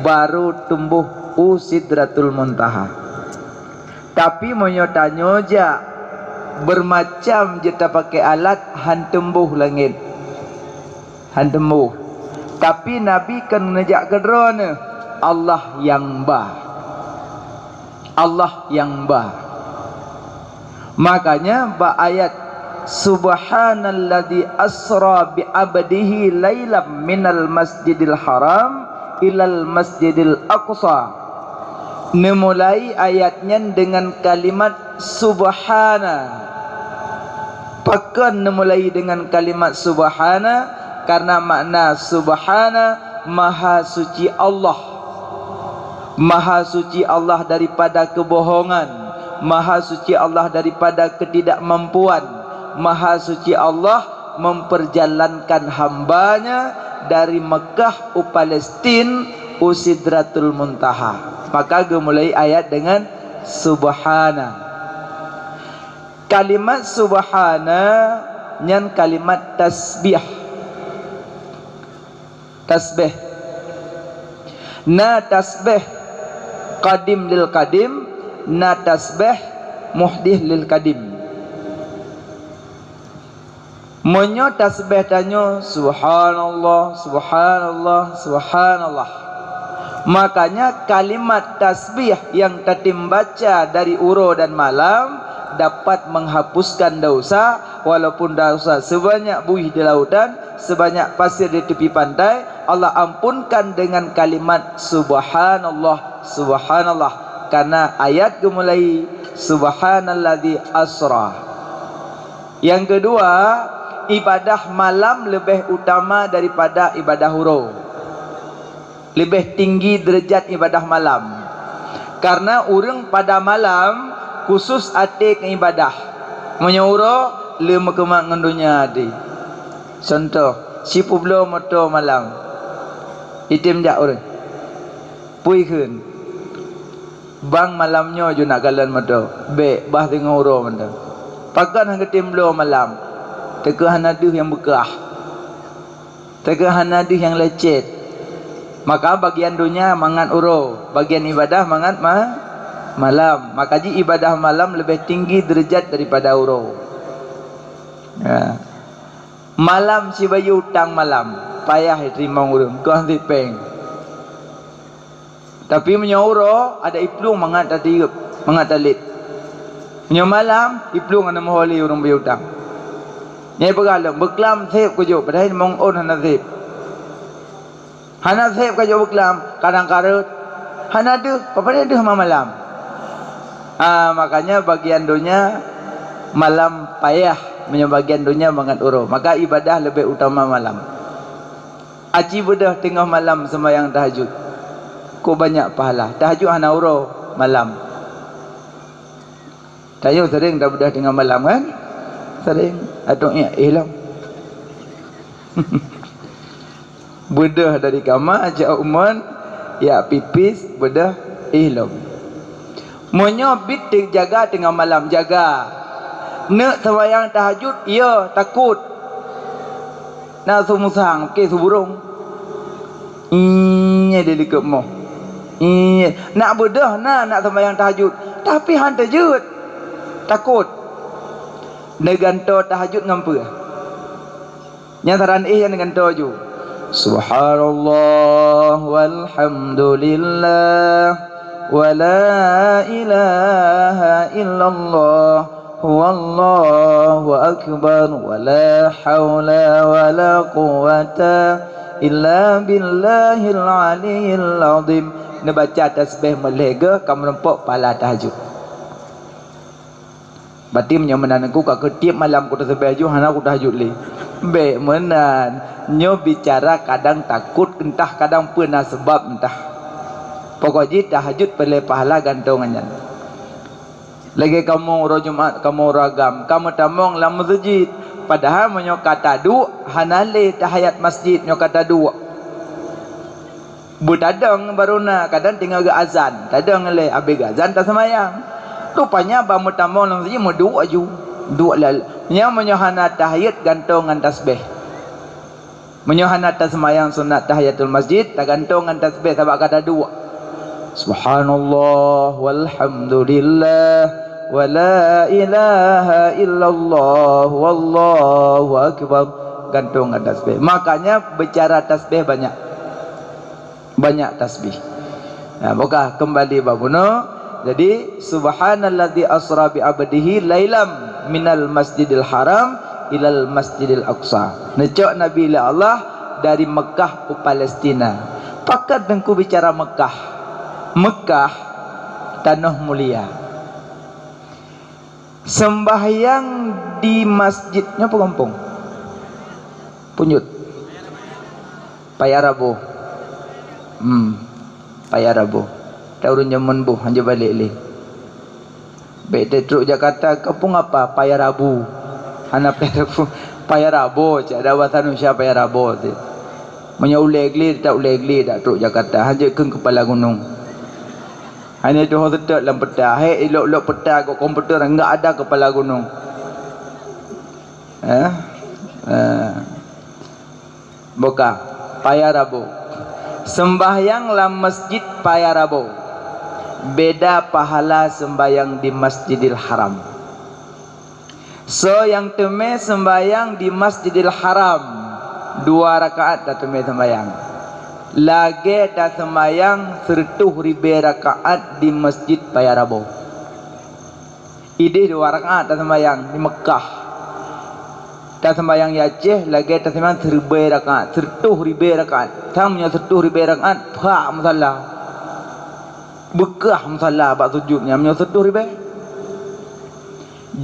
baru tumbuh Sidratul Muntaha. Tapi monyo tanyo ja bermacam jeta pakai alat han tumbuh langit, han tumbuh. Tapi Nabi kan nejak kedrona Allah yang bah, Allah yang bah. Makanya ba ayat subhanalladzi asra bi abdihi lailam minal masjidil haram ilal masjidil aqsa. Memulai ayatnya dengan kalimat subhana. Pakan memulai dengan kalimat subhana karena makna subhana maha suci Allah. Maha suci Allah daripada kebohongan, maha suci Allah daripada ketidakmampuan, maha suci Allah memperjalankan hambanya dari Mekah Palestin Sidratul Muntaha. Maka dimulai ayat dengan subhana. Kalimat subhana nyan kalimat tasbih. Tasbih. Na tasbih qadim lil qadim, na tasbih muhdith lil qadim. Monyo tasbih tanyo subhanallah, subhanallah, subhanallah. Makanya kalimat tasbih yang tatim baca dari uro dan malam dapat menghapuskan dosa, walaupun dosa sebanyak buih di lautan, sebanyak pasir di tepi pantai, Allah ampunkan dengan kalimat subhanallah, subhanallah. Karena ayat dimulai subhanalladzi asra. Yang kedua, ibadah malam lebih utama daripada ibadah uro. Lebih tinggi derajat ibadah malam. Karena orang pada malam khusus ate ke ibadah. Menyuruh lima kemak ngendunya ade. Contoh, si publo moto malam. Itim jak orang. Pui kun. Bang malamnya jo nak galan moto. Be bah tengah uro moto. Pakan hang ketim blo malam. Teka hanaduh yang bekah. Teka hanaduh yang lecet. Maka bagian dunia mangat uro, bagian ibadah mangat malam. Maka ibadah malam lebih tinggi derajat daripada uro. Ya. Malam si bayu utang malam, payah terima urung, kau nanti peng. Tapi menyauro ada iplung mangat tadi, mangat talit. Menyo malam iplung ana moholi urung bayu utang. Nyai begalam, beklam sep kujo, padahal mong on hana sep. Hana sep kajo beklam, kadang karut. Hana deh, papada deh malam. Makanya bagian dunia malam payah, punya bagian dunia banget uro. Maka ibadah lebih utama malam. Aci bedah tengah malam sembahyang tahajud. Kau banyak pahala. Tahajud hana uro malam. Tayo sering dah bedah tengah malam kan? Sering. Atau ya hilang. Bedah dari kamar ajak uman, ya pipis bedah hilang. Menyobit jaga tengah malam, jaga. Nak sembahyang tahajud, ya takut. Nak sumusang, ke suburung. Iya dia dekat moh. Iya, nak bedah nak sembahyang tahajud, tapi han tahajud. Takut. Neganto tahajud ngampu. Nyataran yang neganto ju. Subhanallah walhamdulillah wa la ilaha illallah wallahu akbar wa la hawla wa la quwata illa billahil aliyyil azim. Dia baca tasbih melega kamu nampak pahala tahajud. Berarti menyamanan aku kat ketiap malam aku tasbih ju hana aku tahajud li. Baik menan nyo bicara kadang takut entah kadang pernah sebab entah. Pokoknya tahajud pelai pahala gantongannya. Lagi kamu roh Jumat, kamu ragam, kamu tamong lam masjid. Padahal menyo kata du hanale tahiyat masjid nyo kata du. Budadang baruna kadang tinggal ke azan. Tadang le habis azan tak semayang. Rupanya bamu tamong lam masjid mo du aju. Du lal. Nya menyo hana tahiyat gantongan tasbih. Menyohan atas semayang sunat tahiyatul masjid, tak gantung dengan tasbih sebab kata dua. Subhanallah walhamdulillah wa la ilaha illallah wallahu akbar. Gantung dengan tasbih. Makanya bicara tasbih banyak. Banyak tasbih. Nah, buka kembali babuno. Jadi subhanalladzi asra bi abdihi lailam minal masjidil haram ilal masjidil aqsa. Necok Nabi Allah dari Mekah ke Palestina. Pakat dengku bicara Mekah. Mekah tanah mulia. Sembahyang di masjidnya apa kampung? Punyut. Payarabu. Payarabu. Taurun zaman bu hanya balik li. Baik truk Jakarta kampung apa? Payarabu. Hana Payarabu. Cak ada wasan Indonesia Payarabu tu. Punya ulegli tak ulegli tak truk Jakarta hanya ke kepala gunung. Hanya tu hotel dalam peta. Hei elok-elok peta kau komputer enggak ada kepala gunung. Buka Payarabu. Sembahyang dalam masjid Payarabu. Beda pahala sembahyang di Masjidil Haram. So yang teme sembahyang di Masjidil Haram 2 rakaat dah teme sembahyang. Lagi dah sembahyang 100,000 rakaat di Masjid Payarabu. Ide 2 rakaat dah sembahyang di Mekah. Dah sembahyang di Aceh lagi dah sembahyang 1,000 rakaat, 100,000 rakaat. Tamnya 100,000 rakaat, pak masalah. Bekah masalah bab sujudnya punya 100,000.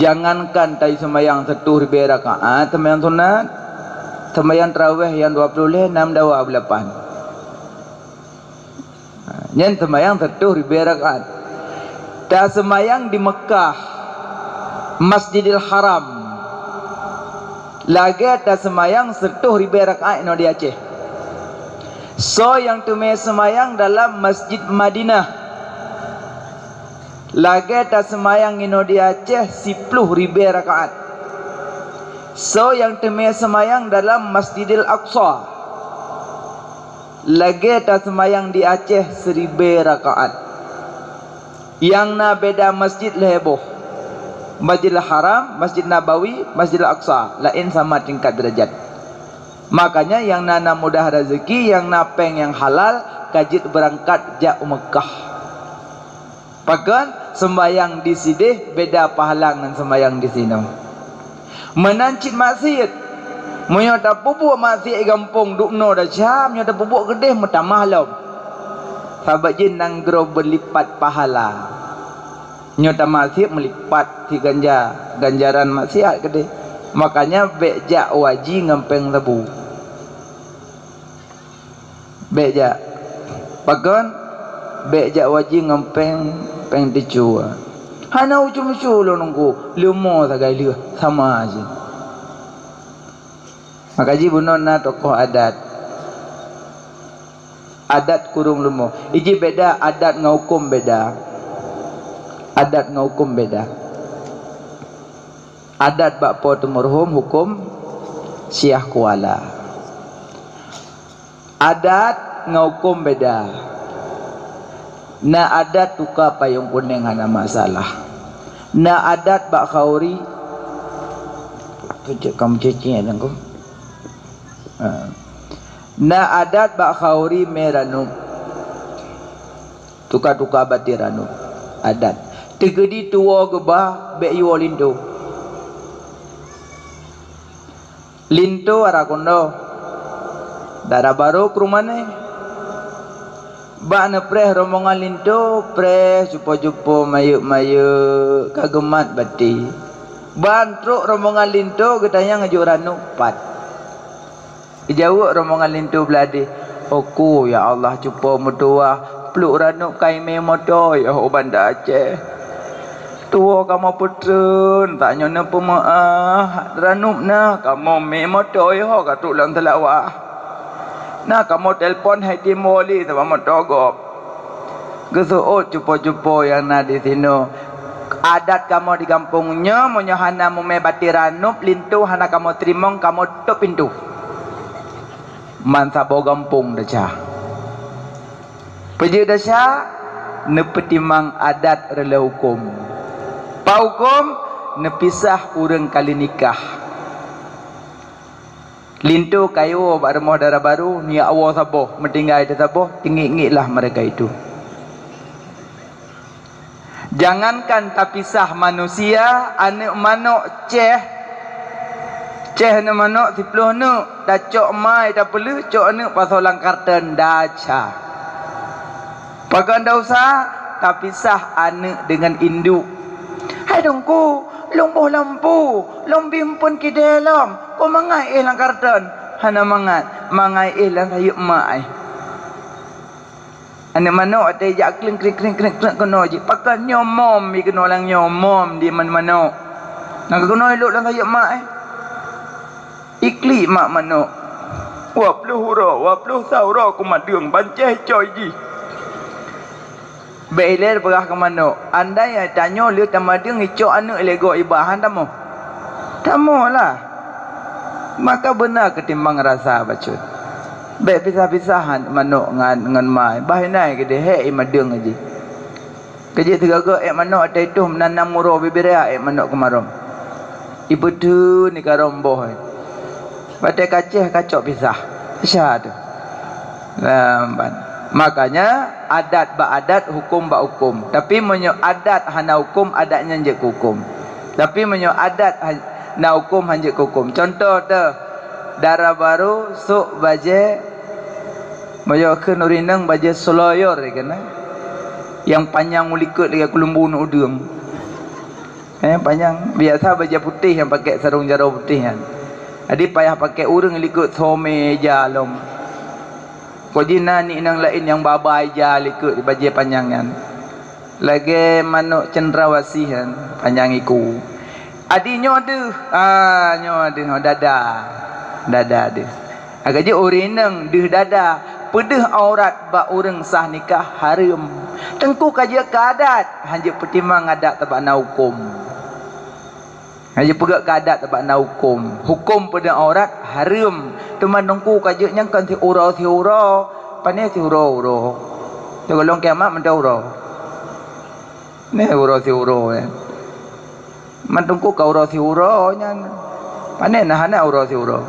Jangankan tadi sembahyang 100,000 rakaat, sembahyang sunat, sembahyang tarawih yang 20 6 28. Nyen sembahyang 100,000 rakaat. Dah sembahyang di Mekah, Masjidil Haram. Lagi dah sembahyang 100,000 rakaat no di Aceh. So yang tu sembahyang dalam Masjid Madinah. Lagi tak semayang ino di Aceh 10,000 rakaat. So yang temui semayang dalam Masjidil Aqsa. Lagi tak semayang di Aceh 1,000 rakaat. Yang na beda masjid leheboh. Masjidil Haram, Masjid Nabawi, Masjidil Aqsa. Lain sama tingkat derajat. Makanya yang na mudah rezeki, yang na peng yang halal, kajit berangkat jak Mekah. Pakan sembayang di sini beda pahala dengan sembayang di sini. Menancit maksiat. Munyo tak pupuk maksiat gampung dukno dah jam, munyo tak pupuk gedeh mata malam. Sahabat jin nang gro berlipat pahala. Munyo tak maksiat melipat di ganjaran maksiat gedeh. Makanya bejak waji ngempeng tebu. Bejak. Pakan bejak waji ngempeng peng dicua. Hana ucu-ucu lo nunggu. Lumo sagai liu. Sama aja. Maka ji bunon na tokoh adat. Adat kurung lumo. Iji beda adat ngaukum beda. Adat ngaukum beda. Adat bakpo tumurhum hukum Syekh Kuala. Adat ngaukum beda. Na adat tuka payung kuning hana masalah. Na adat bak khauri tunjuk kamu cecing ya ku. Na adat bak khauri meranu. Tuka-tuka batiranu. Adat. Tegedi tua gebah be yu lindo. Lindo arakondo. Dara baru ke rumah ni. Ba na preh rombongan linto preh jupo-jupo mayuk-mayuk kagemat bati. Ban truk rombongan linto katanya ngajuk ranu pat. Dijawab rombongan linto beladi. Oku ya Allah jupo mutua peluk ranu kai me moto ya Banda Aceh. Tua kamu putun tak nyonya pemaah ranup na kamu me moto ya katuk lang telawah. Nah kamu telpon hai timoli sama motogop. Gesuut cupo-cupo yang na di sini. Adat kamu di kampungnya munyo hana mume batiran nup lintu hana kamu terimong kamu tutup pintu. man sabo gampung dah cah peje dah cah nepetimang adat rela hukum pa hukum nepisah urang kali nikah lintu kayu bak remah darah baru ni awal saboh mentinggal dia saboh tinggi-ngiklah mereka itu. Jangankan tak pisah manusia, anak manuk ceh na manuk 10 nak dah cok mai dah perlu cok anak pasolang karton daca. Pakai dah usah tak pisah anak dengan induk. Hai dongku, lumpuh lampu, lombim pun kidelom. Ko mangai lang karton. Hana mangai lang sayuk mai. Anak manuk ada jak kling kono je. Pakai nyomom mi kena lang nyomom di manuk. Nak kena elok lang sayuk mak Ikli mak manuk. Wa puluh saura ku madung banceh coy ji. Bailer perah ke manuk. Andai tanya liu tamadung icok anak lego ibahan tamu. Tamu lah. Maka benar ketimbang rasa bacut. Baik pisah-pisahan manuk dengan mai. Bahanai ke dia hek madung aja. Kerja tegaga manuk ada itu menanam murah bibirah manuk kemarom. Ibu tu ni karomboh. Batai kacih kacok pisah. Pisah tu. Lamban. Makanya adat ba adat, hukum ba hukum. Tapi menyo adat hana hukum, adatnya je hukum. Tapi menyo adat na hukum hanya hukum. Contoh tu darah baru sok baje Maya ke nurinang baja soloyor kan yang panjang ulikut lagi kelumbu nak udung. Panjang biasa baja putih yang pakai sarung jarau putih kan. Jadi payah pakai urang likut some jalom. Ko jina ni nang lain yang babai ja likut di baja panjang kan. Lagi manuk cendrawasih kan panjang iku. Adinyo ada. Nyo ada dada ada. Agak je urinang deh dada. Pedih aurat bak urang sah nikah haram. Tengku kaja ke adat, hanya pertimang adat tabak na hukum. Hanya pegak ke adat tabak na hukum. Hukum pedih aurat haram. Teman tengku kaja yang kan tiura, pandai tiura. Kalau long kiamat mendaura. Ni tiura kan. Mantungku kau tiura nyan. Pandai nah aura tiura.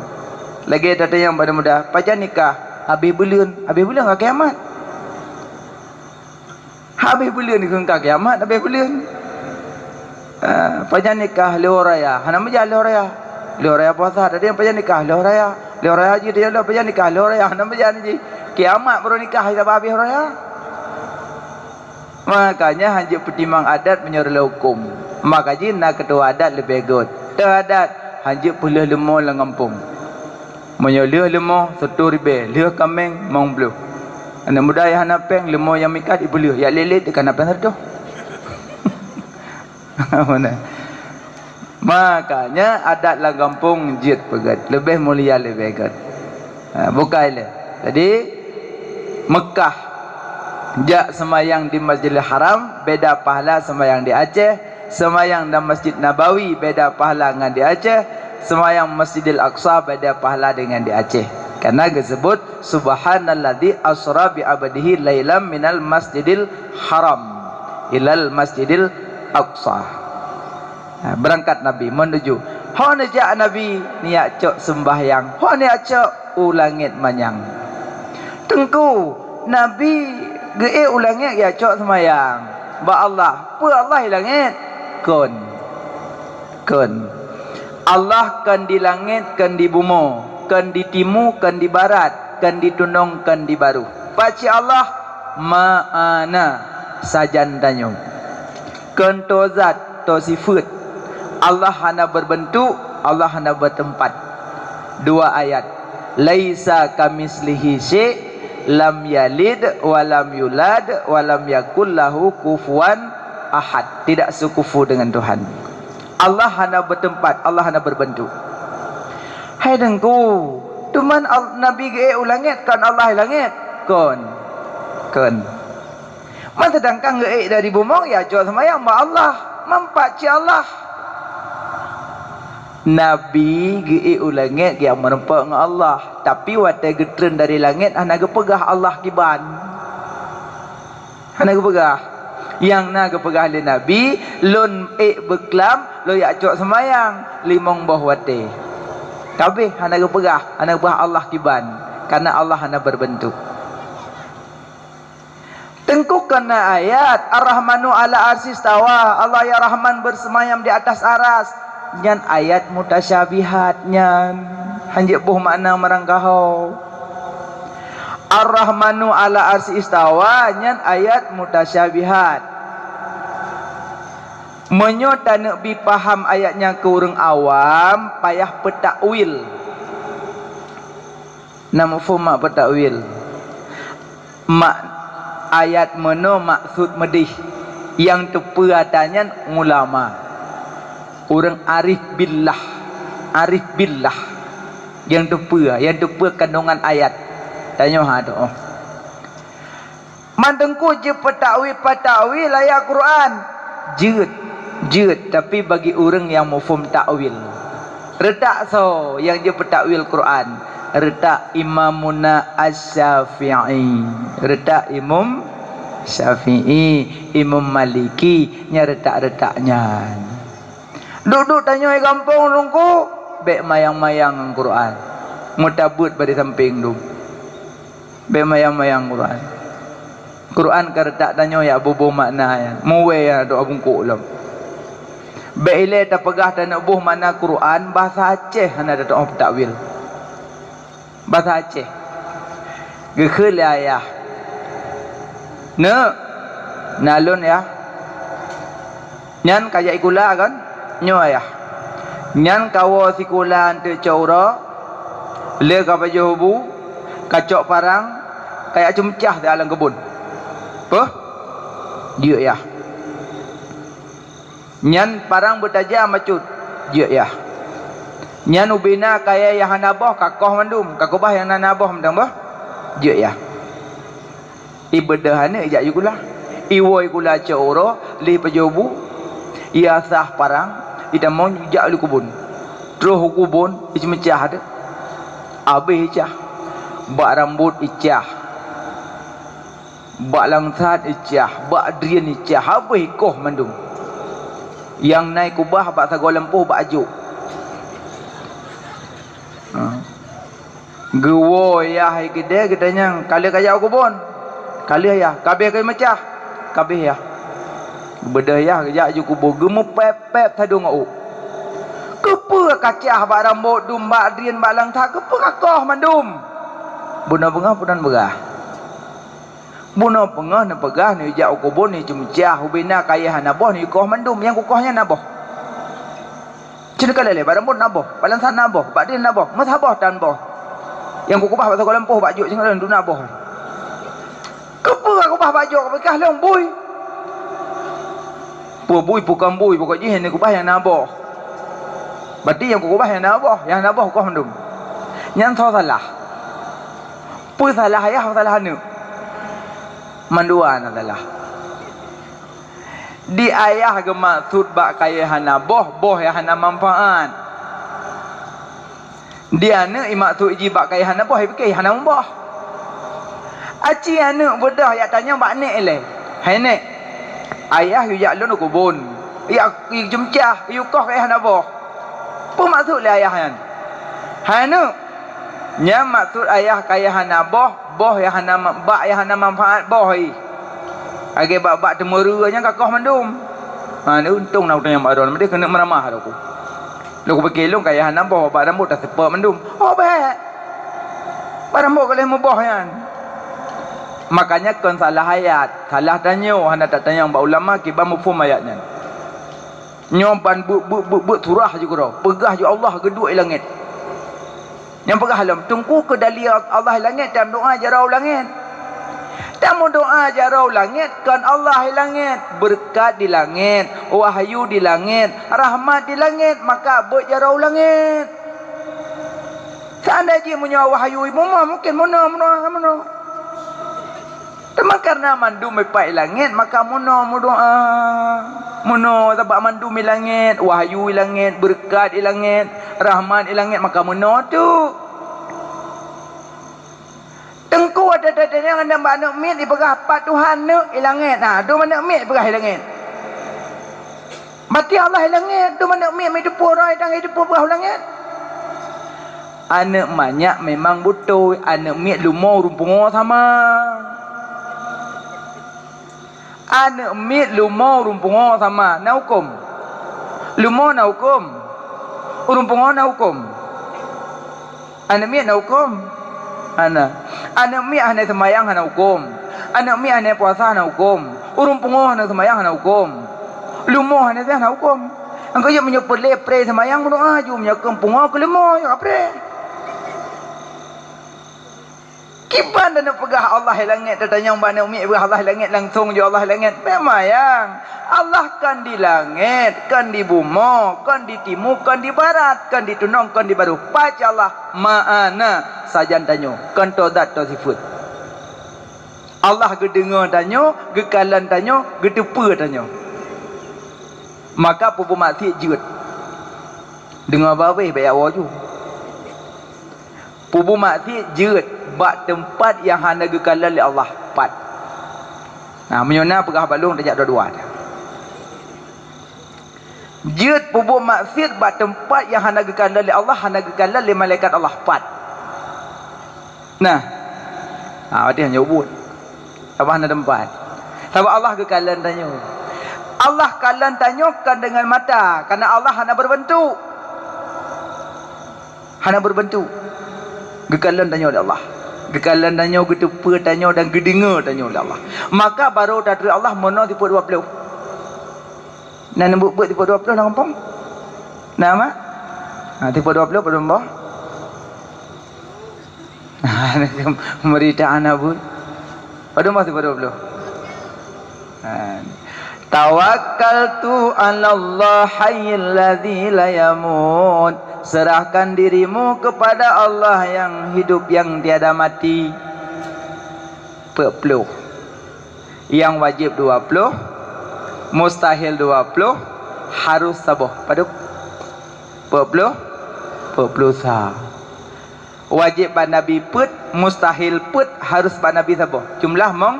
Lagi ada yang pada muda, pacar nikah. Habis bulan ke kiamat. Habis bulan ni ke kiamat, habis bulan. Pajan nikah leo raya. Hana meja leo raya. Leo raya puasa. Tadi yang pajan nikah leo raya. Leo raya je dia lah pajan nikah leo raya. Hana meja ni je. Kiamat baru nikah kita habis raya. Makanya hanya pertimang adat menyuruh hukum. Makanya nak ketua adat lebih good. Adat hanya puluh lemah lang kampung. Menyoleh lemah satu ribe, leh kameng mong blue. Anak muda yang hanapeng lemah yang mikat ibu leh, ya lelet dekat napeng terdoh. Mana? Makanya adat lah kampung jit pegat, lebih mulia lebih pegat. Bukan le. Jadi Mekah jak semayang di Masjidil Haram beda pahala semayang di Aceh, semayang di Masjid Nabawi beda pahala dengan di Aceh. Semayang Masjidil Aqsa beda pahala dengan di Aceh. Karena disebut subhanalladzi asra bi abdihi lailam minal Masjidil Haram ilal Masjidil Aqsa. Berangkat Nabi menuju. Ho nejak Nabi niat cok sembahyang. Ho niat cok ulangit manyang. Tengku Nabi ge ulangit ya cok sembahyang. Ba Allah, pu Allah langit kun. Allah kan di langit, kan di bumi, kan di timur, kan di barat, kan di tunong, kan di baru. Paci Allah ma'ana sajandanyo. Kan to zat, to sifat. Allah hana berbentuk, Allah hana bertempat. Dua ayat. Laisa kamislihi syai' lam yalid wa lam yulad wa lam yakul lahu kufuwan ahad. Tidak sekufu dengan Tuhan. Allah hana bertempat, Allah hana berbentuk. Hai dengku, tuman Nabi ge ulangit kan Allah langit kon. Masa dangkang ge dari bumong ya jual semayang ba Allah, mampak ci Allah. Nabi gi ulangit yang merempak dengan Allah, tapi watai getren dari langit hanaga pegah Allah kiban. Hanaga pegah. Yang naga pegah le Nabi lun beklam lo yak cok semayang limong boh watai. Kabeh hanaga pegah Allah kiban karena Allah hana berbentuk. Tengkuk kena ayat Ar-Rahmanu ala arsis tawa, Allah ya Rahman bersemayam di atas aras. Nyan ayat mutasyabihat nyan hanjek buh makna merangkahau. Ar-Rahmanu ala arsi istawa nyan ayat mutasyabihat. Menyo tak nak paham ayatnya ke orang awam payah petakwil. Nama fumak petakwil. Mak ayat meno maksud medih yang tepuatannya ulama. Orang arif billah yang tepa kandungan ayat. Tanya ha tu. Mandengku je petakwil ayat Quran. Jeut tapi bagi orang yang mufhum takwil. Retak so yang je petakwil Quran. Retak Imamuna Asy-Syafi'i. Retak Imam Syafi'i, Imam Maliki nya retak-retaknya. Duduk tanya ai gampang lungku, bek mayang-mayang Quran. Mutabut pada samping tu. Bek mayang-mayang Quran. Quran kertak tanya ya bubuh makna ya. Muwe ya doa bungkuk lam. Bek ile ta pegah ta nak buh makna Quran bahasa Aceh hana ada doa takwil. Bahasa Aceh. Gekhul ayah. Nalun ya. Nyan kaya ikula kan? Nyo ayah. Nyan kawo sikulan te caura le ka baju hubu kacok parang kayak cumcah di alam kebun. Apa? Dia ya. Nyan parang bertajam macut. Dia ya. Nyan ubina kaya yang hanabah kakoh mandum, kakobah yang nanabah mendang bah. Dia ya. Ibadahane ijak jugula. Iwoi gula caura le baju hubu ia sah parang ida mau jak lu kubun. Terus kubun ic mecah ada. Habis icah. Bak rambut icah. Bak langsat icah, bak drian icah, habis koh mandum. Yang naik kubah bak sago lempuh bak ajuk. Gewo ya hai gede gedenya kali kaya kubun. Kali ya, kabeh kai mecah. Kabeh ya. Bedayah kejak je kubur gemu pep tadung au. Kepa kacah bak rambut dum bak drian bak langtah kepa kakoh mandum. Buna bengah punan berah. Buna bengah na pegah ni jak kubur ni cumcah ubina kaya nabah ni koh mandum yang kukohnya nabah. Cina kalale bak rambut nabah, bak langtah nabah, bak drian nabah, masabah tan boh. Yang kukubah bak sago lempuh bak juk sing du nabah. Kepa kubah bak juk bekah long bui. Bui bukan bui pokok jihin ni kubah yang nabah. Berarti yang kubah yang nabah kau mandum. Yang salah. Pui salah ayah salah anu. Manduan adalah. Di ayah ke maksud bak kaya hana boh yang hana manfaat. Dia ne maksud iji bak kaya hana boh fikir hana boh. Aci anu bodah ya tanya bak nek le. Hai nek. Ayah yu jak lun kubun. Ya jumcah yu koh kaya hana boh. Apa maksud le ayah kan? Hana nya maksud ayah kaya hana boh yang hana bak yang hana manfaat boh ai. Age bak temerunya kakoh mandum. Ha ni untung nak tanya mak don, dia kena meramah aku. Lu aku fikir lu kaya hana boh bak rambut tak sepak mandum. Oh baik. Bak rambut kalau mau boh kan. Makanya kon salah ayat, salah tanya, hana tak tanya mbak ulama kibar mufhum ayatnya. Nyompan bu surah juga dah. Pegah ju Allah kedua langit. Yang pegah alam tunggu ke dalil Allah langit dan doa jarau langit. Tamu doa jarau langit kan Allah langit, berkat di langit, wahyu di langit, rahmat di langit, maka berjarau langit. Seandainya punya wahyu mungkin mana. Teman karena mandu mepai langit maka muno doa. Muno sebab mandu mi langit, wahyu langit, berkat langit, rahmat langit maka muno tu. Tengku ada yang anda anak mit di perah pat Tuhan nak langit. Nah, do anak mit perah langit. Mati Allah langit, do anak mit hidup orang dan hidup perah langit. Anak banyak memang betul, anak mit lumau rumpung sama. Anak mit lumau rumpung sama. Na hukum. Lumau na hukum. Rumpung na hukum. Anak mit na hukum. Anak mi hanya semayang hana hukum. Anak mi hanya puasa hana hukum. Urung pungoh hana semayang hana hukum. Lumoh hana hana hukum. Angko yo menyebut lepre semayang doa ju menyakem pungoh ke lumoh yo apre. Kipan dan pegah Allah langit datanya mana umi pegah Allah langit langsung jo Allah langit. Memayang Allah kan di langit, kan di bumi, kan di timur, kan di barat, kan di tunong, kan di baru. Baca Allah ma'ana sajan tanyo, kan to dat to sifut. Allah gedengar tanyo, gekalan tanyo, gedepa tanyo. Maka pupu mati jeut. Dengar bawe baik awak ju. Pupu mati jeut bak tempat yang hana gekalan oleh Allah pat. Nah, menyona pegah balung tajak dua-dua. Jeut pupu maksiat bak tempat yang hana gekalan oleh Allah, hana gekalan oleh malaikat Allah pat. Nah, dia hanya ubud. Apa hana tempat. Sebab Allah kekalan tanya. Allah kalan tanyakan dengan mata. Karena Allah hana berbentuk. Hana berbentuk. Gekalan tanya oleh Allah. Gekalan tanya, gedepa tanya dan gedengar tanya oleh Allah. Maka baru dari Allah mana tipu 20. Dan buat tipu 20 dalam kampung. Nama? Tipu 20 pada mbah. Merita anak pun pada masih pada 20. Tawakkaltu 'ala Allah hayyil ladzi la yamut. Serahkan dirimu kepada Allah yang hidup yang tiada mati. 40. Yang wajib 20, mustahil 20, harus sabar. Pada 40 sah. Wajib ban Nabi put, mustahil put, harus ban Nabi sabar. Jumlah mong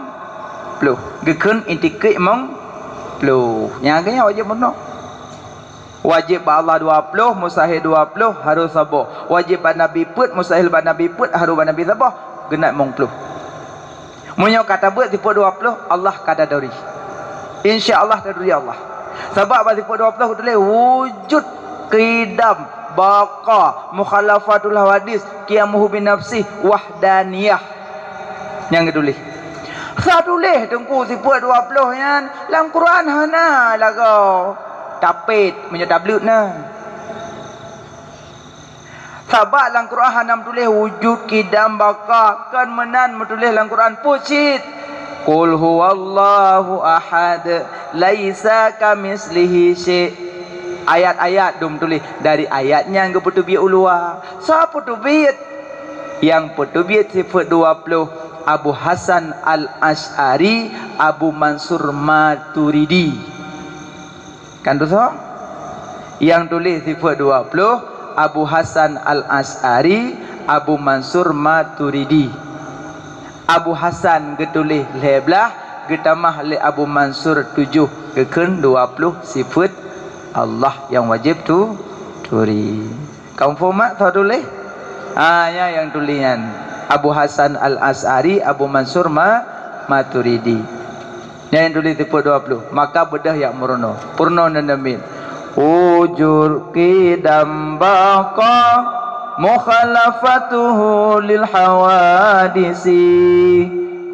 puluh. Gekun intikik mong puluh. Yang akhirnya wajib penuh. Wajib ban Allah 20, mustahil 20, harus sabar. Wajib ban Nabi put, mustahil ban Nabi put, harus ban Nabi sabar. Genap mong puluh. Munyo kata buat tipu 20, Allah kata dari. Insya-Allah dari Allah. Sebab pada tipu 20 tulis wujud qidam baqa mukhalafatul hawadis qiyamuhu bin nafsi wahdaniyah yang ketulis tulis tengku sifat 20 yan dalam Quran hana lagau tapit punya tablet na sabak dalam Quran hana tulis wujud qidam baqa kan menan menulis dalam Quran pucit qul huwallahu ahad laisa kamislihi syai'. Ayat-ayat dum tulis dari ayatnya yang petubiyat ulua. Siapa petubiyat? Yang petubiyat sifat 20 Abu Hasan Al-Asy'ari, Abu Mansur Maturidi. Kan tu so? Yang tulis sifat 20 Abu Hasan Al-Asy'ari, Abu Mansur Maturidi. Abu Hasan getulis leblah, getamah le Abu Mansur 7 geken 20 sifat Allah yang wajib tu turi. Kaum format tahu tulis? Ya yang tulisan Abu Hasan Al-Asy'ari, Abu Mansur Maturidi. Yang tulis tipu 20. Maka bedah yang murno. Purno nandamin. Ujur qidam baqa mukhalafatuhu lil hawadisi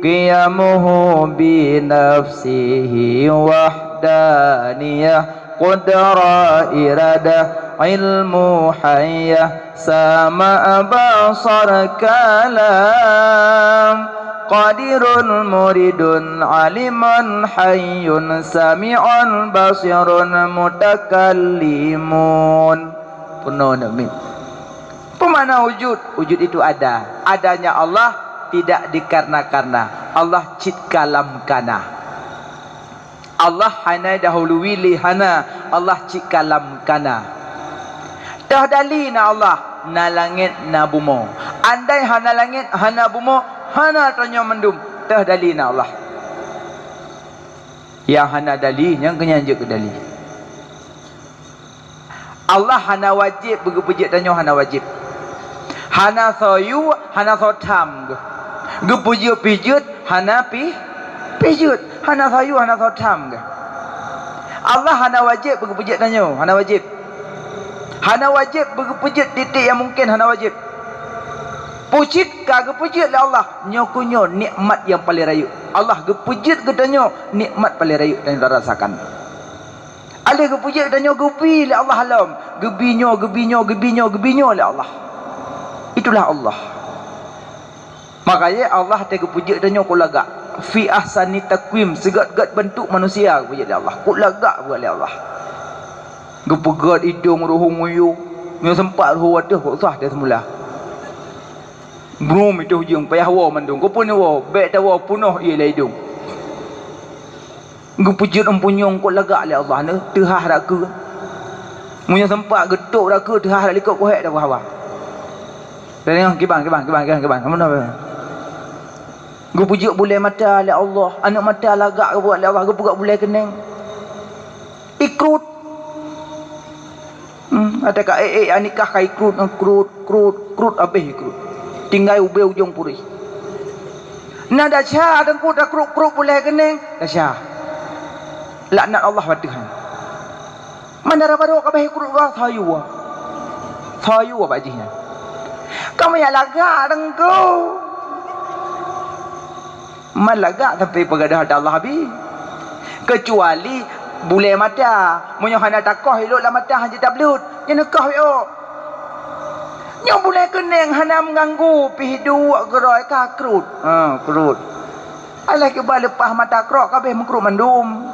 qiyamuhu bi nafsihi wahdaniyah qudra iradah ilmu hayyah sama basar kalam qadirun muridun aliman hayyun sami'un basirun mutakallimun. Penuh nabi. Pemana wujud? Wujud itu ada. Adanya Allah tidak dikarena-karena. Allah cit kalam kana. Allah hana dahului li hana. Allah cit kalam kana. Dah dali na Allah na langit na bumo. Andai hana langit hana bumo, hana tanya mendum. Dah dali na Allah. Yang hana dali, yang kenyanja ke dali. Allah hana wajib bergepujit tanya hana wajib. Hana sayu, hana sotam. Gepujit pijut, hana pijut. Hana sayu, hana sotam. Allah hana wajib bergepujit tanya, hana wajib. Hana wajib bergepujit titik yang mungkin hana wajib. Pujit ka gepujit lah Allah. Nyokunyo nikmat yang paling rayu. Allah gepujit katanya nikmat paling rayu yang kita rasakan. Ada gepujit katanya gebi lah Allah alam. Gebinyo lah Allah. Itulah Allah. Makanya Allah tak gepujit katanya ku lagak. Fi ahsani taqwim, segat-gat bentuk manusia gepujit lah Allah. Ku lagak buat Allah. Gepegat hidung rohong muyu. Yang sempat roh wadah kok sah dia semula. Brum itu hujung payah wa mandung. Kau pun wa, baik tawa punuh ialah hidung. Gepujut empunyong kok lagak le Allah ne, tehah dak ke. Munya sempat getuk dak ke, tehah dak likut kohek dak hawa. Tengok kibang. Mana apa? Gepujut bulai mata le Allah, anak mata lagak ke buat le Allah, gepugak bulai kening. Ikrut. Ada ka nikah kai krut habis krut. Tinggal ube ujung puri. Nada syah dengku dah krut boleh kening. Dah syah. Laknat Allah wa Tuhan. Mana pada kabeh krut wa sayu wa. Sayu wa bajihnya. Kamu ya lagak dengku. Man lagak sampai pegadah Allah habis. Kecuali boleh mata. Munyo hana takoh elok lah mata hanya tablut. Yang nekah yo. Yang boleh kening hana mengganggu pi hidup gerai ka krut. Krut. Alah ke lepas mata krok kabeh mengkrut mendum.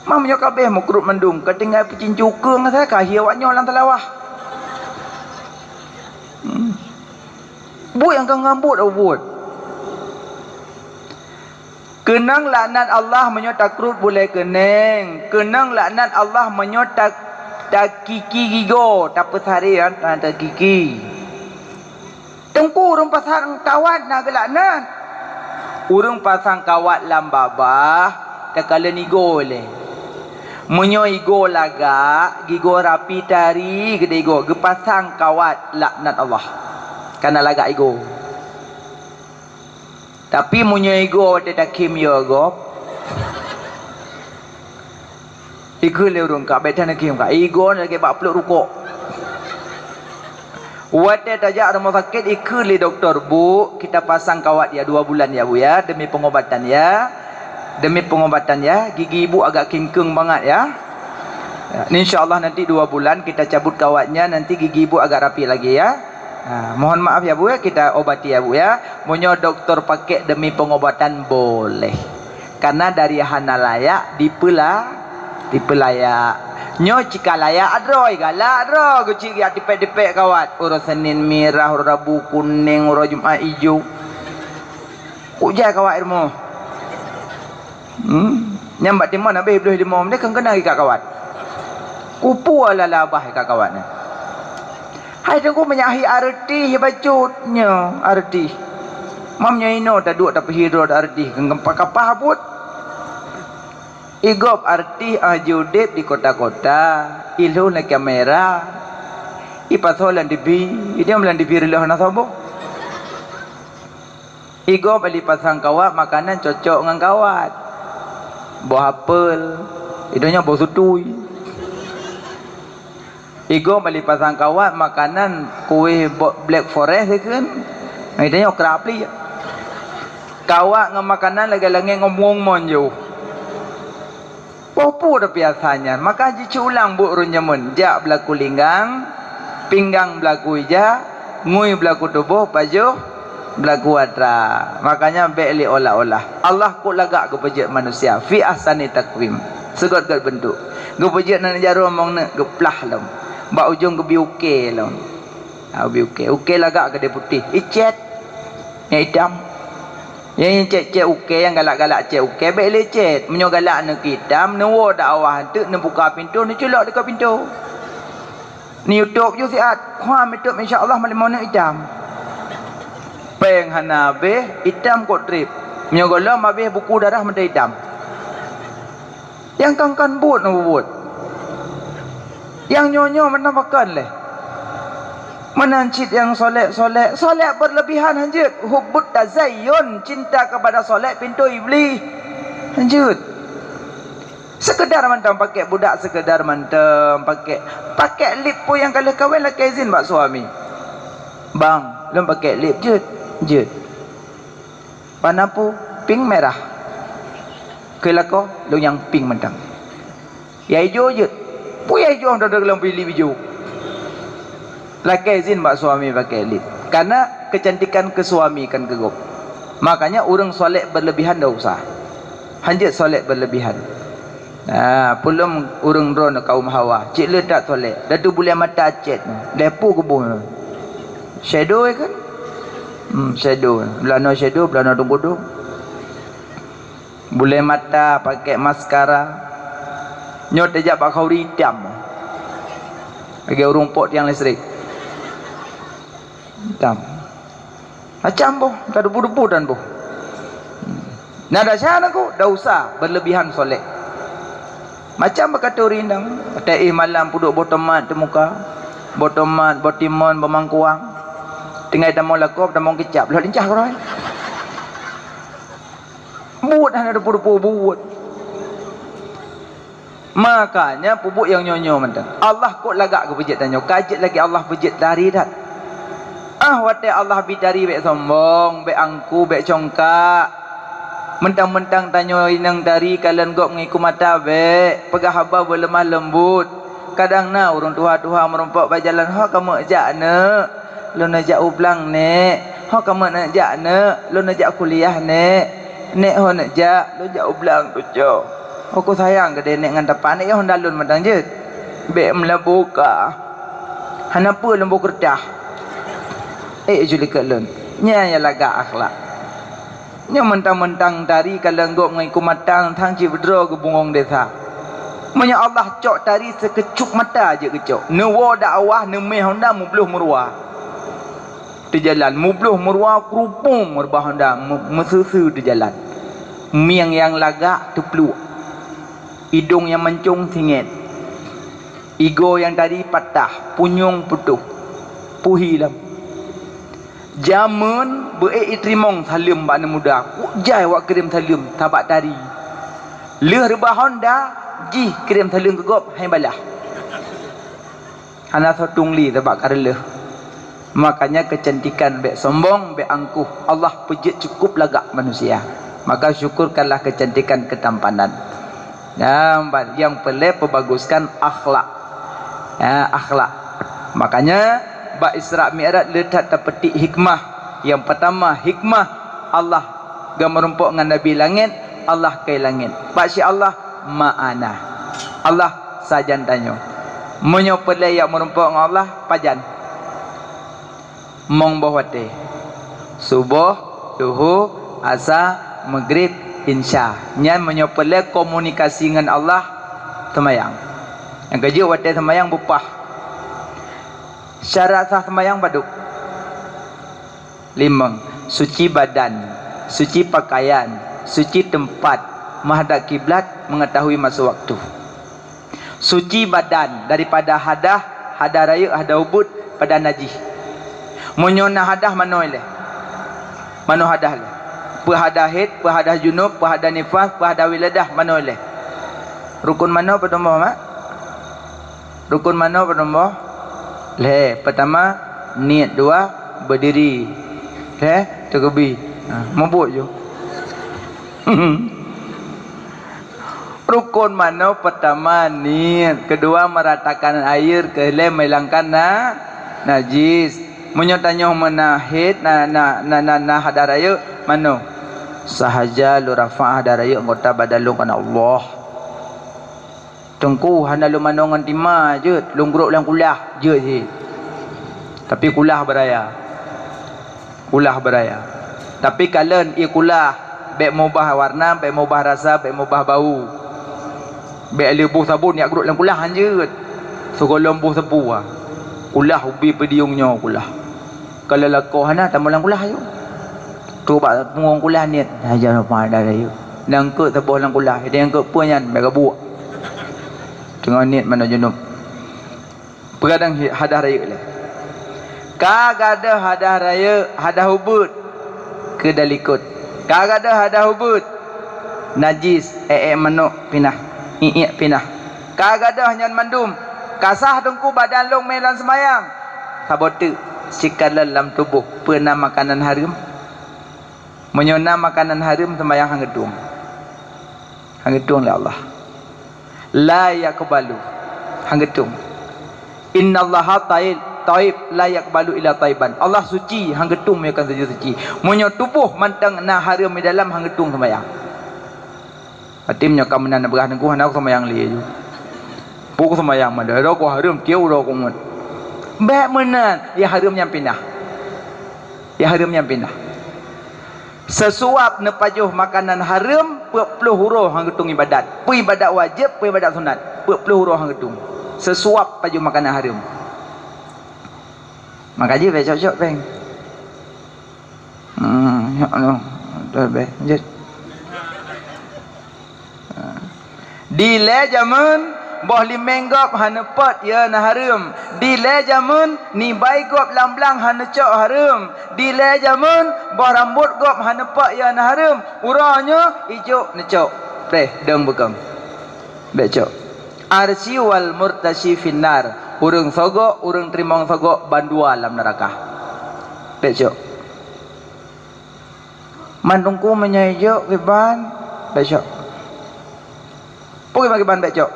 Mamnyo kabeh mengkrut mendum. Ketinggal picin cukung saya ka hiawaknyo lang telawah. Buat yang kau ngambut atau buat. Kenang laknat Allah menyotak krut boleh keneng. Kenang laknat Allah menyotak tak kiki gigo. Tak pesari kan tak kiki. Tengku urung pasang kawat nak gelaknat. Urung pasang kawat lambabah. Tak kala nigo le. Menyo igo laga. Gigo rapi tari. Gede igo. Gepasang kawat laknat Allah. Karena laga igo. Tapi munyo ego ada takim yo go. Ego le urung ka betan takim ka. Ego lagi bak peluk rukuk. Wate tajak rumah sakit ego le doktor bu, kita pasang kawat ya 2 bulan ya bu ya demi pengobatan ya. Demi pengobatan ya. Gigi ibu agak kingkeng banget ya. Insyaallah nanti 2 bulan kita cabut kawatnya, nanti gigi ibu agak rapi lagi ya. Mohon maaf ya bu ya, kita obati ya bu ya. Munyo doktor pakai demi pengobatan boleh. Karena dari hana layak dipelayak. Nyo jika layak adroy galak adro guci ya dipek-dipek kawat. Uro Senin merah, uro Rabu kuning, uro Jumat hijau. Ujai kawat ilmu. Nyambat timon habis 25 menit kan kena ikat kawat. Kupu ala labah ikat kawatnya. Hai tengku menyahi arti bacutnya arti. Mamnya ino tak duk tapi hidro arti gempa kapah put. Igop arti ajudip di kota-kota, ilu na kamera. Ipasolan dibi, ini melan dibi rilah na sabo. Igop ali pasang kawat makanan cocok ngan kawat. Buah apel, idonya buah sutui. Igo balik pasang kawat makanan kuih Black Forest kan. Idanya kerapli. Kawat ngam makanan lagi-lagi ngomong monjo. Popo dah biasanya. Maka jicu ulang bu runyamun. Jak berlaku linggang, pinggang berlaku ija, ngui berlaku tubuh, pajuh berlaku atra. Makanya beli olah-olah. Allah kok lagak ke pejak manusia. Fi ahsani taqwim. Segot-got bentuk. Ke pejak nan jarum mong ne geplah lam. Bak ujung ke biuke lah. Biuke. Uke lagak ke dia putih. Icet. Yang hitam. Yang cek uke, yang galak-galak cek uke, baik lecet. Menyo galak nak hitam, nawa dak awah tu, nak buka pintu, nak culak dekat pintu. Ni YouTube je sihat. Kuam YouTube insya-Allah malam nak hitam. Peng hana be hitam kot trip. Menyo golam habis buku darah mendah hitam. Yang kan but nak buat. Yang nyonyo mana makan leh. Menancit yang solek berlebihan hanjut. Hubbut tazayyun, cinta kepada solek pintu iblis. Hanjut. Sekedar mantam pakai budak, sekedar mantam pakai lip pun yang kalau kahwin lah izin bak suami. Bang, lem pakai lip jut. Panapu pink merah. Kelako lu yang pink mantam. Ya hijau jut. Pu ya hijau dah dalam pilih hijau. Laki izin bak suami pakai lip. Karena kecantikan ke suami kan kegup. Makanya orang solek berlebihan dah usah. Hanjit solek berlebihan. Belum orang drone kaum Hawa. Cik letak solek. Dah tu boleh mata acet. Lepu kebuh. Shadow kan? Shadow. Belana shadow, belana dung-dung. Boleh mata pakai maskara. Nyot ajak bak khauri hitam. Bagi orang pot yang listrik. Hitam. Macam boh, tak ada debu dan boh. Nada syana aku, dah usah berlebihan solek. Macam berkata rindang, taih malam puduk botomat temuka, botomat, botimon, bermangkuang. Tinggal damau lakop, damau kecap, lah lincah korang. Buat ada debu buat. Makanya pupuk yang nyonyo mentang. Allah kok lagak ke pejit tanya, kajet lagi Allah pejit dari dah. Wate Allah bidari bek sombong, bek angku, bek congkak. Mentang-mentang tanyo inang dari kalian gok mengiku mata bek. Pegah haba berlemah lembut. Kadang na urung tuha-tuha merompak bajalan. Kamu ajak ne. Lu najak ublang nek. Kamu najak ne. Lu najak kuliah nek. Nek najak. Lu jak ublang tu jo. Aku sayang ke dia nek ngan depan nek yo ndalun mentang je. Bek melabuka. Hanapa lembu kertas. Juli kelun. Nya ya laga akhlak. Nya mentang-mentang dari kalau enggak mengiku matang tang ci bedro ke bungong desa. Menya Allah cok tari sekecup mata aja kecok. Newa dakwah nemeh honda mubluh murwa. Di jalan mubluh murwa kerupung merbah honda mesusu di jalan. Miang yang laga teplu. Hidung yang mencung singit. Ego yang tadi patah, punyung putuh. Puhilam. Jamun beritrimong salim bana muda. Ujai wak kirim salim tabak tari. Leh rebah Honda ji kirim salim ke gop hai balah. Hana sotung li tabak kareleh. Makanya kecantikan bek sombong bek angkuh. Allah pejit cukup lagak manusia. Maka syukurkanlah kecantikan ketampanan. Yang pelai perbaguskan akhlak. Akhlak. Makanya bak Isra Mi'raj letak terpetik hikmah. Yang pertama hikmah Allah gamerempok dengan Nabi langit, Allah ke langit. Bak si Allah ma'ana. Allah sajan tanya. Menyo pelai yang merempok dengan Allah pajan. Mong bahwate. Subuh, duhur, asar, maghrib, insya. Nyan menyo pelai komunikasi dengan Allah semayang. Yang kerja wate semayang bupah. Syarat sah sembahyang baduk 5. Suci badan, suci pakaian, suci tempat, menghadap kiblat, mengetahui masa waktu. Suci badan daripada hadah raya, hadah ubud, pada najis. Menyona hadah mano leh. Mano hadah leh. Pehadah haid, pehadah junub, pehadah nifas, pehadah wiladah mano leh. Rukun mano pada Muhammad? Rukun mano pada Muhammad? Pertama niat, 2 berdiri. Terkebi. Mabuk je. Rukun mana? Pertama niat, kedua meratakan air, kelem melangkan najis. Menyatanya menahid na hadaraya mana? Sahaja lu rafa' hadaraya anggota badan lu kana Allah. Tengku hana lu manongan timah je, lu geruk lang kulah je. Tapi kulah beraya. Kulah beraya. Tapi kalian ikulah baik mubah warna, baik mubah rasa, baik mubah bau. Baik lebuh sabun yang gerut dalam kulah je. So kalau lembuh sepu ah. Kulah ubi pediungnya kulah. Kalau lakoh hana tambah dalam kulah ayo. Tu bak punggung kulah niat. Ajar apa ada ayo. Nang ke sebuah dalam kulah. Dia yang ke puanyan baik buak. Tengah niat mana junub. Pegadang hadah raya lah. Kagada hadah raya, hadah hubud ke dalikut. Kagada hadah hubud najis manuk pinah. Iiak pinah. Kagada nyan mandum. Kasah dengku badan long melan semayang. Sabote sikal dalam tubuh pernah makanan haram. Menyona makanan haram semayang hangedung. Hangedung lah Allah. La yaqbalu. Hangedung. Innallaha taib la yaqbalu illa taiban. Allah suci hangedung me akan saja suci. Munyo tubuh mantang na haram di dalam hangedung semayang. Atimnya kamu nak berah nengku hendak semayang li ju. Pukul semayang mana? Ro ko haram kiau ro ko mun. Baik menan ya haram yang pindah. Ya haram yang pindah. Sesuap nepajuh makanan haram 40 huruf hang getung ibadat. Pu ibadat wajib, pu ibadat sunat. 40 huruf hang getung. Sesuap pajuh makanan haram. Maka je baik cocok bang. Ya Allah. Dah baik. Lanjut. Dile jamun boh limenggop hanepot ya na harum. Dile jamun ni bai gop lamblang hanecok harum. Dile jamun boh rambut gop hanepot ya na harum. Uranya ijuk necok. Teh deng bekang. Becok. Arsi wal murtashi finnar. Urang sogok, urang terimong sogok bandua dalam neraka. Becok. Mandungku menyajuk kiban. Becok. Pergi bagi ban becok.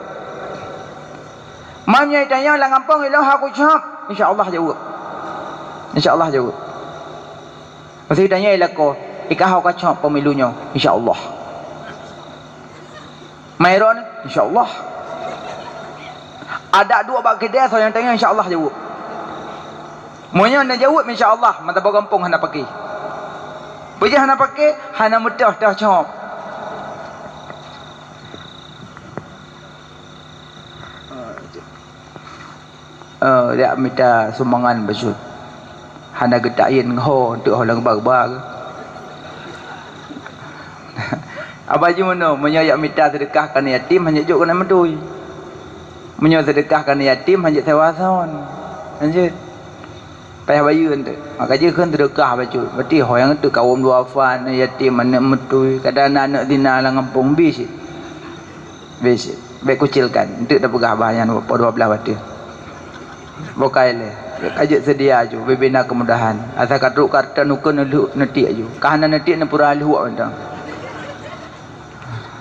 Mamnya tanya lah ngampang ilah aku cakap. InsyaAllah jawab. InsyaAllah jawab. Mesti tanya ilah ko. Ikah aku cakap pemilunya. InsyaAllah. Mayron. InsyaAllah. Ada dua bak kedai so yang tanya InsyaAllah jawab. Maunya nak jawab InsyaAllah. Mata bagampung hana pakai. Bejah hana pakai. Hana mudah dah cakap. Dia minta sumbangan besut. Hana getakin ho untuk orang bar-bar. Abah mana menyoyak minta sedekahkan yatim hanya juk kena medui. Menyo sedekahkan yatim hanya tewason. Lanjut. Payah bayu ente. Maka je kan sedekah baju. Berarti orang itu kaum duafan yatim anak medui, kadang anak dina lang kampung bis. Bis. Baik kucilkan. Untuk dah pegah bahayan 12 batu. Bokai le. Ajak sedia aju bebina kemudahan. Asal kadruk karta nukun netik aju. Kahana netik na pura alhu andang.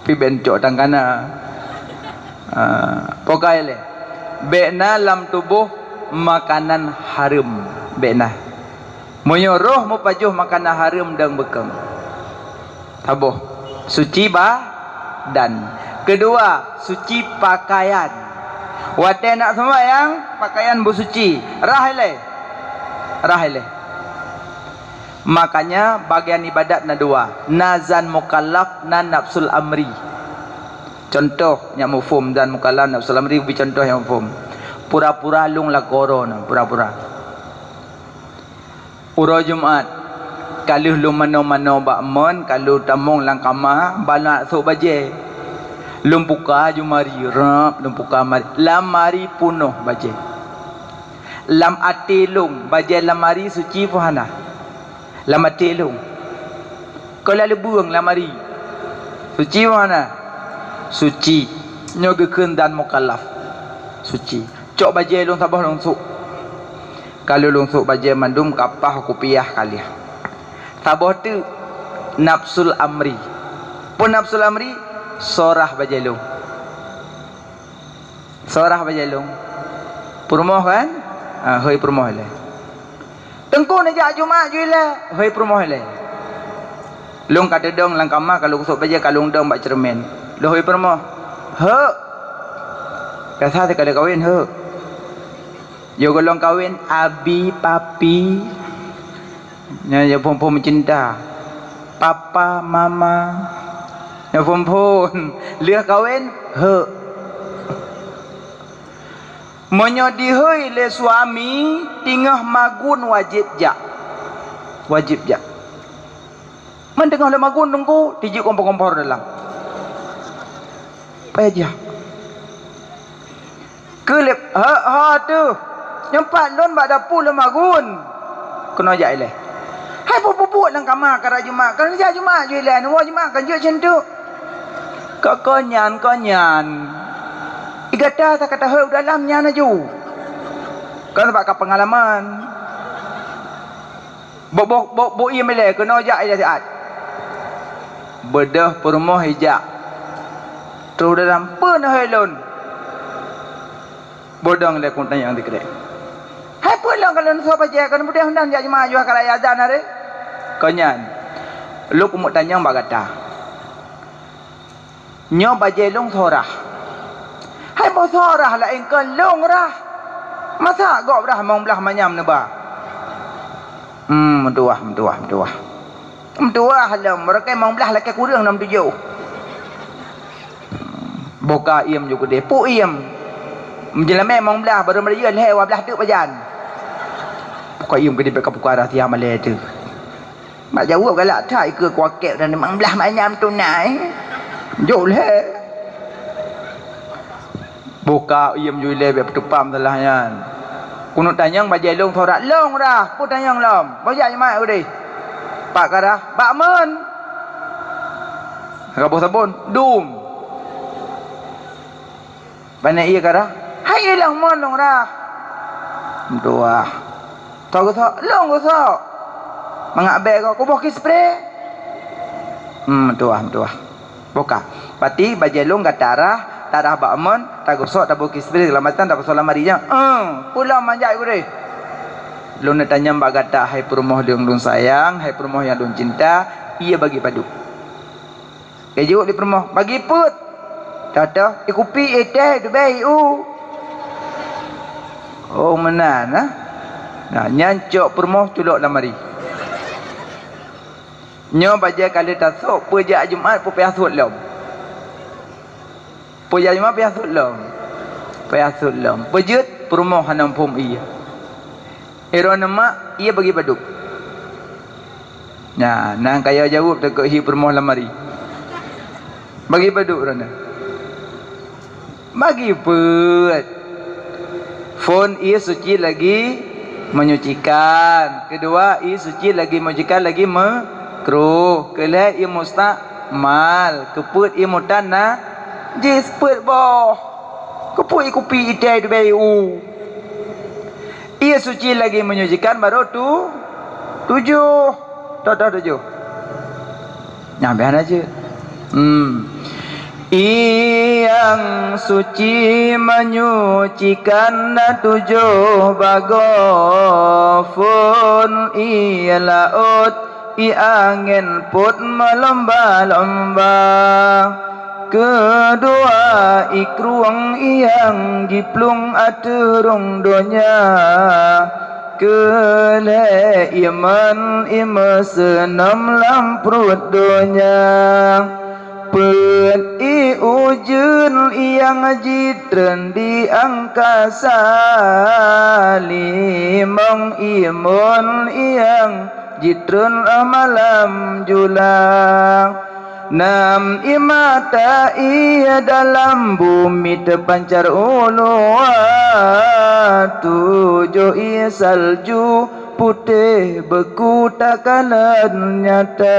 Pi bencok tang kana. Bokai le. Bena lam tubuh makanan haram. Bena. Menyuruh mupajuh makanan haram dan bekam. Tabuh. Suci dan kedua, suci pakaian. Wate nak sembahyang pakaian bersuci. Rahile. Makanya bagian ibadat na dua. Nazan mukallaf na nafsul amri. Contoh yang mufhum dan mukallaf nafsul amri ubi contoh yang mufhum. Pura-pura lung la korona, pura-pura. Uro Jumaat. Kalau lu mano-mano bak mon, kalau tamong lang kamah, balak sok baje. Lumpuka jumari rap lumpuka mari lamari punuh baje lam atilung baje lamari suci fuhana lam atilung kalau lebuang lamari suci fuhana suci nyogekeun dan mukallaf suci cok baje lung sabah lung suk kalau lung suk baje mandum kapah kupiah kali sabah tu nafsul amri pun nafsul amri sorah bajalung. Sorah bajalung. Purmoh kan? Hoi purmoh le. Tengku na jak Jumaat juile. Hoi purmoh le. Lung kata dong lang kamah kalau kusuk baja kalung dong bak cermin. Lo hoi purmoh. He. Biasa sekali kawin he. Yo golong kawin abi papi. Nya yo pom-pom cinta. papa mama ya perempuan liah kahwin monyo dihoi le suami tingah magun wajib jak mendengah le magun tunggu tiji kompor-kompor dalam payah dia kelip tu nyempat lon bak dapur le magun kena jak ile hai pupu nang kamar kara jumat kan ja jumat je ile nuwa jumat kan je macam tu konyan igata tak kata heu dalamnya naju kan bak ka pengalaman bo ia mele kena jak ile saat bedah perumah hijak tu dalam pun helon bodong le kun tanya dikre hai pulang kalau so baca kan mudah hendak jak jemaah jual kalau azan hari konyan lu kumuk tanya bak kata nyo baje long thorah hai bo thorah la engkan long rah masa gok dah mong belah manyam ne ba menduah halam mereka mong belah laki kurang 67 boka iem juga deh pu iem menjelame mong belah baru mereka leh wa belah tu pajan boka iem gede beka pukara tiam male tu mak jawab galak thai ke kuakek dan mong belah manyam tu nai jol he boka iem jule be petupam telahnya kuno tanyang bajai long thorak long dah pu tanyang lom bajai mai udi pak kara pak men kapo sabun dum bana iya kara hai ilang mon long dah doa tahu tho long ko tho mangak be ko boki spray doa boka pati bajai long gatarah tarah bak mon tak gosok tak buki spray kelamatan tak pasal lamarinya pulang manjai gure lu nak tanya mbak kata hai perumah yang dun sayang hai perumah yang dun cinta ia bagi padu kejuk di perumah bagi put tata ikupi teh tu baik oh menan nah nyancok perumah tulok lamari nyo baja kali tasok pejak Jumaat pepayasut lom pejak Jumaat payasut lom pejut perumah hanam pom iya Iron mak ia bagi paduk. Nah, nang kaya jawab tak hi permoh lamari. Bagi paduk rana. Bagi put. Phone ia suci lagi menyucikan. Kedua, ia suci lagi menyucikan lagi makruh. Kelih ia mustakmal. Keput ia mutana jis put boh. Keput ikupi idai du bayu. Ia suci lagi menyucikan baru tujuh. Nyampean aja. Yang suci menyucikan tujuh bagofun ia laut i angin put melomba-lomba. Kedua ikruang yang jiplung aturung donya. Kele iman ima senam lamprut donya. Pen i ujun yang jitren di angkasa. Limang imun yang jitren malam julang. Nam imata ia dalam bumi terpancar ulua. Tujuh ia salju putih beku takalan nyata.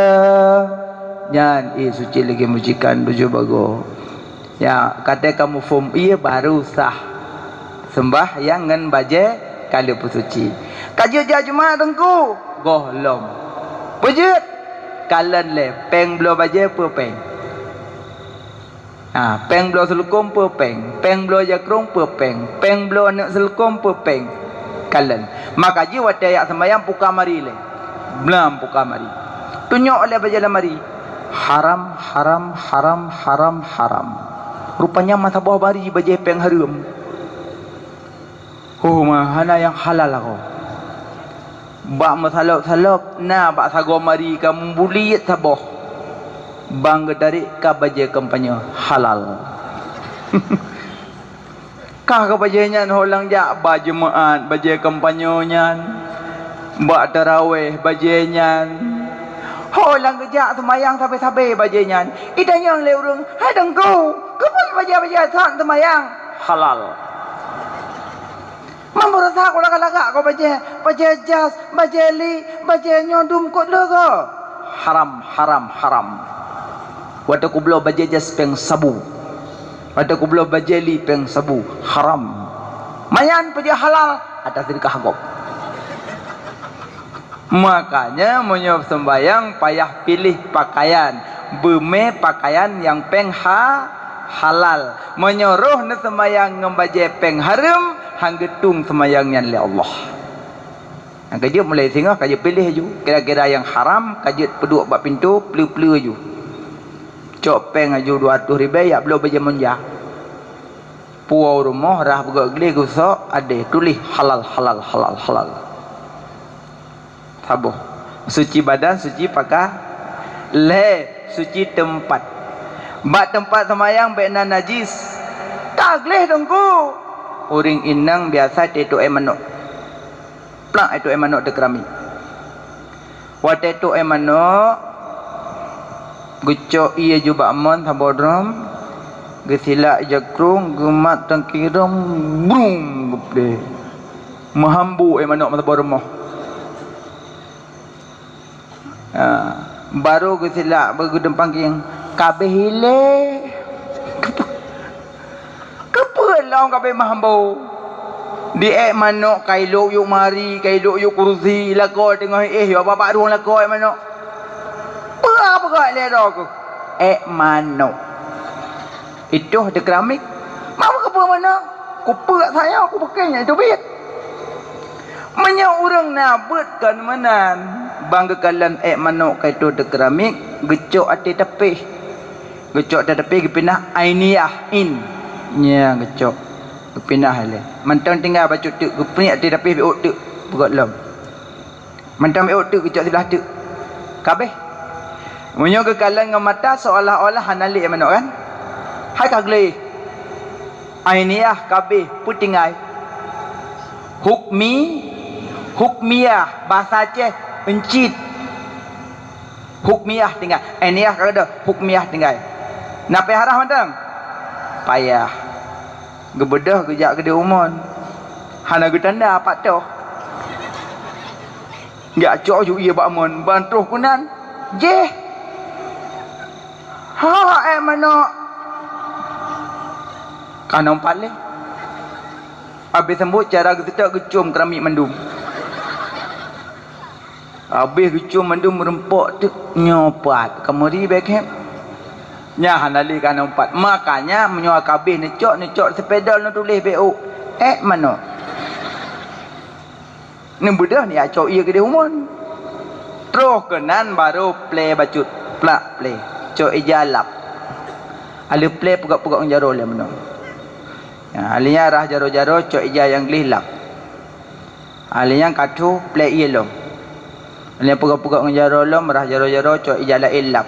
Nyan suci lagi mujikan tujuh bago. Ya kata kamu form ia baru sah. Sembah yang ngan baje kali suci. Kaji Jumaat tengku gohlom. Pujut kalan le peng blo baje pe peng peng blo selkom pe peng blo jakrong pe peng blo nak selkom pe peng kalan maka ji wate yak sembayang puka mari le blam puka mari tunyok le baje lamari haram rupanya mata bawah bari baje peng harum mana yang halal aku Bak masalok-salok na bak sago mari kamu buli taboh. Bang dari ka baje kampanye halal. Kah ka baje nyan holang jak baje maat baje kampanye nyan. Bak tarawih baje nyan. Holang kejak semayang sampai-sampai baje nyan. Ida yang le urang, hai dengku. Kepoi baje-baje san semayang halal. Mampu rasa ko lagak-lagak ko baje jas, baje li, baje nyodum ko lego. Haram, haram, haram. Waktu ku belau baje jas peng sabu. Waktu ku belau baje li peng sabu. Haram. Mayan baje halal atas diri kahagop. Makanya menyop sembayang payah pilih pakaian. Beme pakaian yang peng halal. Menyuruh ne sembayang ngembaje peng haram. Hang getung semayangnya oleh Allah. Yang kajut mulai singgah kajut pilih ju. Kira-kira yang haram kajut peduk bak pintu pelu-pelu ju. Cok peng aju 200 ribu ya belum baca munjah. Puau rumah rah begak geli gusok ada tulis halal halal halal halal. Sabuh. Suci badan, suci pakai le, suci tempat. Bak tempat semayang bek nan najis. Tak leh dongku. Uring inang biasa tetu manuk. Plak itu manuk de keramik. Wa tetu manuk gucok ia juga amon sabodrom gesila jakrung gemat tangkirom brum gede. Mahambu manuk sabodrom. Baru gesila bergudem pangking kabeh hile. Kepelang kabeh mahambu. Di manuk kailuk yuk mari, kailuk yuk kursi lako tengah ya bapak ruang lako manuk. Apa kau lihat aku? Manuk. Itu ada keramik. Mau ke mana? Kupek saya aku pakainya itu biar. Menya orang nabut kan menan. Banggakan manuk kaitu de keramik, gecok ati tepi. Gecok ati tepi pindah ainiyah in. Nya gecok. Pindah le. Mentang tinggal baca tu, gepni ati tepi beok tu. Buat lom. Mentang beok tu gecok sebelah tu. Kabeh. Munyo kekalan dengan mata seolah-olah hanali manuk kan? Hai kagle. Ainiyah kabeh putingai. Hukmiyah bahasa Aceh encit. Hukmiyah tinggal. Ainiyah kada hukmiyah tinggal. Napa harah mandang? Payah. Gebedah kejak gede umon. Hana getanda apa tu? Gak cok ju ia bakmon bantuh kunan. Je. Ha manuk. Kanong pale. Habis sembut cara kita gecum keramik mandum. Habis gecum mandum merempok tu nyopat. Kemari backhand. Nya hanali kanong pat. Makanya menyoa kabeh necok sepedal no tulis BO. Manuk. Ni budah ni acok ia gede umon. Terus kenan baru play bacut. Plak play. Cok ijalap. Ali play pegak-pegak jaro le menok. Ya, alinya rah jaro-jaro cok ija yang gelilap. Alinya katu play yellow. Alinya pegak-pegak jaro lom rah jaro-jaro cok ija la ilap.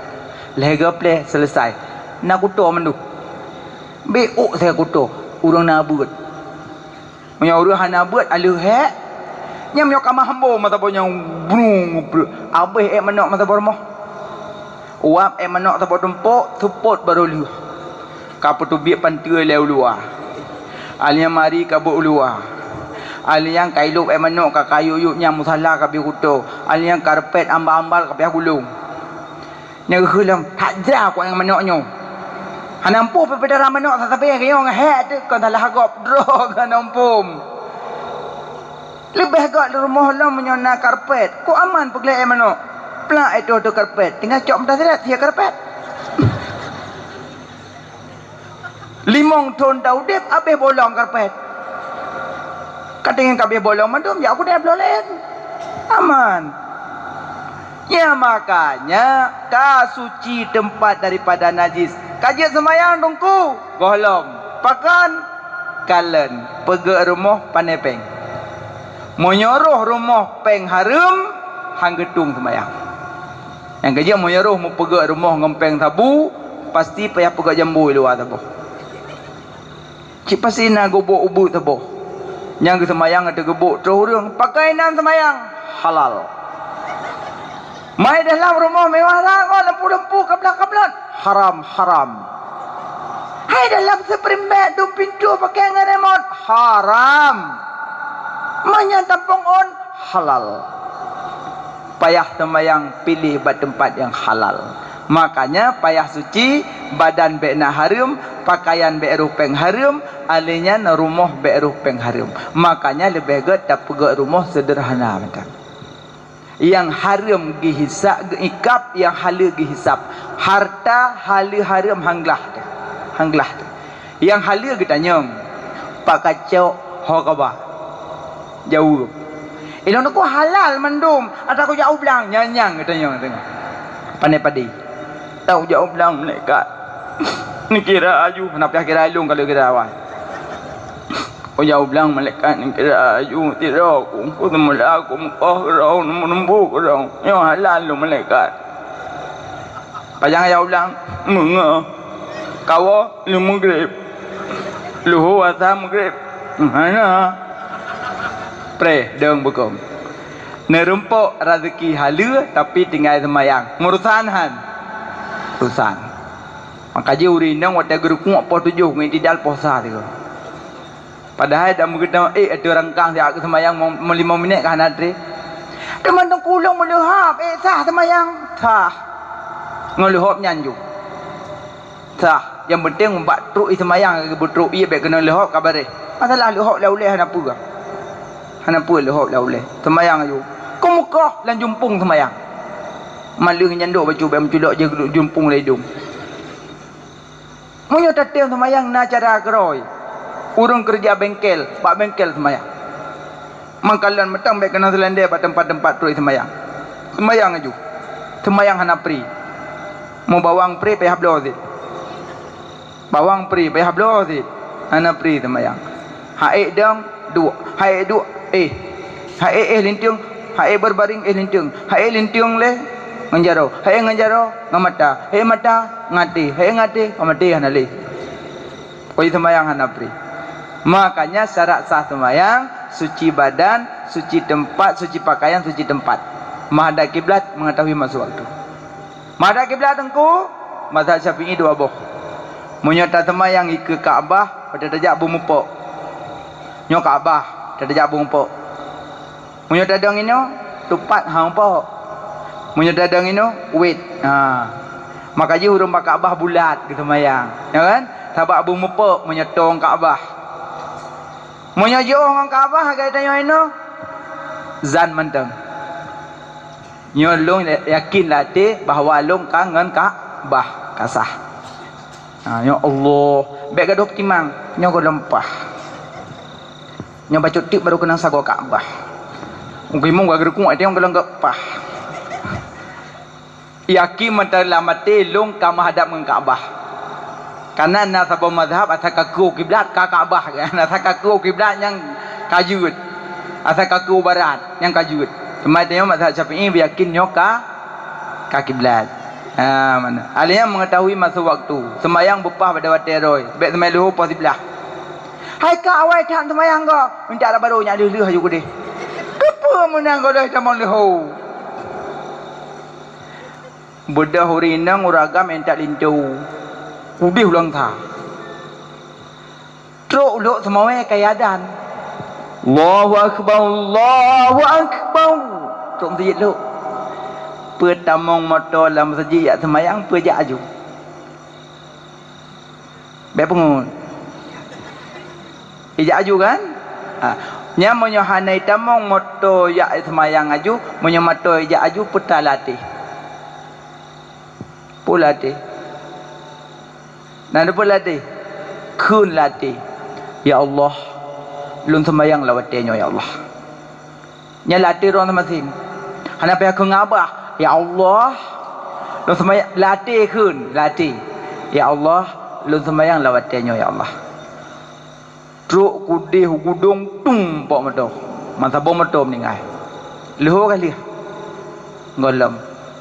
Lega play selesai. Nak kuto mendu. Beuk saya kuto. Urang nabut. Punya urang hanabut alu hek. Nya menyo kamah hambo mata punya brung. Abeh menok mata bormoh. Uap manok tapot tempok support baru lu. Kapo tu biak pantua leu luar. Alinya mari kabuk luar. Alinya kailuk manok ka kayu yuk nya musalla ka bi kuto. Alinya karpet ambal-ambal ka bi gulung. Nya gelam hajra ko yang manoknyo. Hanampu pe pedara manok sa sabe ke yong he tu kan salah gop dro kan ampum. Lebih gak di rumah lo menyona karpet. Ko aman peglek manok. Plak itu tu karpet. Tinggal cok mentah serat. Dia karpet. Limong ton daudep. Habis bolong karpet. Katanya kabeh bolong mandum. Ya aku dah belolen. Aman. Ya makanya. Kasuci tempat daripada najis. Kajian semayang dongku. Golom. Pakan. Kalen. Pegak rumah panepeng. menyuruh rumah peng harum hang gedung sembahyang. Yang kerja menyuruh mu pegak rumah ngempeng tabu, pasti payah pegak jambu luar tabu. Cik pasti nak gobok ubu tabu. Yang sembahyang ada gebuk terus orang pakai nan sembahyang halal. Mai dalam rumah mewah sangat, lempu-lempu kablat-kablat haram. Hai dalam seperempat tu pintu pakai dengan remote haram. Tampung on halal. Payah sembahyang pilih tempat yang halal. Makanya payah suci, badan bekna harum, pakaian bek rupeng harum, alinya rumah bek rupeng harum. Makanya lebih baik tak pergi rumah sederhana macam. Yang haram gihisap, ikap yang halal gihisap. Harta halal haram hanglah. Yang halal kita nyong. Pak kacau hokabah. Jauh. Ilon aku halal mandum. Ada aku jauh belang nyanyang kita nyong tengok. Pandai-pandai. Tahu jauh belang malaikat. Ni kira aju, kenapa kira alung kalau kira awal. Oh jauh belang malaikat ni kira aju tidak aku semula aku kau menembuk kau. Yang halal lu malaikat. Pajang jauh belang menga. Kau lu maghrib. Lu asa maghrib. Mana? Pre deng bukom. Nerempok rezeki halal tapi tinggal sembahyang. Ngurusan han. Urusan. Maka je urinang wata guru kuat po 7 ngi tidal puasa tu. Padahal dah mengena ada rangkang dia aku sembahyang 5 minit kan adre. Teman tong kulung melehap sah sembahyang. Sah. Ngelehap nyanju. Sah. Yang penting membuat truk sembahyang ke betruk ia baik kena lehap kabar masalah lehap lauleh hanapu ke. Hanapu lehap lauleh. Sembahyang aju. Kau muka lan jumpung sembahyang. Malu nyanduk baju bae menculak je jumpung le hidung. Munyo tatem sembahyang na cara keroi. Urang kerja bengkel, pak bengkel sembahyang. Mangkalan metang baik kena selendai pada tempat-tempat truk sembahyang. Sembahyang aju. Sembahyang hanapri. Mau bawang pri payah hablo zi. Bawang pri payah hablo zi. Hanapri sembahyang. Haik dang dua. Haik dua haik lintiung. Haik berbaring lintiung. Haik lintiung le nganjaro. Haik nganjaro ngamata. Haik mata ngati. Haik ngati ngamati hanali. Koi sembahyang hanapri. Makanya syarat sah sembahyang suci badan, suci tempat, suci pakaian, suci tempat. Menghadap kiblat mengetahui masuk waktu. Menghadap kiblat engku mazhab Syafi'i 2 boh. Menyata sembahyang ke Kaabah pada tajak bumupok. Nyo Kaabah pada tajak bumupok. Menyata dang ino tupat hang pok. Menyata dang ino wait. Makanya huruf Kaabah bulat ke sembahyang. Ya kan? Sabak bumupok menyetong Kaabah. Menyajo orang Kaabah kata yo ino zan menteng. Nyo long yakin latih bahawa long kangen Kaabah kasah. Ya Allah, baik gaduh timang, nyo go lempah. Nyo baca tip baru kena sago Kaabah. Mungkin mong gak gerku ate yang gelang pah. Yakin mentala mati long ka menghadap dengan Kaabah. Karena nasabah mazhab asal kaku kiblat ka Kaabah kan. Asal kaku kiblat yang kajut. Asal kaku barat yang kajut. Kemudian mazhab Syafi'i yakin nyo ka kiblat. Mana? Alihnya mengetahui masa waktu. Sembahyang bupah pada wateroi. Baik sembahyang luhur pas sebelah. Hai ka awai tak sembahyang kau. Minta lah baru nyak leuh juga deh. Apa menang kau dah tamang luhur. Bedah urinang uragam entak lintu. Udih ulang ta. Truk luk semua kayadan. Allahu akbar, Allahu akbar. Truk masjid luk. Pertamong motor dalam masjid yak sembahyang pejak aju. Baik pengun. Ijak aju kan? Nya monyo hanai tamong motor yak sembahyang aju, monyo motor ijak aju putar latih. Pulatih. Nada pun latih. Kun latih. Ya Allah. Lun sembahyang lawatnya ya Allah. Nya latih orang masing. Hana payah ke ngabah. Ya Allah. Lun sembahyang latih kun. Latih. Ya Allah. Lun sembahyang lawatnya ya Allah. Truk kudih gudung tung pok medoh. masa bom motor meninggal luhur kali golom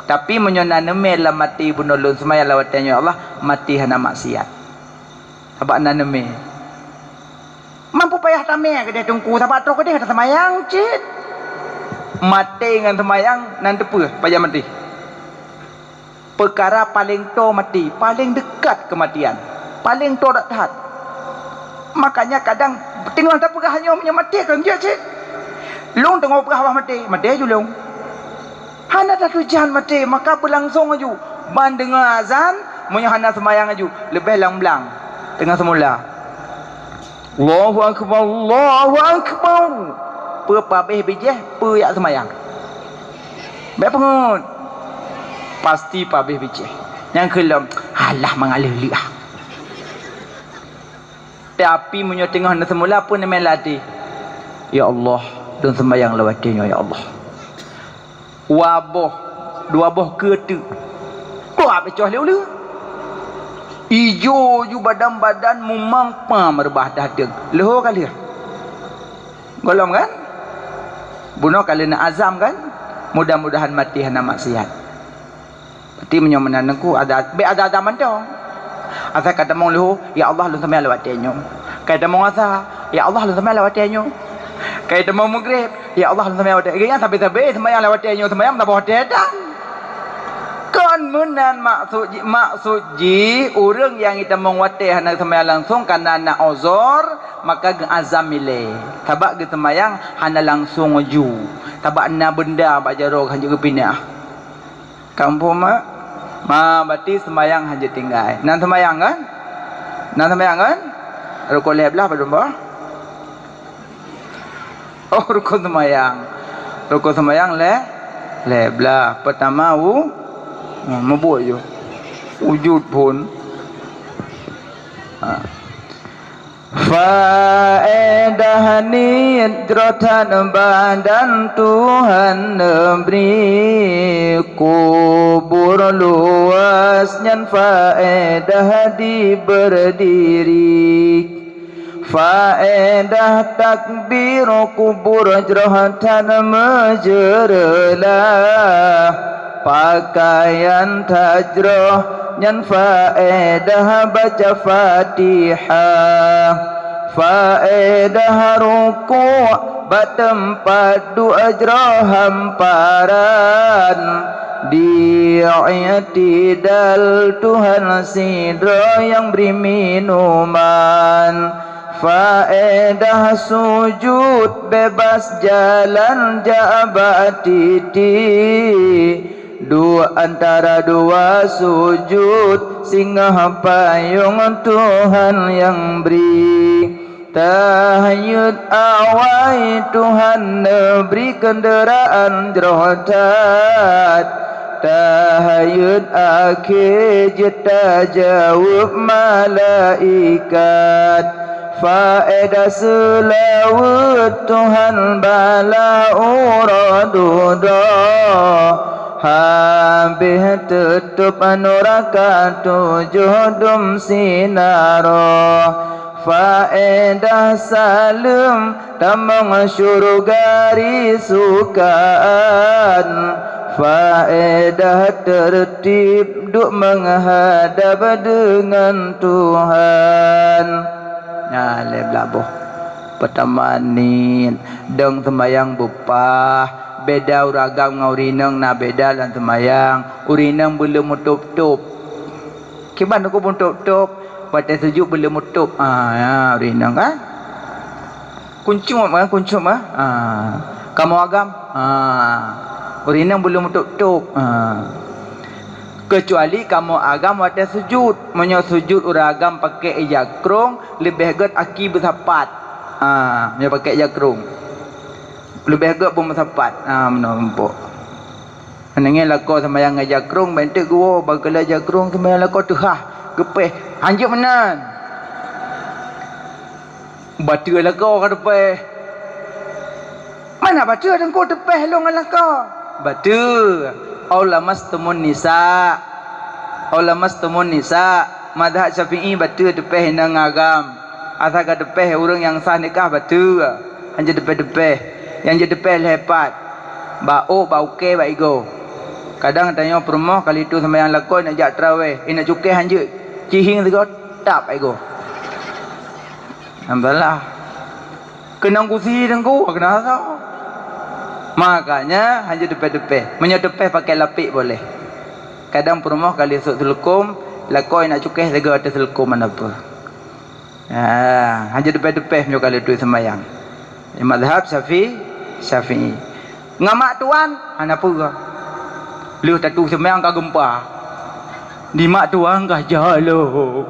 tapi menyona neme la mati bunolon semaya lawatnya Allah mati hana maksiat abak naneme mampu payah tameh ke dia tungku sabat tok ke dia semayang cit mati dengan semayang nan tepuh payah mati perkara paling to mati paling dekat kematian paling to tak tahan makanya kadang tengok tak pegah hanya punya mati kan dia cik long tengok pegah mati je long hana dah tujuan mati maka berlangsung aju ban dengar azan punya hana semayang aju lebih lang-belang tengah semula Allahu akbar pepabeh bijeh yak semayang baik pengut pasti pabeh bijeh yang kelom alah mengalir liah tapi punya tengah hana semula pun melati ya Allah dan sembayang lawatinya ya Allah wabah dua boh ketu kuat becoh leu ijo ju badan mumang pa merbah dadeg leuh kali golong kan bunuh kali nak azam kan mudah-mudahan mati hana maksiat berarti menyomenanku ada zaman tu asa kata mong leuh ya Allah lu sampai lawatinya kata mong asa ya Allah lu sampai lawatinya kata mong maghrib ya Allah lu sampai lawatinya sampai sembahyang lawatinya sembahyang tak boleh dah kan menan maksud ji orang yang kita mengwatih hana sembahyang langsung karena nak uzur maka azam milih tabak ke sembahyang hana langsung ju tabak na benda bak jarok hanya ke pindah kampung berarti sembahyang hanya tinggal nan sembahyang kan rukun leblah pada mbah rukun sembahyang leblah pertama mabuk je wujud pun faedah nidratan badan Tuhan beri kubur luas nyan faedah di berdiri faedah takbir kubur jrohatan menjeralah pakaian tajroh nyan faedah baca Fatihah faedah ruku' batempat dua ajroh hamparan di i'tidal Tuhan sidro yang beri minuman faedah sujud bebas jalan jabatiti dua antara dua sujud singgah payung Tuhan yang beri tahayud awai Tuhan beri kenderaan jerohtat tahayud akhir jeta jawab malaikat faedah selawat Tuhan bala uradudah habis tutup neraka 7 dum sinaro faedah salam tamang syurga risukaan faedah tertib duk menghadap dengan Tuhan le blaboh pertama ni deng sembayang bupah beda uragam ngau rineng na beda dan semayang urineng belum tutup kiban aku pun tutup pada sejuk belum tutup ya urineng kan kuncung kamu agam urineng belum tutup kecuali kamu agam pada sujud sujud uragam pakai jakrung lebih get aki bersapat dia pakai jakrung lebih agak pun bersapat menumpuk menengah lakau sembahyang jakrung bentuk gua bagalah jakrung sembahyang lakau tu gepeh hanjuk menan batu lakau ke tepeh mana batu dan kau tepeh long lakau batu aulamas tumun nisa madhab Syafi'i batu tepeh nang agam asal ka tepeh orang yang sah nikah batu hanya tepeh Yang je depan lepat. Bau ke bau go. Kadang tanya perumah kali tu sembahyang lakon nak jak tarawih. Nak cukai hanjut. Cihing tu tap ai go. Alhamdulillah. Kena kursi dengku kena asal. Makanya hanya depan-depan. Menyedepan pakai lapik boleh. Kadang perumah kali esok telekom, lakon nak cukai lega atas telekom mana apa. Hanya depan-depan punya kali tu sembahyang. Mazhab Syafi'i. Ngamak tuan, ana apa? Lu tatu sembahyang ka gempa. Di mak tuan kah jalung.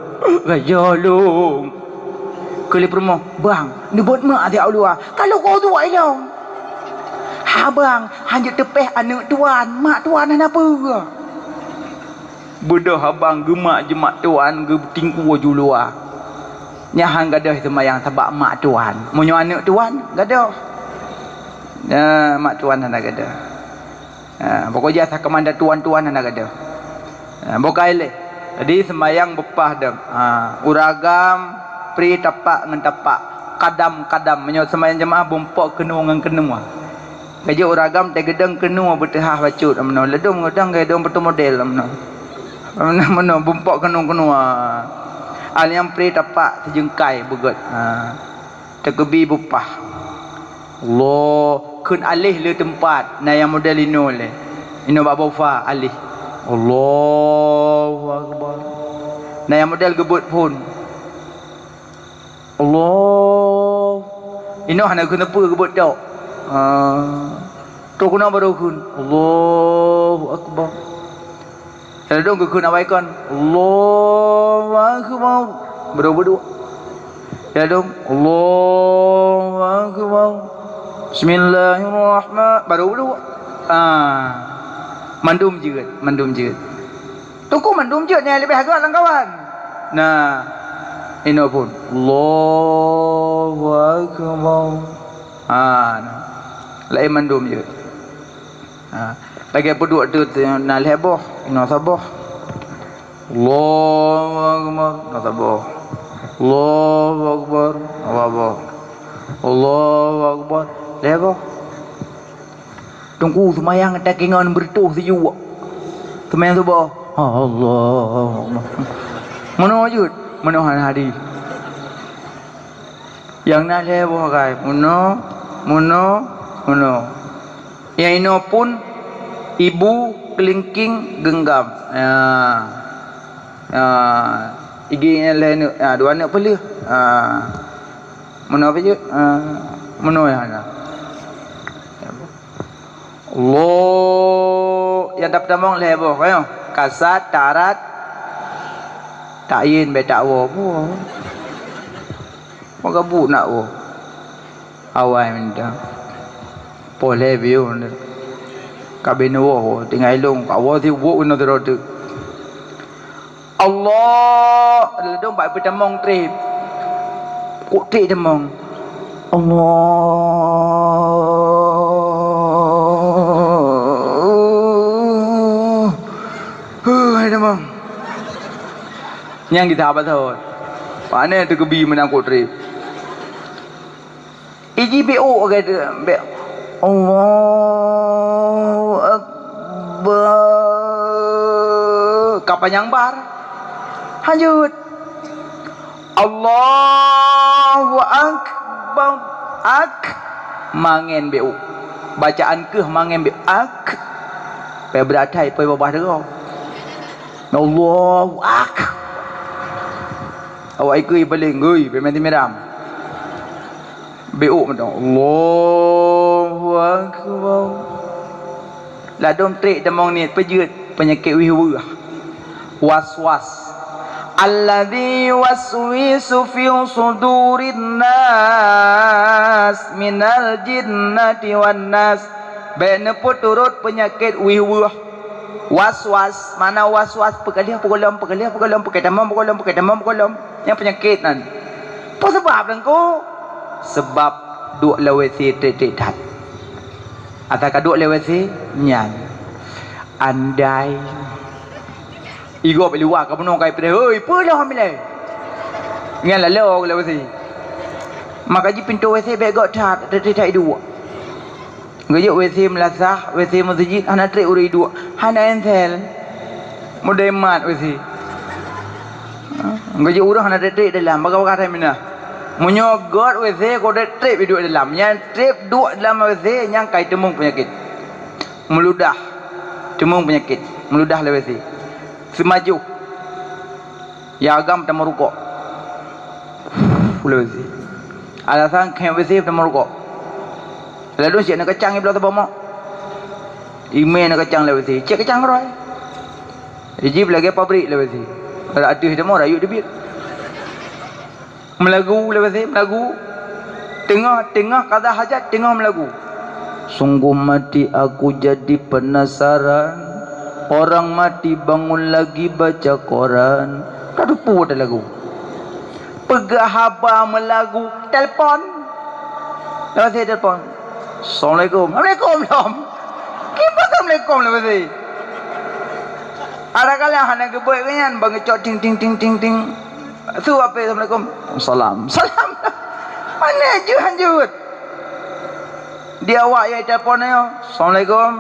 Kali perumah, bang, ni buat mak dia Allah. Kalau kau tu ai long. Ha bang, hanya tepeh anak tuan, mak tuan ana apa? Budak abang gemak jemak tuan ge tingku julua. Nyahang gadah sembahyang sebab mak tuan. Munyo anak tuan gadah. Mak tuan ana gadah. Pokoknya tak kemanda tuan-tuan ana gadah. Bukai le. Jadi sembahyang bepah dah. Uragam pri tapak ngan tapak. Kadam menyo sembahyang jemaah bompok kenu ngan kenu. Kaje uragam te gedeng kenu betehah bacut amno. Ledung gedang gedong betul model amno. Amno bompok kenu. Al yang pri tapak sejengkai begot. Tegebi bepah. Allah kun alih le tempat na yang model ino le. Ino babofa alih. Allahu Akbar. Nah yang model gebut pun. Allah. Ino hana guna apa gebut tok. Tu guna baru kun. Allahu Akbar. Kalau dong kun awai kon. Allahu Akbar. Berdua. Ya dong. Allahu Akbar. Bismillahirrahmanirrahim. Baru. Mandum je. Tunggu mandum je ni lebih agak lang kawan. Nah, ini pun Allahu Akbar. Nah. Lain mandum je. Bagi peduk tu nak leboh, ino sabah. Allahu Akbar, nak sabah. Allahu Akbar, apa? Allahu Akbar, leboh. Tunggu semayang tak ingat bertuh sejuk. Semayang tu bah. Allah. Mana wujud? Mana hari. Yang nak lewat kai. Mana. Yang ini pun ibu kelingking genggam. Iginya lain. Dua anak pelih. Mana apa je? Mana yang ada? Allah yang dapat tamang leboh kayo kasat tarat takin be takwo po magabu nak wo awai minta boleh biu kabino wo tinggal long kawo ti wo no derot Allah ledong bai petamong trip ku ti tamong Allah demam. Yang kita apa tahu? Mana tu kebi menangkut trip. IGBO kata Allahu Akbar. Kapan yang bar? Lanjut. Allahu Akbar. Mangen BU. Bacaan ke mangen BU. Pai beratai pai babah derau. Allahu Akbar. Awak ikut paling gui pementi meram. BU macam Allahu Akbar. Lah dom trik demong ni pejut penyakit wihwa. Was-was. Alladzi waswisu fi sudurin nas minal jinnati wan nas. Bena pun turut penyakit wihwa. Was-was, mana was-was pegalia pakai demam yang penyakit nan. Apa sebab dengku? Sebab duk lewesi tet-tet. Atau duk lewesi nyan. Andai igo beli wak ka penuh kai pede. Hoi, pelah amile. Ngan la lewesi. Maka ji pintu WC begok tat tet-tet dua. Gaya WC melazah, WC masjid, hana trek uri dua, hana entel, modemat WC. Gaya urang hana trek dalam, baga-baga time mana? Menyogot WC, kau trek duduk dalam, yang trek duduk dalam WC, yang kai temung penyakit, meludah, temung penyakit, meludah le WC, semaju, ya agam tak merukuk, le WC, alasan kau WC tak merukuk. Lalu siap nak kacang ni belah tu mak. Email nak kacang lewat sini. Cek kacang roy. Ijib lagi pabrik lewat sini. Kalau ada demo rayuk debit. Melagu lewat sini, melagu. Tengah kata hajat, tengah melagu. Sungguh mati aku jadi penasaran. Orang mati bangun lagi baca koran. Tak lupa dah lagu. Pegah haba melagu. Telefon. Lewat sini telefon. Assalamualaikum. Assalamualaikum dom. Kipas Assalamualaikum lah pasti. Ada kali hana geboi kan bang cok ting ting ting ting ting. Tu apa Assalamualaikum? Salam. Salam. Mana hanjut. Dia awak ya telefon ayo. Assalamualaikum.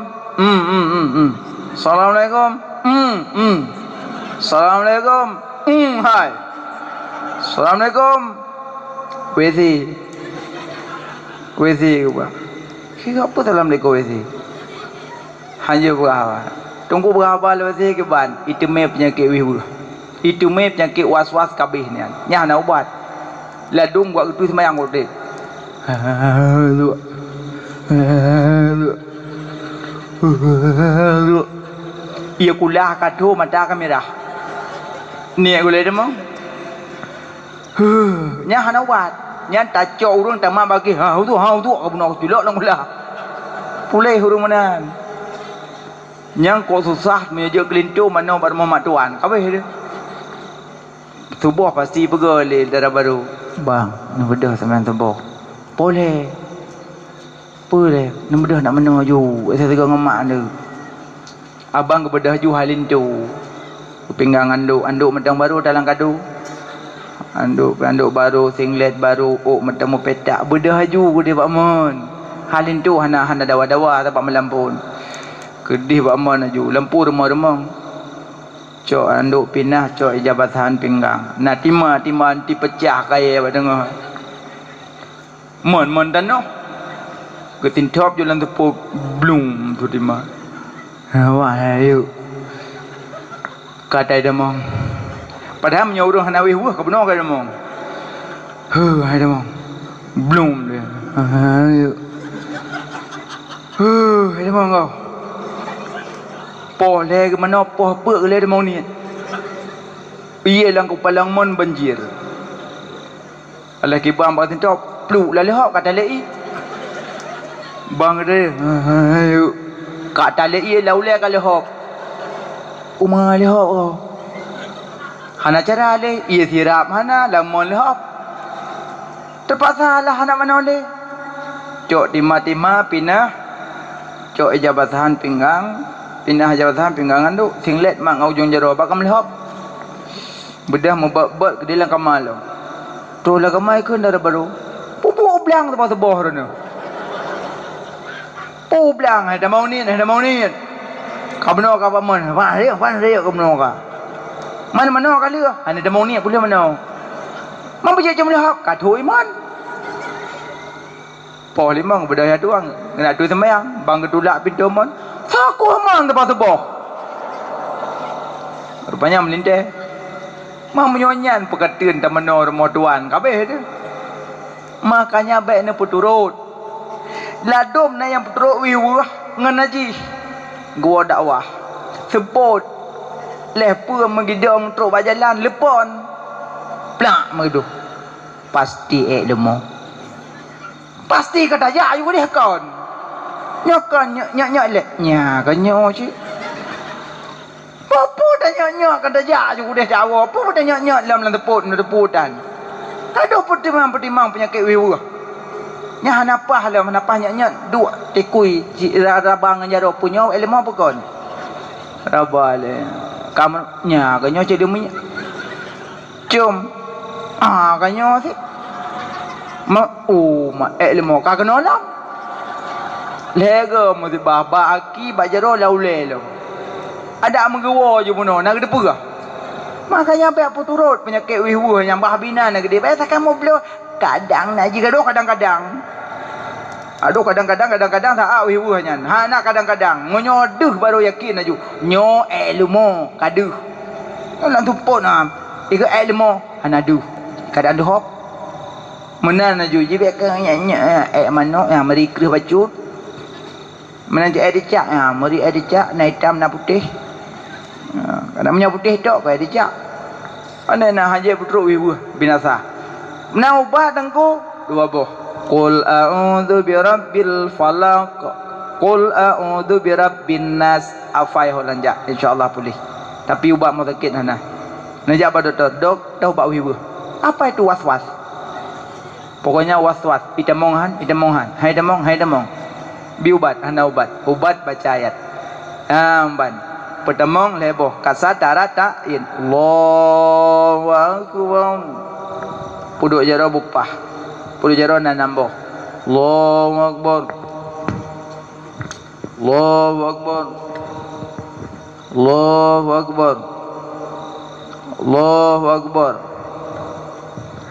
Assalamualaikum. Assalamualaikum. Hai. Assalamualaikum. Wezi gua. Kira apa dalam leko wezi? Hanya berapa? Tunggu berapa wezi ke ban? Itu me penyakit wibu. Itu me penyakit was-was kabeh ni. Nya nak ubat. Ladung buat itu semayang kote. Ia kulah kado mata kamera. Ni aku lihat demang. Nya nak ubat. Nya tak cok urang tak mak bagi hau tu kau nak julok lang ulah. Pulih urang mana. Yang kau susah meja kelintu mana bar Muhammad tuan. Kabeh dia. Subuh pasti pergi darah baru. Bang, nak bedah sampean subuh. Boleh. Boleh. Nak bedah nak mana ju. Saya tengok ngemak dia. Abang ke bedah ju halin tu. Pinggang anduk medang baru dalam kadu. Anduk baru, singlet baru, metamu petak, bedah haju dia Pak Mon. Halin tu hana dawa-dawa tempat melampun. Kedih Pak Mon haju, lampu remang-remang. Cok anduk pinah, cok jabatan pinggang. Nak timah anti pecah kaya Pak dengar. Mon tanah. Ketintop jalan tepuk blum tu timah. Wah ayo. Kata dia mong. Padahal menyuruh hanawi huah ke benar ke demong. Hai demong. Belum dia. Hai demong kau. Poh le ke mana poh apa ke le demong ni. Iya lang kepalang mon banjir. Alah ki bang bang tintop pluk la lehok kata lei. Bang dia. Kata lei la ule ka lehok. Umah lehok kau. Hana cara le, ia sirap hana lamon lehop. Terpaksa lah hana mana le. Cok timah pinah. Cok jabatan pinggang, pinah jabatan pinggangan tu singlet mak ujung jaro bakam lehop. Bedah membak-bak ke dalam kamal tu. Tu lah kamai ke darah baru. Pupuk belang tempat sebuah tu. Pupuk belang ada mau ni. Kau benar kau paman. Wan dia kau benar kau. Mana kali ke? Hanya demau ni boleh mana? Mampu je jom lehap katoi man. Poh limang berdaya tuang. Nak tu semayang, bang ketulak pintu mon. Saku man tempat sebuah. Rupanya melinteh. Mam menyonyan perkataan tak mana rumah tuan kabeh tu. Makanya baik ni puturut. Ladum na yang puturut wiwah ngan haji. Gua dakwah. Sebut lepa megidong truk bajalan lepon plak megidu pasti lemo pasti kata ya juga dia kon nyokan nyak le nya kan nyo ci apa dah nyak kata ya juga dia jawab apa dah nyak dalam teputan aduh petimang penyakit wiwa nya hanapah lah hanapah nyak dua tekui rabang jaro punya lemo apa kon rabale kamu nya kanyo cik dia punya cum kanyo si ma lemo ka kena lam lega musibah baki bajaro laule lo. Ada menggewa je puno nak depa ke. Makanya apa apa turut penyakit wihwu yang bahbina nak gede. Biasa kamu belum kadang nak ji gaduh kadang-kadang. Aduh kadang-kadang tak wihwu hanya. Ha nak kadang-kadang ngonyoduh baru yakin aju. Nyo ilmu kaduh. Nak tumpuk nak. Ika ilmu hanadu. Kadang doh. Menan aju jibe ke nya mano yang meri kreh bacut. Menan je dicak meri dicak na hitam na putih. Kadang punya putih tok kau dicak. Anda nak haji putruk wibu binasa. Nak ubah tengku dua boh. Qul a'udzu birabbil falaq. Qul a'udzu birabbin nas. Afai holanja insyaallah pulih. Tapi ubah mau sakit hana. Najak pada dok dah ubah wibu. Apa itu was-was? Pokoknya was-was. Itamonghan. Hai demong. Bi ubat hana ubat baca ayat. Amban. Pertemong leboh kasat darat ta'in Allahu akbar puduk jaro bupah puduk jaro nanamboh Allahu akbar Allahu akbar Allahu akbar Allahu akbar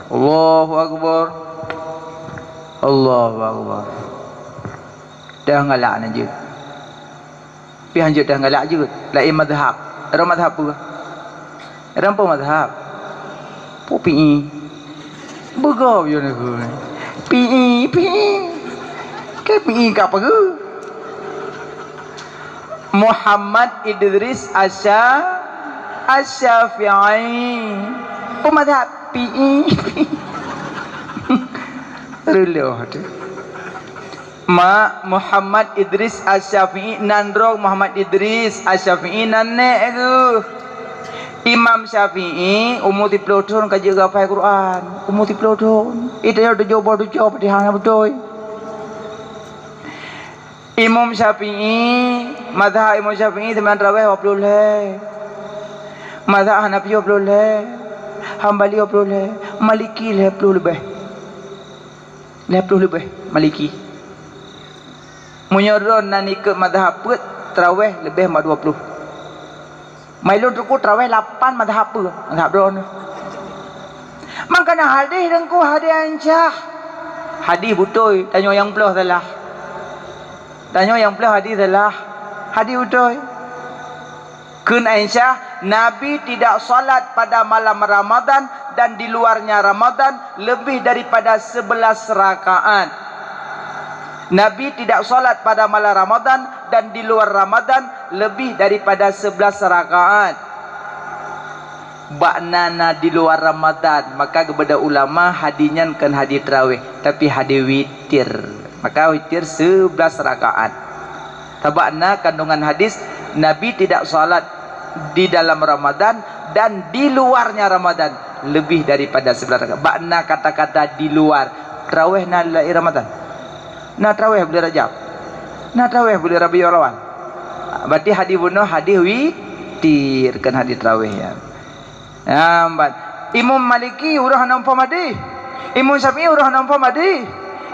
Allahu akbar Allahu akbar dah ngalak aja pi hanjut dah ngalak juga lain mazhab. Ada mazhab apa? Ada apa mazhab? Pi begau je nak. Pi ke pi ka apa ke? Muhammad Idris Asy-Syafi'i. Apa mazhab? Pi Reloh tu. Muhammad Idris Asy-Syafi'i nandrong Muhammad Idris Asy-Syafi'i nanek ke Imam Syafi'i umur 30 tahun kaji gafai Quran umur 30 tahun itu dia jawab di hang betul. Imam Syafi'i mazhab Imam Syafi'i teman tarawih 20 leh mazhab Hanafi 20 leh Hambali 20 leh Maliki 10 lebih Maliki Munyoron nan ikut mazhab put tarawih lebih 20. Mailun tuku tarawih 8 mazhab apa? Mazhab don. Makana hadis dengku hadis ancah. Hadis betul, tanya yang belah salah. Tanya yang belah hadis salah. Hadis betul. Kun Aisyah, Nabi tidak salat pada malam Ramadan dan di luarnya Ramadan lebih daripada 11 rakaat. Nabi tidak salat pada malam Ramadan dan di luar Ramadan lebih daripada 11 rakaat. Baknana di luar Ramadan, maka kepada ulama hadinyan kan hadis tarawih, tapi hadis witir. Maka witir 11 rakaat. Tabakna kandungan hadis Nabi tidak salat di dalam Ramadan dan di luarnya Ramadan lebih daripada 11 rakaat. Bakna kata-kata di luar tarawih na Ramadan. Nak tarawih boleh Rajab. Nak tarawih boleh Rabiul Awal. Berarti hadis bunuh hadis witir kan hadis tarawih ya. Ambat. Imam Maliki urah nampak hadis. Imam Syafi'i urah nampak hadis.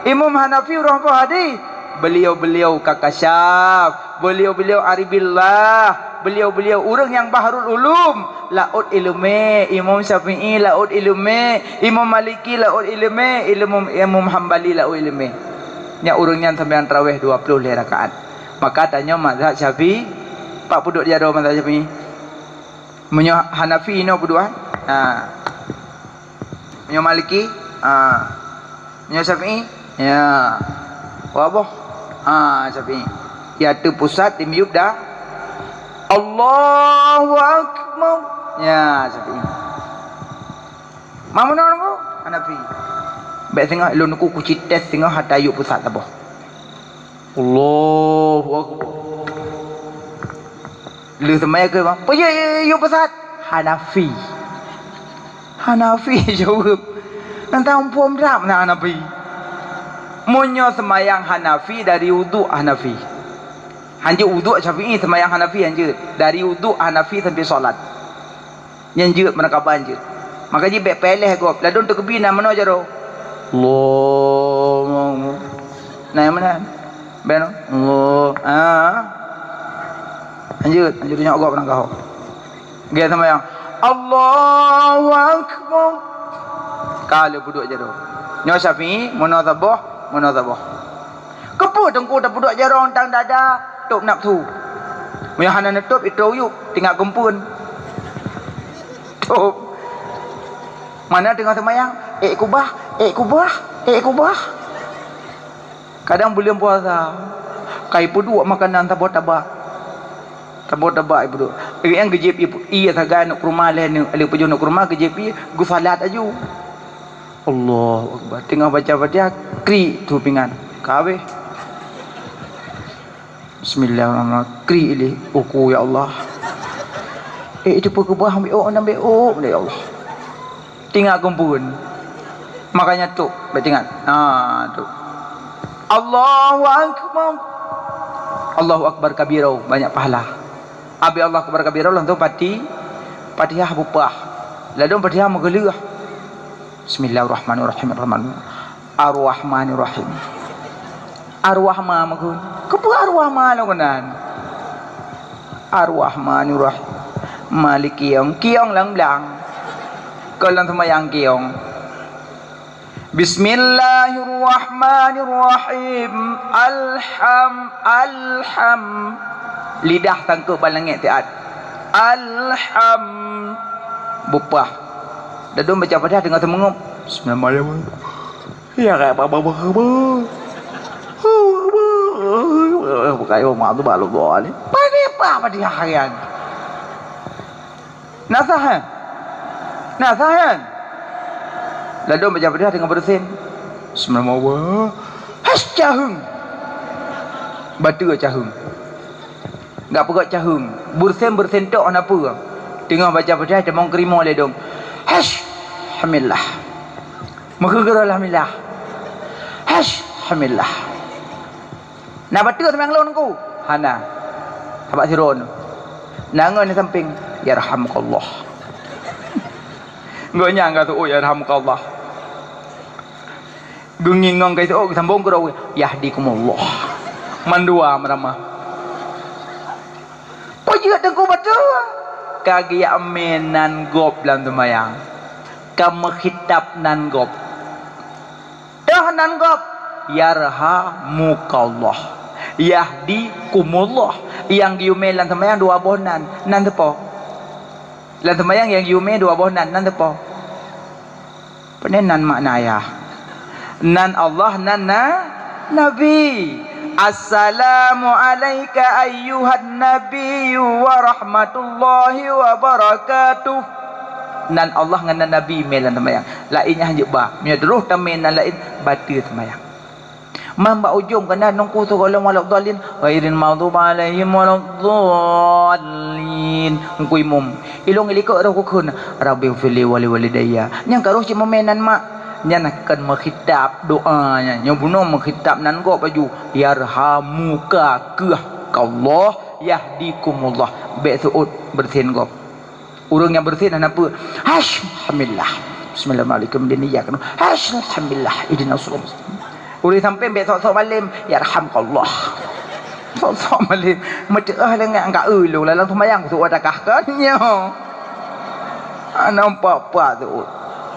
Imam Hanafi urah nampak hadis. Beliau-beliau kakasyaf, beliau-beliau aribillah, beliau-beliau orang yang baharul ulum, laut ilmu. Imam Syafi'i laut ilmu, Imam Maliki laut ilmu, Imam Hambali laut ilmu. Nya urangnya sampean tarawih 20 rakaat. Maka tanya mazhab Syafi'i, pak puduk dia ada mazhab Syafi'i. Menyo Hanafi no puduk menyo Maliki, menyo Syafi'i, ya. Wabah. Syafi'i. Ya tu pusat di miup dah. Allahu akbar. Ya Syafi'i. Mamun orang Hanafi. Baik tengok lu nuku kuci tes tengok hata ayuk pusat tabah. Allahu akbar. Lu semaya ke bang? Apa ya ayuk pusat? Hanafi. Hanafi jawab. Nanti umpam dak nak Hanafi. Monyo semayang Hanafi dari wudu Hanafi. Hanya wudu Syafi'i semayang Hanafi hanya dari wudu Hanafi sampai solat. Yang jeut mana kaban jeut. Maka ji baik peleh gop. Ladun tu kebina mana jaro? Allah. Nah mana? Ben. Allah. Lanjut tengok gua pernah kau. Dia sama yang Allahu Akbar. Kalau duduk je tu. Nyo Syafi'i munazabah. Kepu tengku tak duduk je orang tang dada, tok nak tu. Mun hana netup itu yuk tinggal gempun. Top. Mana tengah semayang? Kubah. Kadang belum puasa. Kai puduk makanan tabak. Ibu tu. Yang gejep iya tagai nak rumah lain ali peju nak rumah gejep gu salat aju. Allahu Akbar. Tengah baca kri tu pingan. Kawe. Bismillahirrahmanirrahim. Kri ili uku ya Allah. Itu pekebah ambil ya Allah. Tinggal kumpul. Makanya tu, ingat. Tu. Allahu Akbar. Allahu Akbar kabirau, banyak pahala. Abi Allah Akbar kabirau lantu Fatihah bupah. Lalu Fatihah mengeluh. Bismillahirrahmanirrahim. Ar-Rahmanirrahim. Ar-Rahman magun. Kepu Ar-Rahman lagunan. Ar-Rahmanirrahim. Malik kiong lang blang. Kalau semayang kiong. Bismillahirrahmanirrahim. Alham. Lidah tangkup balangit tiat. Alham. Bupah. Dadum baca Fatihah tengah temengup. Bismillahirrahmanirrahim. Ya kayak apa. Bukai rumah tu balu doa ni. Apa Fatihah harian. Nasahan. Lalu baca Fatihah tengah bersin. Bismillahirrahmanirrahim. Has cahung. Batu cahung. Enggak pegat cahung. Bersin tok apa? Tengah baca Fatihah demong kerimo le dong. Has hamillah. Menggerak alhamdulillah. Has hamillah. Nak batu semang lon ku. Hana. Habak siron. Nangon di samping. Yarhamukallah. Ngoi nyangka tu yarhamukallah. Gungingong kai tu sambung ku ro yahdikumullah. Mandua meramah. Pojok tengku baca. Kagi amin nan gop dalam semayang. Kamu khitab nan gop. Dah nan gop. Yarhamukallah. Yahdikumullah. Yang giume dalam semayang dua bohnan. Nan tepo. Dalam semayang yang giume dua bohnan. Nan tepo. Penenan makna ya. Nan Allah nan Nabi. Assalamu alayka ayyuhan nabiyyu wa rahmatullahi wa barakatuh. Nan Allah dengan Nabi melan temayang. Lainnya hanya ba. Mia terus tamen nan lain batu temayang. Mamba ujung kena nungku tu kalau malak dalin ghairin maghdub alaihim waladdallin. Ngku imum. Ilong iliko ro kukun. Rabbi fili wali walidayya. Nyang karo si memenan mak. Nyan akan menghitab doanya. Yang bunuh menghitab nan go baju. Yarhamuka Allah yahdikumullah. Baik suud bersin go. Urang yang bersin apa? Alhamdulillah. Bismillahirrahmanirrahim. Diniyakan. Alhamdulillah. Idina sulam. Uri sampai besok-sok malam yarhamukallah. Sok-sok malam macam lengan enggak ulu lalang sembahyang tu ada kahkannya. Nampak apa tu?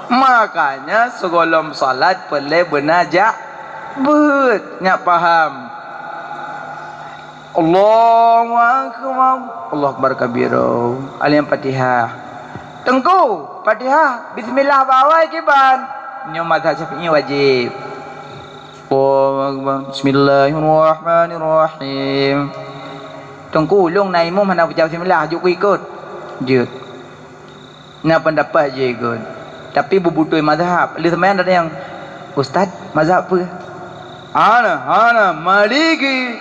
Makanya sebelum salat boleh bernajak nyak faham. Allahu akbar. Allahu akbar kabira. Alim Fatihah. Tengku Fatihah bismillah bawai kiban. Nyo mazhab Syafi'i wajib. Allahu akbar. Bismillahirrahmanirrahim. Tengku ulung naimum hendak baca bismillah juk ikut. Jut. Nak pendapat je ikut. Tapi berbutuh mazhab. Li semayang ada yang ustaz mazhab apa? Ana Maliki.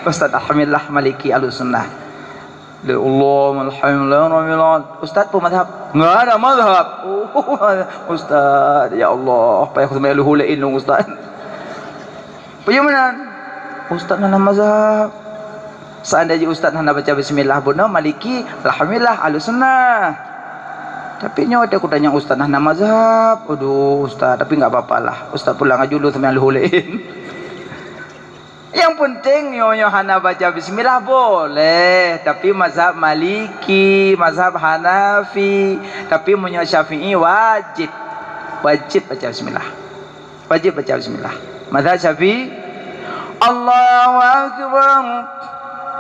Ustaz alhamdulillah Maliki Ahlussunnah. La Allah alhamdulillah. Ustaz pun mazhab? Enggak ada mazhab. Ustaz ya Allah, payah aku semayang luhulain dong ustaz. Bagaimana? Ustaz nak mazhab. Seandainya ustaz nak baca bismillah benar Maliki, alhamdulillah Ahlussunnah. Tapi nyawa aku tanya ustaz nak mazhab. Aduh ustaz, tapi enggak apa-apalah. Ustaz pulang aja dulu sampai luhulain. Yang penting nyonya hana baca bismillah boleh, tapi mazhab Maliki, mazhab Hanafi, tapi punya Syafi'i wajib baca bismillah. Wajib baca bismillah. Mazhab Syafi'i Allahu akbar.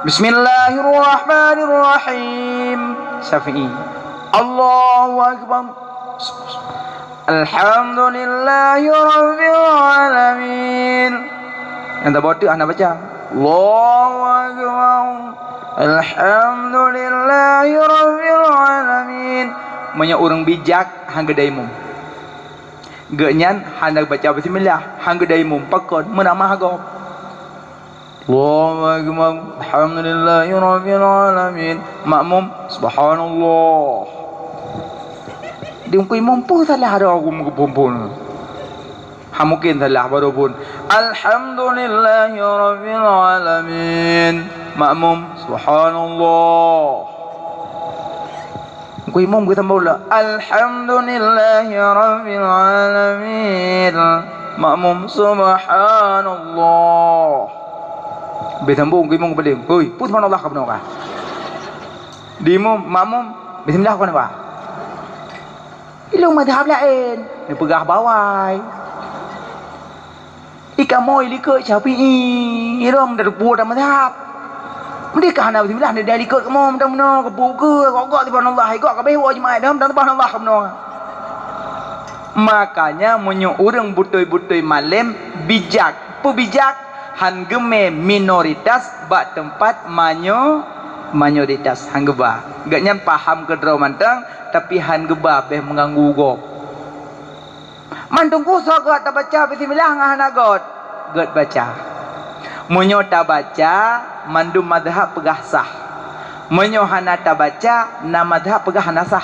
Bismillahirrahmanirrahim. Syafi'i Allahu akbar. Alhamdulillahi rabbil alamin. Yang tak bodoh anda baca Allahu akbar. Alhamdulillahi rabbil alamin. Banyak orang bijak hang gedai mum. Genyan hang baca bismillah hang gedai mum pakon menama hagop. Allahu akbar. Alhamdulillahi rabbil alamin. Makmum subhanallah. Diungkui mampu salah ada aku mengkumpul. Ha mungkin salah baru pun. Alhamdulillahi rabbil alamin. Makmum subhanallah. Ku imam kita mula alhamdulillahi rabbil alamin. Makmum subhanallah. Betambung ku imam kepada. Hoi, put subhanallah ka benar ka? Di imam makmum bismillah ka apa? Ilmu madhab lain. Dia pegah bawai. Ika moi likut Syafi'i. Iram dari buah dan madhab. Mereka hana bismillah dia dari likut kamu mudah-mudah ke buku kok subhanallah kok kabeh wa jemaah dalam subhanallah kamu. Makanya munyo urang butoi-butoi malam bijak, pebijak han geme minoritas bak tempat mayoritas hang geba. Gaknya paham ke draw mantang tapi han geba beh mengganggu gop. Mantung kuso gak tak baca bismillah ngahana god. God baca. Munyo tak baca mandum madhab pegah sah. Munyo hana tak baca na madhab pegah hana sah.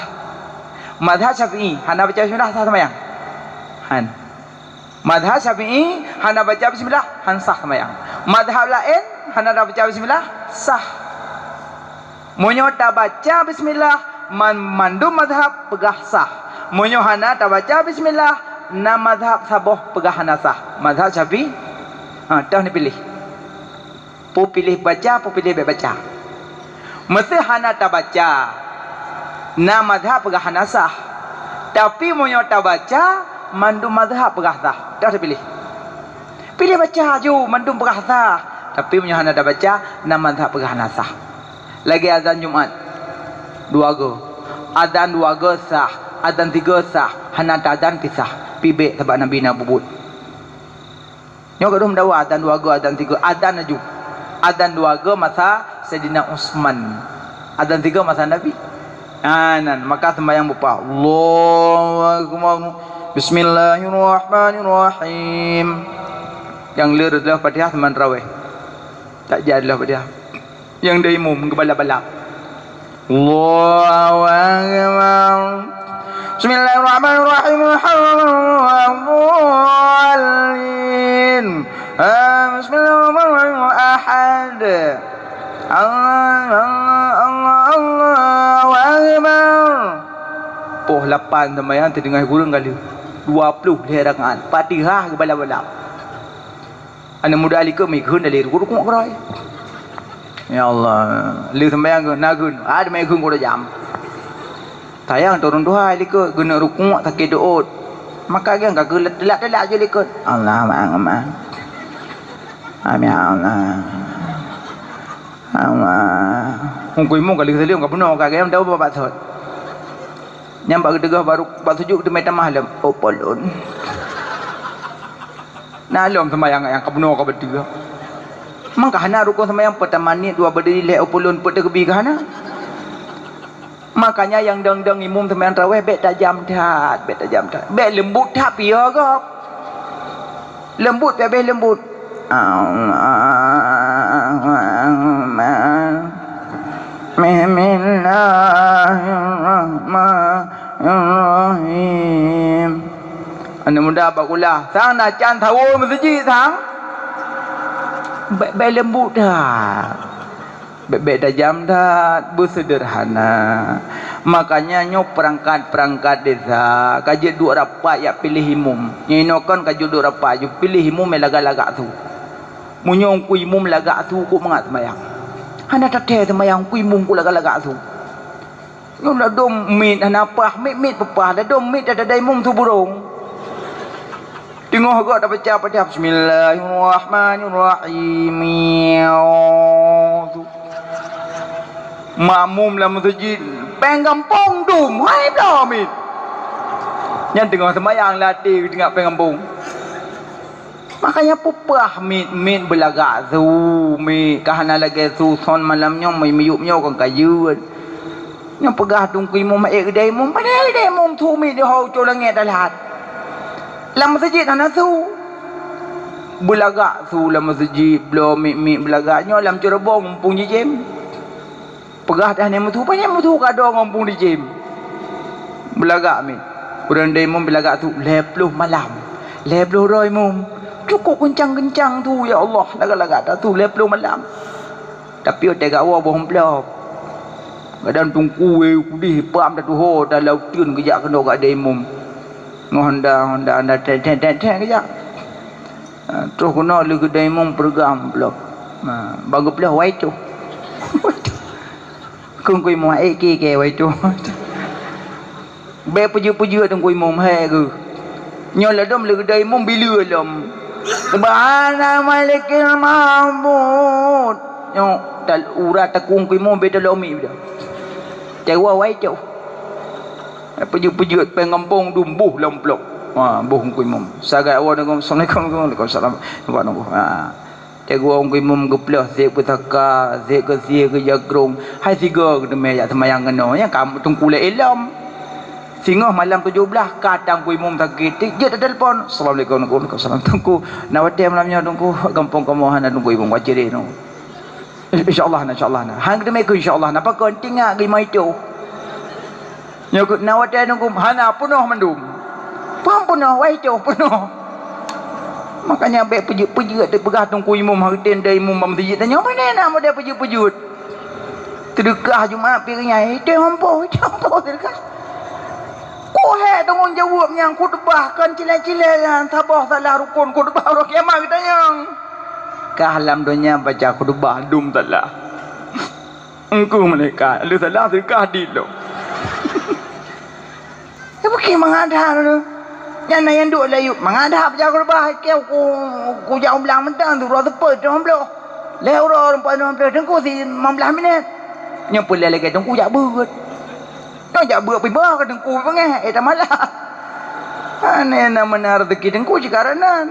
Madhab Syafi'i hana baca bismillah sah sembahyang. Han. Madhab Syafi'i hana baca bismillah han sah sembahyang. Madhab lain hana tak baca bismillah sah. Munyo tak baca bismillah mandum madhab pegah sah. Munyo hana tak baca bismillah na madhab saboh pegah hana sah. Madhab Syafi'i dah ni pilih. Pu pilih baca, pu pilih baca. Mesti hana tak baca. Na madhab pegah hana sah. Tapi munyo tak baca, mandum madhab pegah sah. Dah pilih. Pilih baca ju, mandum pegah sah. Tapi munyo hana tak baca, na madhab pegah hana sah. Lagi azan Jumat. 2 go. Azan 2 go sah, azan 3 sah, hana tak azan pisah. Pibek sebab Nabi nak bubut. Nyo gaduh mendawa azan 2 go, azan 3, azan aju. Azan 2 go masa Sayyidina Utsman. Azan 3 masa Nabi. Anan maka sembahyang bupa. Allahu akbar. Bismillahirrahmanirrahim. Yang ler adalah Fatihah seman raweh. Tak jadilah Fatihah. Yang dia imam kebalap-balap. Allahu akbar. Bismillahirrahmanirrahim. Bismillahirrahmanirrahim. Ahad. Allahu akbar. Poh 8 sembahyang terdengar kurang kali. 20 rakaat. Fatihah kebalap-balap. Ana muda ali ke migun dari rukuk kerai. Ya Allah, li sembahyang ke nagun. Ada mai gung ko jam. Tayang turun doa ali ke guna rukuk tak kedoot. Maka dia enggak gelak-gelak je likut. Allah ma'amah. Amin Allah. Allah. Ungkui mu kali sekali enggak benar kagak tahu bapak sot. Nyampak gedegah baru bab sejuk tu mai tamah lam. Oh polon. Nalom sembahyang yang kebenar ka betul. Mangka hana rukun sembahyang pertama ni 2 berdiri leh opulun put kebi ke hana. Makanya yang dang-dang imum sembahyang tarawih bet tajam dah, bet tajam dah. Bet lembut dah piye gap. Lembut be lembut. Bismillahirrahmanirrahim. Anak muda bakulah. Sang nak can tahu masjid sang. Baik lembut dah. Baik tajam dah. Bersederhana. Makanya nyok perangkat desa. Kaji duk rapat ya pilih imum. Nyinokan kaji duk rapat. You pilih imum melaga-laga tu. Munyong kui mum lagak tu ku mengat semayang. Hana tate semayang kui mum ku lagak-lagak tu. Nyong dah dom mit hana pah mit pepah dah dom mit ada dai mum tu burung. Tengok agak dah baca Bismillahirrahmanirrahim. Makmum lah masjid peng kampung dum hai dah mit. Yang tengah semayang latih tengah peng kampung. Makanya pupah mit belagak tu mit kahana lagi tu son malam nyong mai miyup nyo kan kayu. Nyong pegah tungkui mum mai kedai mum padahal kedai mum tu mit dia hau co langit dalat. Lam masjid hana tu. Belagak tu lam masjid belum mit belagaknya lam Cirebon mumpung jijem. Pegah dah ni tu banyak tu kada mumpung jijem. Belagak mit. Urang dai mum belagak tu 20 malam. 20 roi mum. Cukup kencang-kencang tu ya Allah lagak-lagak tu 20 malam. Tapi otak awak bohong pelak. Kadang tungku kudih pam dah tu ho dah lautun kejak kena kat demum. Honda anda ten kejak. Terus kena lu ke demum program pelak. Bagus pelak wai tu. Kung kui mo ai ke wai tu. Be puju-puju tungku mum hai ke. Nyola dom lu ke demum bila lam. Subhana malikil mahmud. Yo tal urat takung kui mum be dalam mi dah. Cewa wai tu. Puju-puju peng kampung dumbuh lamplok. Buh kui mum. Sagat awak dengan Assalamualaikum Waalaikumsalam. Nampak nombor. Cewa kui mum geplah zek petaka, zek ke sia ke jagrung. Hai tiga ke demai ya semayang kena ya kamu tungku le elam. Singoh malam 17 kadang kui mum sakit. Dia ada telefon. Assalamualaikum Waalaikumsalam. Tungku nawate malamnya tungku kampung kamuhan tungku ibu wajiri no. InsyaAllah hang demai ku insyaAllah napa kon tinggal gi mai tu. Nyokut nawate tungku hana penuh mendum. Pam penuh wai tu penuh. Makanya baik puji-puji kat pegah tungku imam harten dai imam masjid tanya mana nama dia puji-puji. Sedekah Jumaat pirnya itu hampa sedekah. Kuhe tanggung jawab yang khutbahkan cile-cile yang tabah salah rukun khutbah orang kiamat kita yang kahalam dunia baca khutbah dum salah engkau mereka lu salah sedekah di lo. Apa ke mengadap tu yang duk layuk mengadap baca khutbah kau ku jauh belang mentang tu roh tepat tu hamblo lewro 40 tengku si 15 minit yang pula lagi tengku jak berat. Kau jak buat piba ke dengku pengeh dah malah. Ane nama rezeki dengku cikaranan.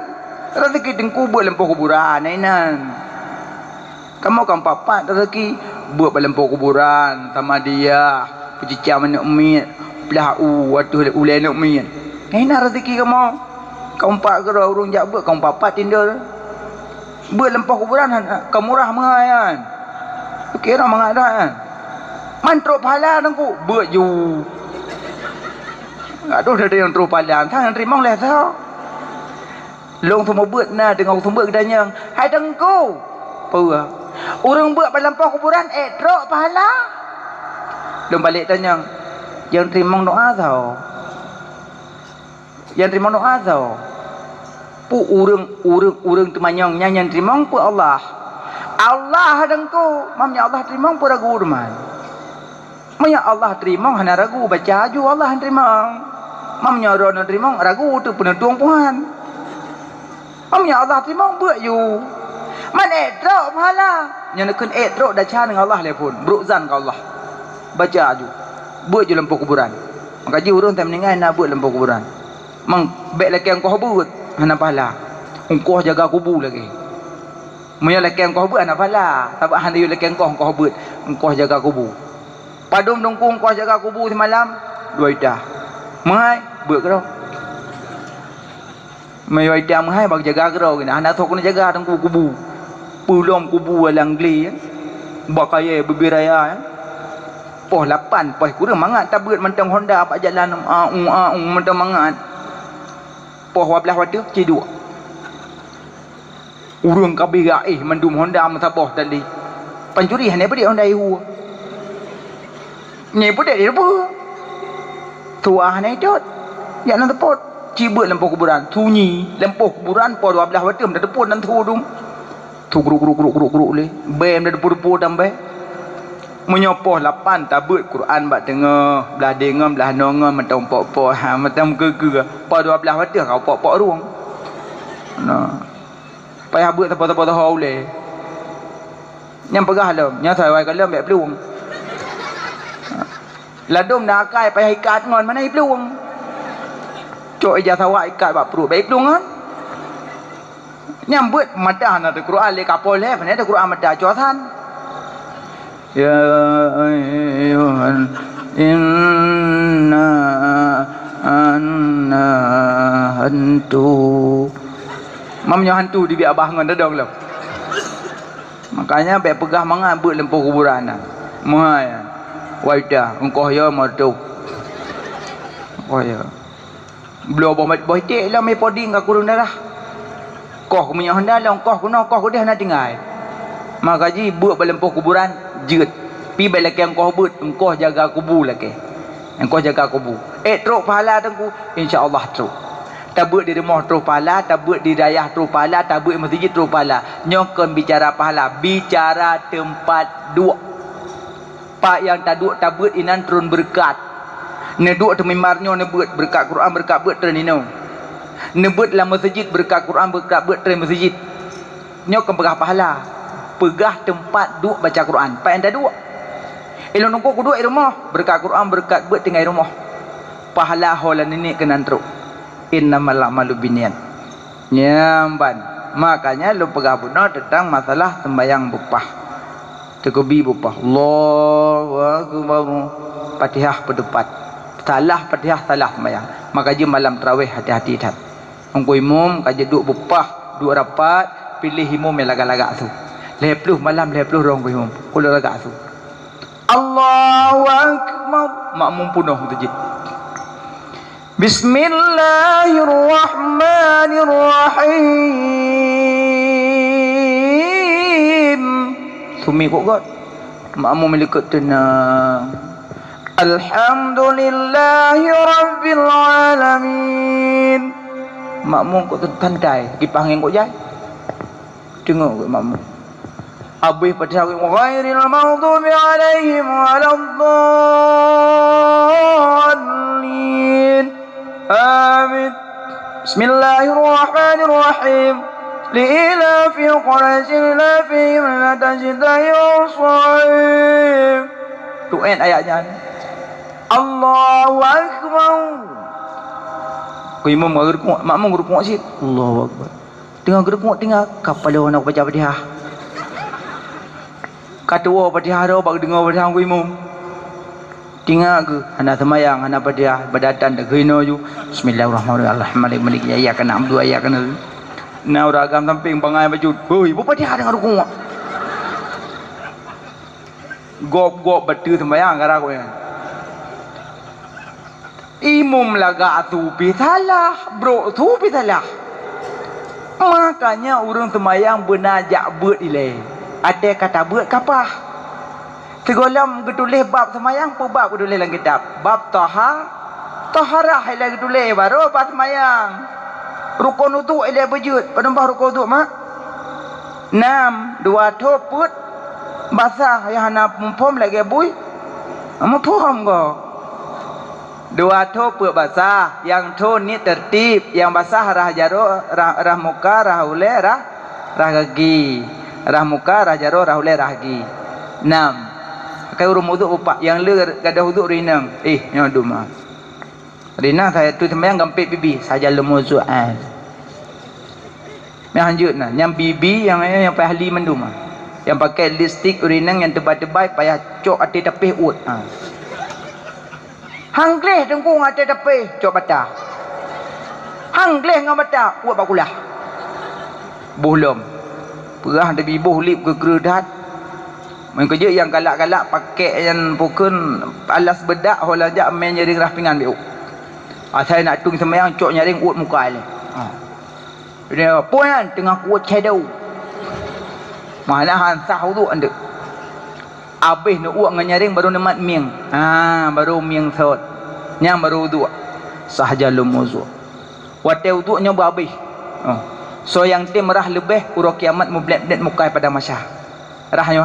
Rezeki dengku buat lempau kuburan ainan. Kamu kan papat rezeki buat lempau kuburan sama dia, pecicam anak umit, belah waktu ulai anak umit. Ainan rezeki kamu. Kau empat ke urung jak buat kau papat tindak. Buat lempau kuburan kau murah mahal kan. Kira mengada kan. Mantruk pahala dengku buat ju. Aduh ada yang teruk pahala thang terima oleh tau. Long tu mau buat na dengan tu buat kedanya. Hai dengku. Apa? Orang buat balampau kuburan teruk pahala. Long balik tanya. Yang terima doa tau. Yang terima doa tau. Pu urang temanyang yang terima pu Allah. Allah dengku. Mamnya Allah terima pu ragu urman. Maya Allah terima hana ragu baca aju Allah terima. Mamnya rono terima ragu tu penutung Tuhan. Mamnya Allah terima buat you. Man etrok pahala. Yang nak etrok dah cah dengan Allah lepun. Berukzan ke Allah. Baca aju. Buat je lempau kuburan. Maka ji urang tak meninggal nak buat lempau kuburan. Mang baik laki engkau buat hana pahala. Engkau jaga kubur lagi. Maya laki engkau buat hana pahala. Sebab hana laki engkau buat. Engkau jaga kubur. Padum dongkung kau jaga kubur semalam 2 dah. Mahai buat kerau. Mai dah mahai bagi jaga kerau kena. Anak tu kena jaga dongkung kubur. Pulom kubur alang gli. Bakaya berbiraya. Poh 8 poh kurang mangat tabut mentang Honda pak jalan mentang mangat. Poh 12 waktu C2. Urang kabira mendum Honda masabah tadi. Pancuri hanya beri Honda ihu. Ni pun dia apa? Tuah ni jod. Ya nak tepot. Cibut lempau kuburan. Sunyi lempau kuburan po 12 waktu dah tepot dan tu dum. tu geruk le bem dah depu-depu tambah menyopoh lapan tabut Quran bak tengah belah dengar belah nonga mentang pok-pok ha macam ke pa 12 wadah kau pok-pok ruang nah payah buat apa-apa tahu le nyam pegah lam nya thai wai ka lam bek pluang ladum nak kai payah ikat ngon mana i pluang cok ija sawak ikat bak perut baik pluang kan nyam buat madah na Quran le kapol le mana ada Quran madah josan ya ayyuhan inna anna hantu mamnya hantu di biak abah ngan dadong lah makanya baik pegah mangan buat lempuh kuburan nah mahal waidah engkau ya matu oh ya belum boh tik lah mai poding ka kurung darah koh punya hendak lah koh kuno koh dia nak tinggal maka ji buat lempuh kuburan jeut pi balik yang koh but engkau jaga kubur lagi engkau jaga kubur teruk pahala tengku insyaallah teruk tabut di rumah terus pahala tabut di dayah terus pahala tabut di masjid terus pahala nyokon bicara pahala bicara tempat duk pak yang taduk tabut inan turun berkat neduk temimbarnyo nebut berkat Quran berkat bet turun ino nebut dalam masjid berkat Quran berkat bet turun masjid nyokon pegah pahala pegah tempat duk baca Quran pak yang taduk elok nunggu ku duk di rumah berkat Quran berkat bet tinggal di rumah pahala holan ini kenan teruk innamal a'malu binniyat nyamban makanya lu pegah benar tentang masalah sembahyang bupah tegubi bupah Allahu akbar Fatihah berdepat salah Fatihah salah sembahyang maka je malam tarawih hati-hati dah engko imam kaje duk bupah duk rapat pilih imam yang lagak-lagak tu 20 malam 20 rong ko imam kulo lagak tu Allahu akbar makmum penuh masjid Bismillahirrahmanirrahim. Sumi kok god. Makmum melekut tenang. Alhamdulillahi rabbil alamin. Makmum kok santai, kipangen kok jai. Tengok kok makmum. Habis pada ghairil maghdubi alaihim waladdallin. Amin. Bismillahirrahmanirrahim. Li'ilafi Quraisyin lafihim latajidayusayim. Tu ayatnya. Allahu Akbar. Kau imam gerukuk, makmum gerukuk sikit. Allahu Akbar. Tengah gerukuk tengah kepala orang nak baca Fatihah. Kata wa Fatihah dah bak dengar Fatihah kau imam. Tinggal ke anak semayang anak Fatihah badatan dak kena ju bismillahirrahmanirrahim malik ya kana amdu ya kana na uragam samping bangai baju hoi bu Fatihah dengan rukuk gop batu semayang gara ko imam laga tu pi salah bro tu pi salah makanya urang semayang benajak beut ile ada kata beut kapah segolam getulis bab semayang pe bab getulis dalam kitab bab taharah ila getulis baru pas semayang rukun wudu ila bejut penembah rukun wudu mak 6 2 put basah yang hana pom lagi bui pom go 2 put basah yang ni tertib yang basah rah jaro rah muka rah ule rah kaki rah muka rah jaro rah ule rah kaki 6 pakai urut wuduk upak yang le gadah wuduk rinang yang duma rinang saya tu sembahyang gampit bibi saja lemuzuan yang lanjut nah yang bibi yang ahli menduma yang pakai lipstick rinang yang tebal-tebal payah cok ati tepih ut hang gleh tengkung ati tepih cok batah hang gleh ngam batah ut bakulah bolom perah de bibuh lip ke keredat kerja yang galak-galak pakai yang pukul alas bedak holajak main nyaring rafingan biuk. Saya nak tung semayang cok nyaring ut muka ni. Dia puan tengah kuat shadow. Mana hansah wudu ande. Habis nak ut nyaring baru nemat mieng. Baru mieng saut. Yang baru wudu. Sahjalum wudu. Watai wudu nya habis. So yang tim merah lebih urang kiamat mublet-blet mukai pada masa. Rahnya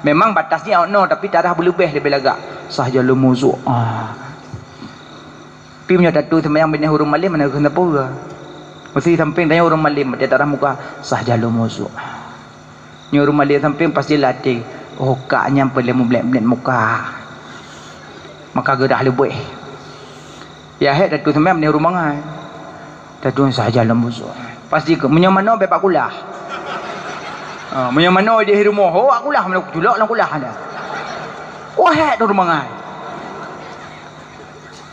memang batasnya no tapi darah berlebih lebih lagak. Sahjalul muzu. Pi punya tatu sembahyang bini huruf malim mana kena pura. Mesti samping tanya huruf malim dia darah muka sahjalul muzu. Ni huruf malim samping pasti latih. Oh kaknya boleh mublet-blet muka. Maka gedah lebih. Ya hek tatu sembahyang bini huruf mangai. Tatu sahjalul muzu. Pasti ke menyamano bepak kulah. Menyamano dia rumah. Oh akulah mana julak lang kulah ada. Oh hek tu mangai.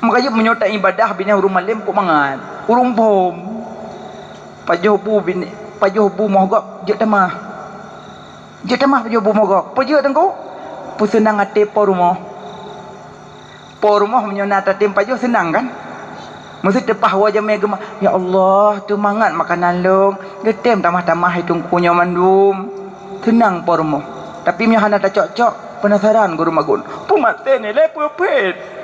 Makanya menyota ibadah bini huruf malim kok mangan. Urung pom. Pajuh bu mogok je tamah. Je tamah pajuh bu mogok. Pajuh tengku. Pu senang ate po rumah. Po rumah menyona tatim pajuh senang kan? Mesti tepah wajah megama. Ya Allah, tu mangat makanan long. Getem tamah-tamah hitung punya mandum. Senang po rumah. Tapi menyana tak cocok. Penasaran guru magun. Pumate ni le pepet.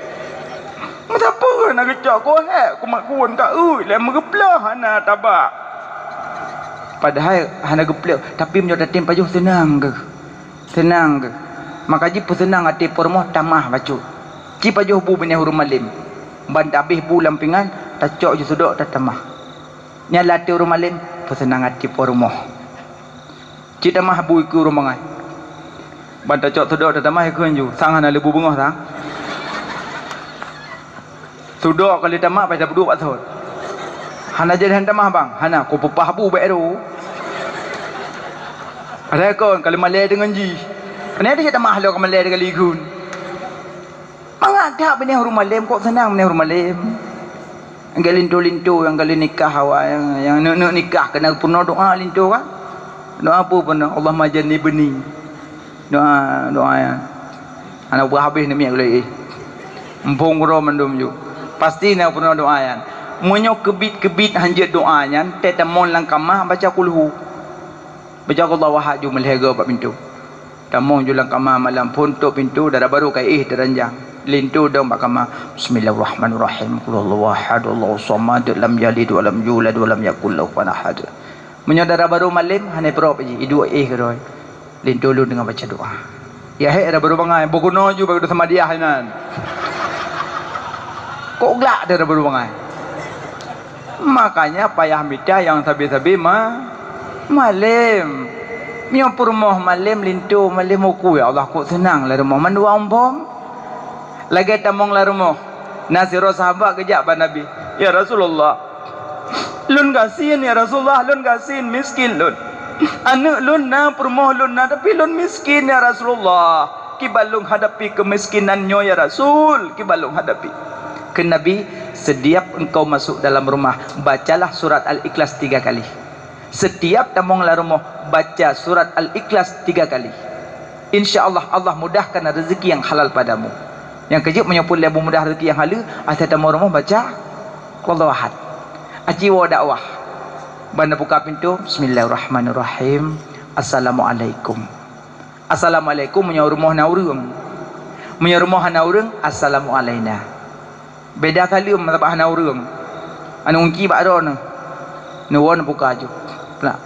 Kenapa nak kecak kau hek ku mak kuon ka le megeplah hana tabak. Padahal hana geplek tapi menyo datim pajuh senang ke. Senang ke. Maka ji pun senang ati pormoh tamah bacu. Ji pajuh bu bini huruf malim. Ban habis bu lampingan tacok je sudok tak tamah. Nya lati huruf malim pun senang ati pormoh. Ji tamah bu iku romangan. Ban tacok sudok tak tamah iku ju. Sang hana lebu bengah sang. Sudah kali tamak pada berdua pasal. Hana jadi hentamah bang. Hana ku pepah bu baik tu. Ada kon kalau malai dengan ji. Kenapa dia tamah lo kalau malai dengan ligun. Mangak bini huruf malim kok senang bini huruf malim. Yang lintu-lintu yang kali nikah awak yang nak nikah kena pernah doa lintu kan. Doa apa pernah Allah majani bening. Doa yang anak berhabis ni miak lagi. Empung ro mandum ju. Pasti nak pernah doayan. Munyo kebit-kebit hanjat doanya, tetamon lang kamah baca kulhu. Baca Allah wahad ju melhega pak pintu. Tamong ju lang kamah malam puntuk pintu darah baru kai teranjang. Lintu dong pak kamah. Bismillahirrahmanirrahim. Qul huwallahu ahad, Allahu samad, lam yalid wa lam yulad wa lam yakul lahu kufuwan ahad. Munyo darah baru malam hane prop ji idu keroi. Lintu lu dengan baca doa. Ya hek darah baru bangai bogono ju bagi sama dia hanan. Kok gelak dia baru bangai. Makanya payah mita yang sabi-sabi malim. Mio purmoh malim lintu malim uku ya Allah kok senang lah rumah mandua umpom. Lagi tamong lah rumah. Nasiro sahabat kejak pada Nabi. Ya Rasulullah. Lun gasin ya Rasulullah, lun gasin miskin lun. Anak lun na purmoh lun na tapi lun miskin ya Rasulullah. Kibalung hadapi kemiskinannya ya Rasul, kibalung hadapi. Ke Nabi, setiap engkau masuk dalam rumah bacalah surat Al-Ikhlas 3 kali. Setiap tamonglah rumah baca surat Al-Ikhlas 3 kali. InsyaAllah Allah mudahkan rezeki yang halal padamu. Yang kejap menyapul lebu mudah rezeki yang halal. Asal tamong rumah baca Wallahu ahad. Ajiwa dakwah. Banda buka pintu. Bismillahirrahmanirrahim. Assalamualaikum. Assalamualaikum menyau rumah naurung. Menyau rumah naurung. Assalamualaikum. Beda kali matabah hana urang. Anu ungki bak ron. Nuwon buka aju. Nah.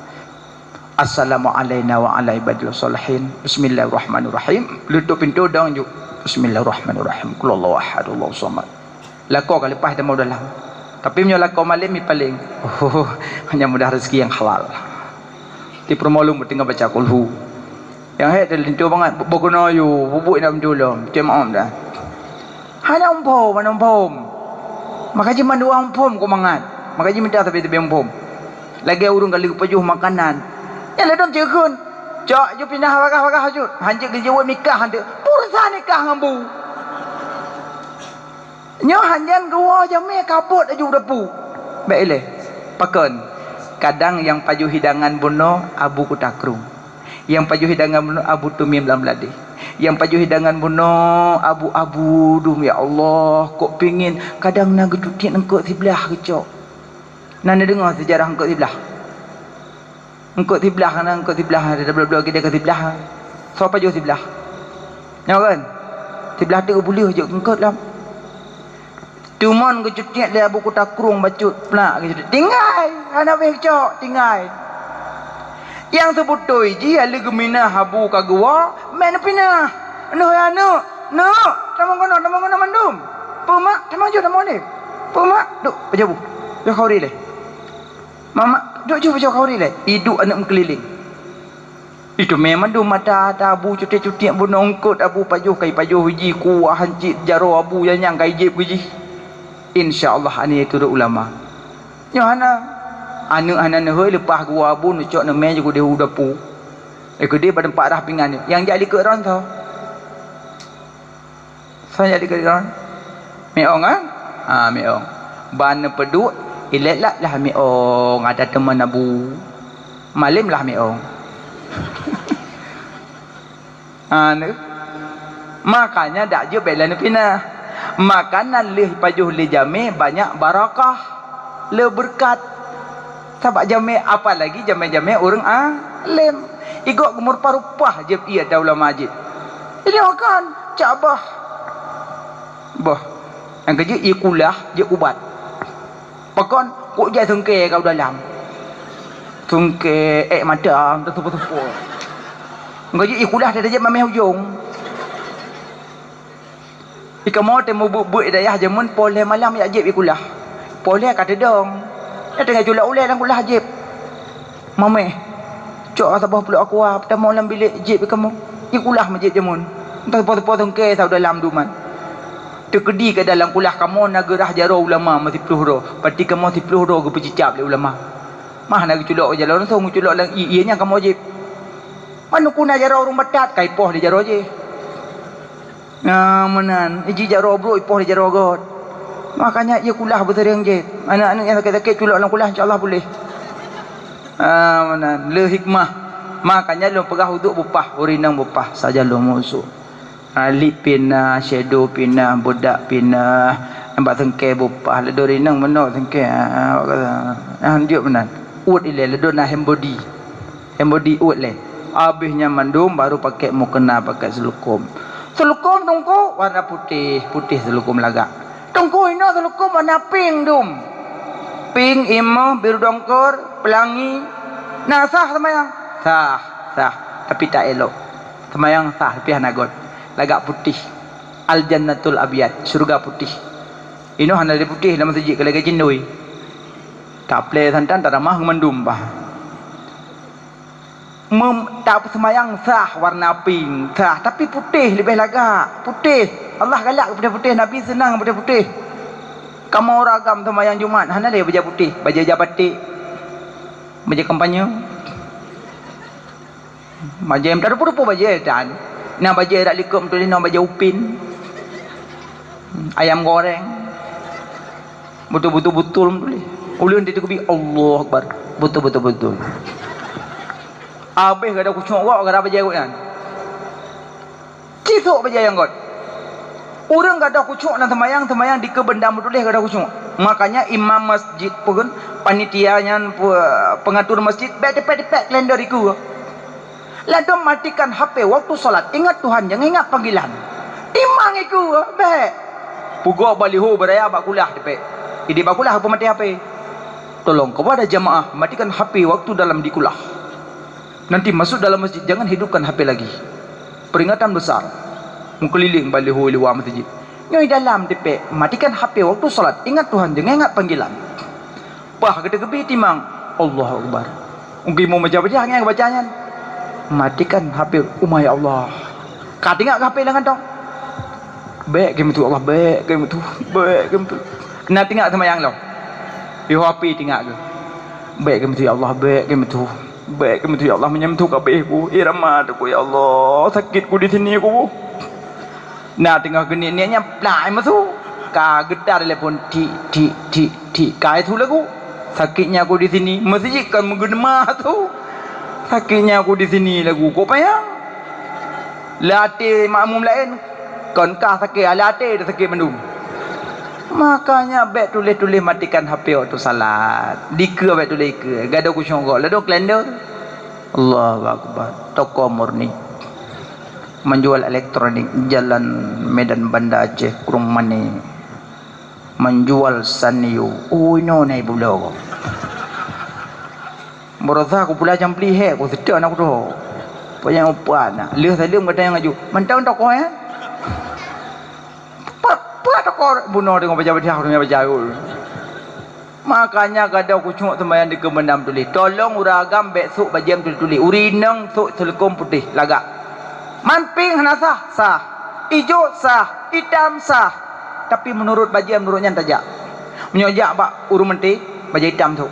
Assalamualaikum wa ala ibadil salihin. Bismillahirrahmanirrahim. Lutup pintu dong ju. Bismillahirrahmanirrahim. Qul huwallahu ahad, Allahu samad. Lako kali lepas dah mau dalam. Tapi menyo lako malam mi paling. Hanya mudah rezeki yang halal. Ti permolum tinggal baca kulhu. Yang hek lintu banget bogono yu, bubuk nak mendulum. Maaf dah. Hana umpom. Makanya mandua umpom ko mangat. Makanya minta tapi umpom. Lagi urung kali pajuh makanan. Ya ledom cegun. Cok ju pindah wakah ju. Hanjek ke jawab nikah hantu. Pursa nikah ngambu. Nyo hanjan gua jame kaput aju depu. Baiklah. Pakon. Kadang yang pajuh hidangan bono abu kutakrung. Yang pajuh hidangan bono abu tumim lam ladi. Yang pajuh hidangan buno abu-abu dum ya Allah kok pingin kadang nak gedukin engkau sebelah kecok. Nanda dengar sejarah engkau sebelah. Engkau sebelah kan engkau sebelah ada belah-belah kita ke sebelah. So pajuh sebelah. Ya kan? Sebelah tu boleh je engkau lah. Tumon ke cutiak dia buku takrung bacut pelak ke cutiak. Tinggal. Anak becok tinggal. Yang sebutoi ji ala gemina habu kagwa men pinah. Noh ya no. No. Tamang kono mandum. Pemak tamang jo tamang ni. Pemak duk pejabu. Yo khauri le. Mama duk jo pejabu khauri le. Hidup anak mengkeliling. Itu memang do mata abu cutiak-cutiak bunongkot abu pajuh kai pajuh hiji kuah hancit jaro abu yang kai jeb hiji. InsyaAllah ani itu ulama. Yohana anu anak hoi lepas gua abu nu cok neme juga dia udah pu. Dia pada empat dah pingan ni. Yang jadi ke ron tau. Saya jadi ke ron. Meong kan? Meong. Ban peduk ilet lah meong ada teman abu. Malim lah meong. Makanya dak je bela ni pinah. Makanan leh pajuh le jame banyak barakah, le berkat. Sebab jame apalagi jame-jame orang alim. Igok gemur parupah je ia daulah masjid. Ini akan cabah. Bah. Yang kerja ia kulah je ubat. Pakon kok jai sengke kau dalam. Sengke madam tepu-tepu. Ngaji ikulah dah je mameh hujung. Ika mau temu buat dayah jamun poleh malam ya jeb ikulah. Poleh kata dong. Ya tengah julak ulai dalam kulah jeb. Mameh. Cok sabah pula aku pertama dalam bilik jeb kamu. Ikulah masjid jamun. Entah potong-potong ke tau dalam duman. Terkedi ke dalam kulah kamu nagerah jaro ulama masih peluh. Pati kamu masih peluh ke pecicap le ulama. Mah nak culak jalan song culak lang ianya kamu jeb. Mana kuna jaro orang batat kai poh di jaro je. Menan iji jaro bro ipoh di jaro god. Makanya ia kulah berterang je. Anak-anak yang sakit-sakit culak dalam kulah insya-Allah boleh. Menan le hikmah. Makanya lu pegah uduk bupah, urinang bupah saja lu musuh. Alip pinah, shadow pinah, budak pinah, ambak sengke bupah, ledo rinang menok sengke. Hanjuk menan. Ut ile ledo na hembody. Hembody ut le. Habisnya mandum baru pakai mukena pakai selukum. Selukum tungku warna putih, putih selukum lagak. Tungku ini selukum warna pink dum. Pink imo biru dongkor, pelangi. Nah sah semayang. Sah. Tapi tak elok. Semayang sah tapi hanagot. Lagak putih. Al jannatul abiyat, surga putih. Ini hana dari putih dalam masjid kalau gaji noi. Tak play santan tak ramah mendum bah. Tak semayang sah warna pink sah tapi putih lebih lagak putih. Allah galak kepada putih, Nabi senang kepada putih. Kamu ragam semayang Jumaat hana dia baju putih, baju jabatik, baju kampanye, baju yang tak rupa-rupa baju dan nak baju tak likup tulis nak baju upin, ayam goreng, betul-betul tulis ulun dia tu Allah Akbar, betul-betul. Habis kada kucuk kok kada bajai kot kan. Cisuk bajai yang kot. Orang kada kucuk dan semayang di kebendam betul kada kucuk. Makanya imam masjid pun panitianya pengatur masjid depek kalender iku. Lalu matikan HP waktu solat. Ingat Tuhan, jangan ingat panggilan. Timang iku baik. Pugok baliho beraya bak kulah depek. Idi bak kulah apa mati HP. Tolong kepada jamaah matikan HP waktu dalam dikulah. Nanti masuk dalam masjid jangan hidupkan HP lagi. Peringatan besar. Mengkeliling baliho luar masjid. Nyoi dalam depek matikan HP waktu solat. Ingat Tuhan, jangan ingat panggilan. Pah kita kebi timang. Allahu Akbar. Ungki mau baca jangan bacanya. Matikan HP umay Allah. Kau tengok HP dengan dong. Baik game tu Allah, baik game tu. Nak tengok sama yang lo. Di HP tengok ke. Baik game tu ya Allah, baik game tu. Baik kami tu ya Allah menyentuh kabeh ku irama tu ya Allah sakit ku di sini ku. Nah tengah geni niatnya plai masu ka getar telepon ti kai tu lagu sakitnya aku di sini masjid kan menggema tu sakitnya aku di sini lagu kau payah latih makmum lain kon ka sakit latih dah sakit mendung. Makanya baik tulis matikan HP waktu salat. Dika baik tulis ke. Gada kusyong kok. Lalu kalender. Allahu Akbar. Toko murni. Menjual elektronik. Jalan Medan Banda Aceh. Kurung Mani. menjual saniu. Oh no nai bulo. Berasa aku pula jam beli hek aku sedar nak tu. Payah apa nak. Leh salim kata yang aju. Mentang tak kau ya. Apa tak kau bunuh dengan baca dia dengan baca. Makanya kada aku cungok sembahyang di kemendam tulis. Tolong uragam besok bajam tulis. Urinang sok selekum putih lagak. Manping hana sah, sah. Ijo sah, hitam sah. Tapi menurut bajam menurutnya tajak. Menyojak bak urung menti baju hitam tu.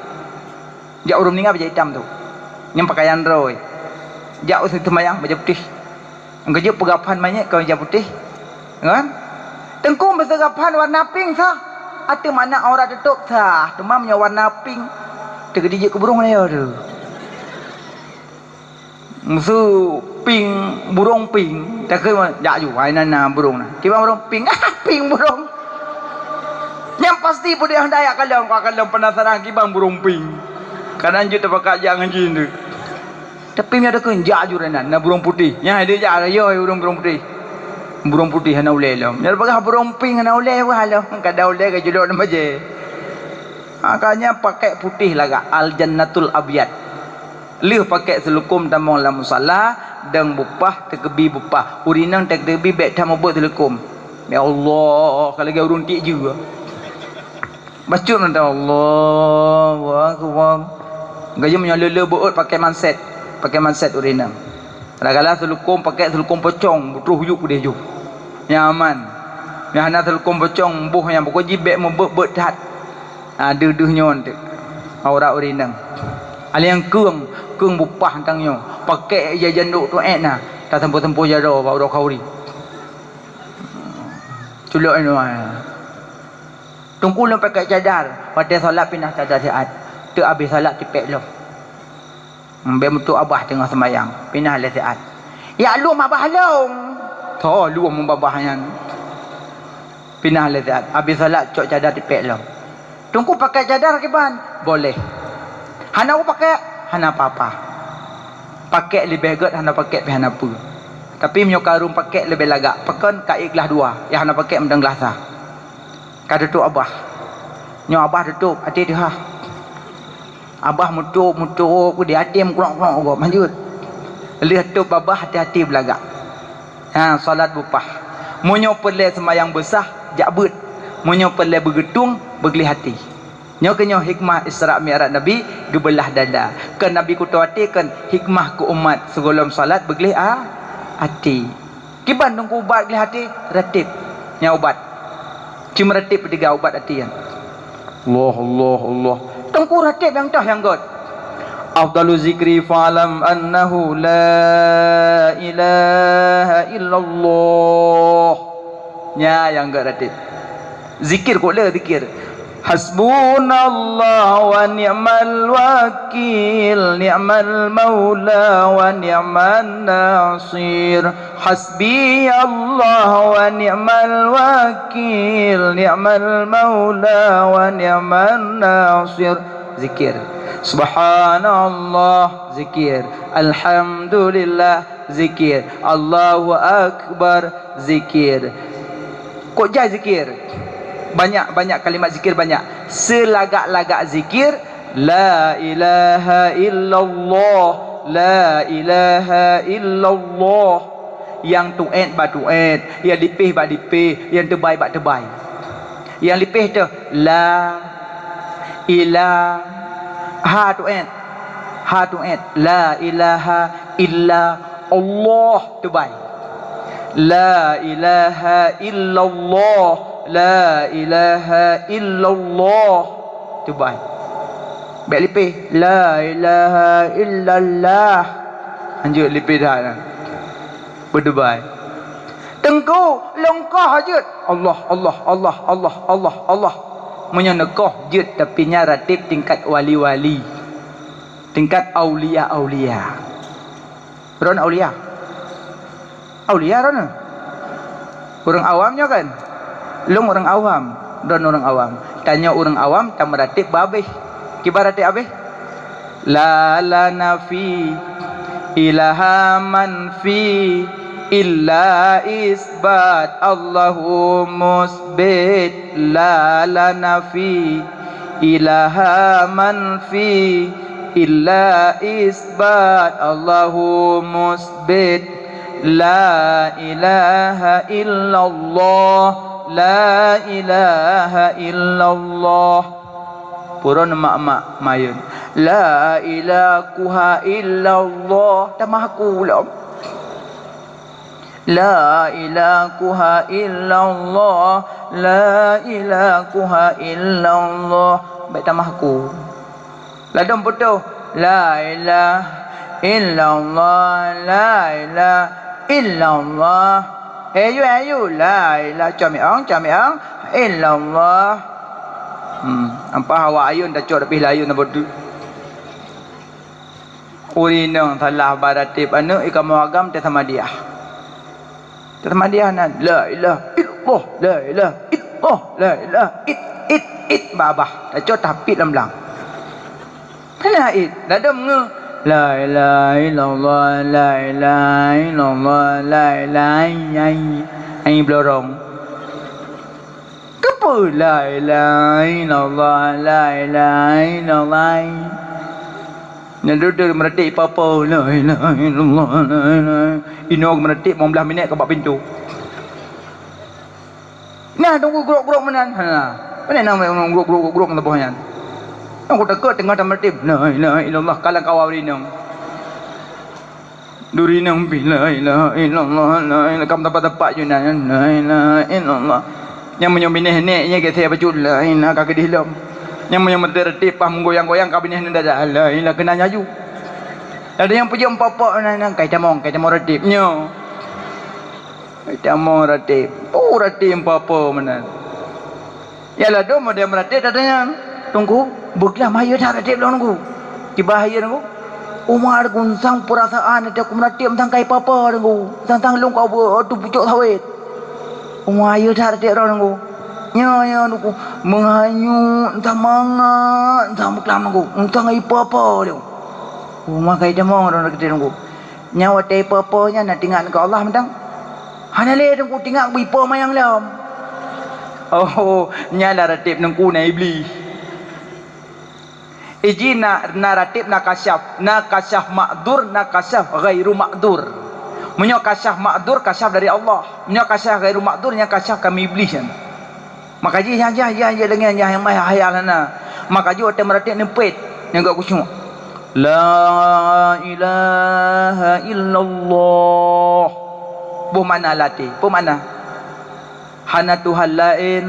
Jak urung meninggal baju hitam tu. Yang pakaian roy. Jak usah sembahyang baju putih. Engkau pegapan banyak kau baju putih. Kan? Tengku bersegapan warna pink sah. Ada mana orang tutup sah. Temamnya warna pink. Tergedijik ke burung dia tu. Musuh pink, burung pink. Tak kena jak ju, nana burung na. Tiba burung pink, pink burung. Yang pasti pun dia hendak kalau kau kalau penasaran kibang burung pink. Kadang je terpakat jangan jin tu. Tapi ni ada kenjak ju renan, na burung putih. Yang ada jak yo burung putih. Burung putih hana ulai lah. Dia pakai burung pink hana ulai wah lah. Kadang ulai ke juluk nama je. Makanya pakai putih lah al jannatul abyad. Lih pakai selukum tamang la musalla dan bupah terkebi bupah. Urinang terkebi bek tamu buat selukum. Ya Allah, kalau lagi urun tik juga. Baca nanti Allahu akbar. Gaya menyala buat pakai manset. Pakai manset urinang. Kadang-kadang selukum pakai selukum pocong, butuh huyuk dia ju. Yang aman. Yang hana selukum pocong buh yang pokok jibek membet tat. Duduhnya tu. Aurat urinang. Ada yang keung bupah tangnya. Pakai jajan duk tu nah. Tak tempoh-tempoh jaro baru kauri. Culuk ni. Tunggu lu pakai cadar. Pada solat pindah cadar siat. Tu habis solat tipek lu. Bentuk abah tengah sembahyang. Pindah le siat. Ya lu abah long. Tho lu membabahnya. Pindah le siat. Habis solat cok cadar tipek lu. Tunggu pakai cadar ke ban? Boleh. Hana aku pakai, hana apa-apa. Pakai lebih gut, hana pakai hana apa. Tapi menyokarung pakai lebih lagak. Pekan kat ikhlas dua. Yang hana pakai mendang gelasa. Kata tu abah. Nyo abah tutup hati dia. Abah mutup dia hati kurang-kurang agak lanjut. Lihat tu abah hati-hati belagak. Salat bupah. Munyo pelai sembahyang besar jak bet. Munyo pelai bergetung bergelih hati. Nyo kenyo hikmah Isra' Mi'raj Nabi gebelah dada. Kan Nabi ku tawarkan hikmah ku umat sebelum salat bergelih hati. Kiban tunggu ubat gelih hati ratib. Nya ubat. Cuma ratib tiga ubat hati kan. Allah. Tunggu ratib yang dah yang god. Afdalu zikri fa'lam annahu la ilaha illallah. Nya yang god ratib. Zikir kok le zikir. Hasbunallah wa ni'mal wakil, ni'mal maula wa ni'man nasir. Hasbi Allah wa ni'mal wakil, ni'mal maula wa ni'man nasir. Zikir. Subhanallah, zikir. Alhamdulillah, zikir. Allahu akbar, zikir. Kok jai zikir? Banyak kalimat zikir banyak. Selagak-lagak zikir la ilaha illallah, la ilaha illallah. Yang tu'et ba tu'et, yang dipih ba dipih, yang tebai ba tebai. Yang dipih tu la ilaha tu'et, ha tu'et, la ilaha illa Allah tebai. La ilaha illallah, la ilaha illallah. Tu baik. Baik lipih. La ilaha illallah. Lanjut lipih dah. Berdebai. Tengku longkah je. Allah. Menyenekah je tapi nya ratib tingkat wali-wali. Tingkat aulia-aulia. Ron aulia. Aulia ron. Orang awamnya kan. Long orang awam dan orang awam. Tanya orang awam tak meratib babih. Kibar ratib abih. La nafi ilaha man fi illa isbat Allahu musbit la nafi ilaha man fi illa isbat Allahu musbit la ilaha illallah la ilaha illallah. Purun mak-mak mayun la ilaha illallah tamaku lam la ilaha illallah la ilaha illallah baik tamaku ladam betul la ilaha illallah la ilaha illallah ayu la ilaha camiang illallah. Apa hawa ayun dah cok lebih layun apa tu urinang salah baratib anu ikam agam te samadiyah nan la ilaha illallah la ilaha illallah la ilaha it babah dah cok tapit lamlang la it dadam nge la ilaha illallah la ilaha illallah la ilaha ai blorong kepa la ilaha illallah la ilaha illallah yang duduk meretik apa-apa la ilaha illallah la ilaha inok meretik 15 minit ke bak pintu nah tunggu grok-grok menan mana nama grok tebahnya aku takut tengah dah meretik la ilaha illallah kalang kawal rinang durinang la ilaha illallah la ilaha kam tempat-tempat junan la ilaha illallah yang menyumbineh neknya ke saya bacul la ilaha ka kedihlam yang menyumbineh pah menggoyang-goyang kabineh ni dah la ilaha kena nyaju ada yang puji empat-empat nang kai tamong ratibnya kai tamong ratib ratib apa-apa mana yalah do model ratib katanya tunggu beglah maya dah ratib lo nunggu di bahaya nunggu umar gunsang perasaan ada aku ratib tentang kai apa-apa nunggu tentang long kau tu pucuk sawit umaya dah ratib lo nunggu nya nunggu menghanyut entah mangat entah muklam nunggu entah apa-apa dia rumah kai demong orang kita nunggu nyawa te apa-apanya nak tinggal ke Allah mentang hanale nunggu tinggal bipa mayang lam oh nyala ratib nunggu na iblis ijina naratib nakasyaf ma'dur nakasyaf ghairu ma'dur menyo kasyaf ma'dur kasyaf dari Allah menyo kasyaf ghairu ma'dur nya kasyaf kami iblis kan maka ji ya dengan yang mai hayalana maka ji ote meratib nempet yang gak kusyuk la ilaha illallah bu mana lati bu mana hana Tuhan lain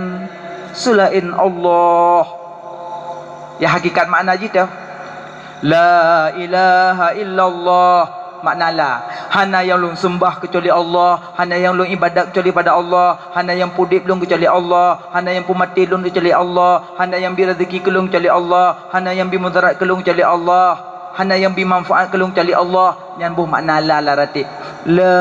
selain Allah ya hakikat makna jita la ilaha illallah maknalah hana yang lung sembah kecuali Allah hana yang lung ibadat kecuali pada Allah hana yang pudip lung kecuali Allah hana yang pumati lung kecuali Allah hana yang bi rezeki kelung kecuali Allah hana yang bi mudarat kelung kecuali Allah hana yang bi manfaat kelung kecuali Allah yang buh maknalah la ratib la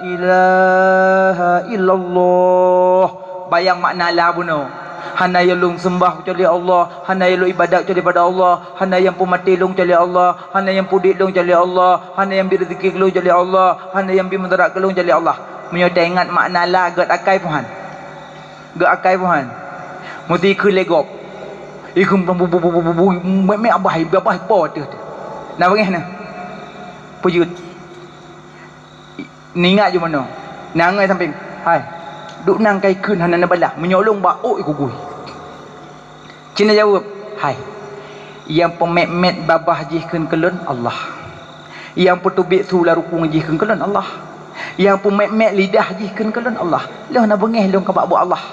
ilaha illallah bayang maknalah buno hana yang lung sembah kecuali Allah hana yang lung ibadat kecuali pada Allah hana yang pumati lung kecuali Allah hana yang pudit lung kecuali Allah hana yang bi rezeki kelung kecuali Allah hana yang bi mudarat kelung kecuali Allah menyote ingat maknalah gat akai puhan gat akai puhan muti ke legop ikum bu me abah po tu nak bangih na pujut ningat je mana nangai samping hai duk nang kai kun hana na balah menyolong bauk iku gui Cina jawab hai yang pemet-met babah jihkeun kelun Allah yang petubik sula rukung jihkeun kelun Allah yang pemet-met lidah jihkeun kelun Allah lah na bengih long ka buat Allah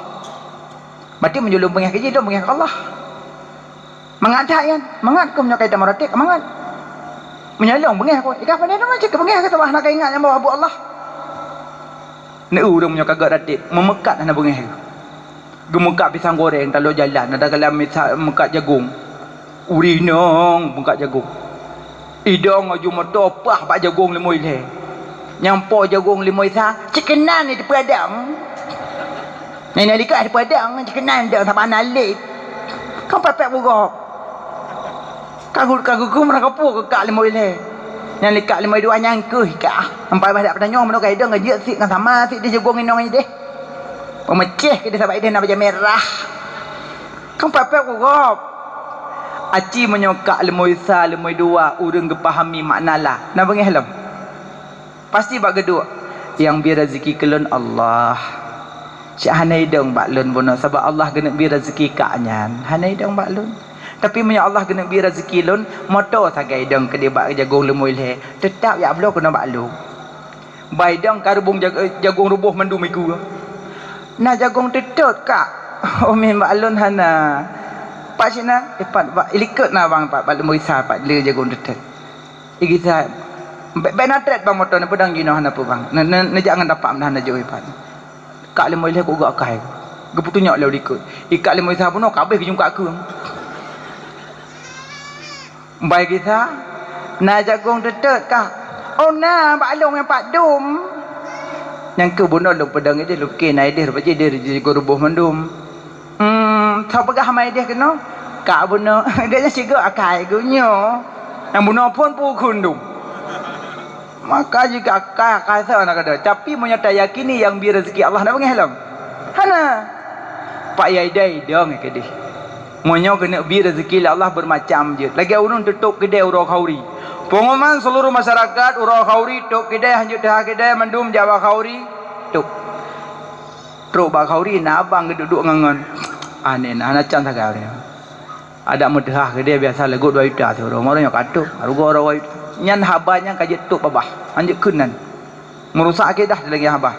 berarti menyolong bengih ke je dong bengih ke Allah mangat dah yan mangat ko menyakai tamaratik mangat menyolong bengih ko ikah pandai macam ke bengih kata nak ingat yang bawa buat Allah nak urang punya kagak ratib memekat nak bengih gemekat pisang goreng kalau jalan ada kalam mekat jagung urinong mekat jagung idong aju motopah pak jagung lemoi le nyampo jagung lemoi sa cikenan ni padang nenek likat di padang cikenan dak sama analit kan pepek buruk kagu mereka pu ke kak lemoi le yang likat 52 nyangkeh ikat sampai badak petanya mana kaida ngajak sik dengan sama sik dia jagung inong ini deh pemecah ke dia sampai dia nak baca merah kan papap gop aci menyokak lemoi sa lemoi dua urang gepahami maknalah nak bangih lam pasti bak geduk yang bi rezeki kelun Allah Syekh hanai dong baklun bono sebab Allah kena bi rezeki kaknyan hanai dong baklun tapi punya Allah kena bi rezeki lun moto sagai dong ke dia bak jagung lemoi le tetap ya Allah kena baklun bai dong karbung jagung rubuh mendum iku na jagung tetut kak omin baklun hana pak cina depan ilikut na bang pak lemoi sa pak le jagung tetut igi sa benatret bang motor ni pedang gino hana pu bang na jangan dapat mana jauh ipat kak lemoi le ko gak kai geputunyak le ikut ikat lemoi sa puno kabeh ke jungka aku baik kita na jagung tetut kak oh na baklong yang pak dum yang ke bono lu pedang dia lu ke nai dia baca dia jagung rubuh mendum tau pegah mai dia kena kak bono dia siga akai gunyo yang bono pun kundum maka jika akai sa nak ada tapi menyata yakini yang bi rezeki Allah nak panggil halam hana pak yai dai dong ke dia monyo kena bi rezeki Allah bermacam je lagi urun tutup kedai urau khauri pengumuman seluruh masyarakat urau khauri tutup kedai hanjut dah kedai mendum Jawa khauri tutup truk ba khauri na abang duduk ngangan ane na can sagau dia ada medhah kedai biasa legut 2 juta tu orang orang yang katuk harga orang nyan habanya kajet tuk babah hanjut kunan merusak akidah lagi habah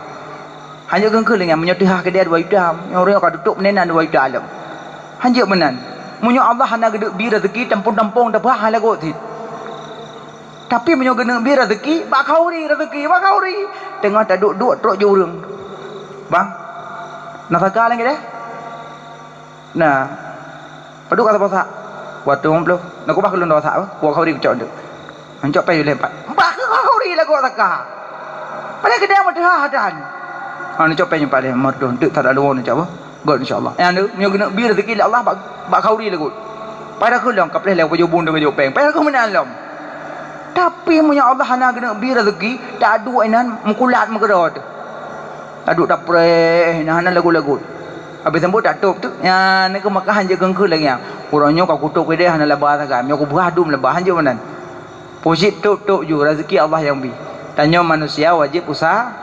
hanjut keun dengan menyotih kedai 2 juta orang yang katuk menenan 2 juta alam hanjut menan munyo Allah hana gedek bi rezeki tampung-tampung dah bah lagu ti tapi munyo gena bi rezeki bak khauri tengah tak duk trok jurung bang nak sakal lagi dah nah paduk kata pasak waktu ngomplo nak kubah kelun pasak apa buat khauri kecok nduk hancok pai lempat bak khauri lagu sakal pada kedai medhah dan nak copai nyempat dia merdu nduk tak ada luar nak apa god insyaallah yang tu nyo kena bi rezeki Allah bak khauri lagu pada kulang kaples lew pejubun dengan jopeng pada ku menalam tapi punya Allah hana kena bi rezeki tak adu ainan mengkulat menggerot aduk tak preh hana lagu-lagu habis sambut tak tup tu ya nak makahan je gengkeul lagi uranyo kau kutuk ke dia hana labah sagam nyo ku beradum labah je menan posit tup ju rezeki Allah yang bi tanya manusia wajib usaha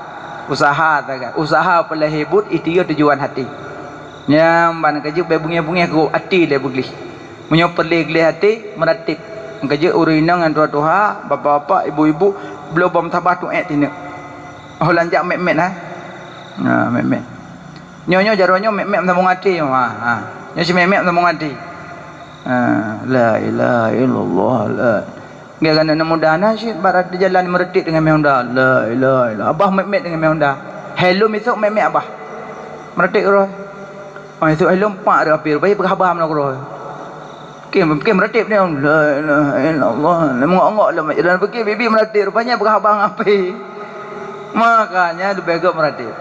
sagam usaha pala hebut itu tujuan hati yang ban kerja bunga-bunga ku hati dia begli munyo perli hati meratib kerja urinang dengan tua-tua bapa-bapa ibu-ibu belum bom tabah tu tina oh lanjak mek-mek mek-mek nyo jaronyo mek-mek sambung hati nyo si mek-mek sambung hati la ilaha illallah la dia kan nak mudahna si barat jalan meretik dengan meonda la ilaha illallah abah mek-mek dengan meonda hello esok mek-mek abah meretik roh itu hello pak dah apir baik berkhabar nak roh Kim meratip ni la ilaha illallah mengok-ngok lah dan pergi bibi meratip rupanya berkhabar ngapi makanya dia begok meratip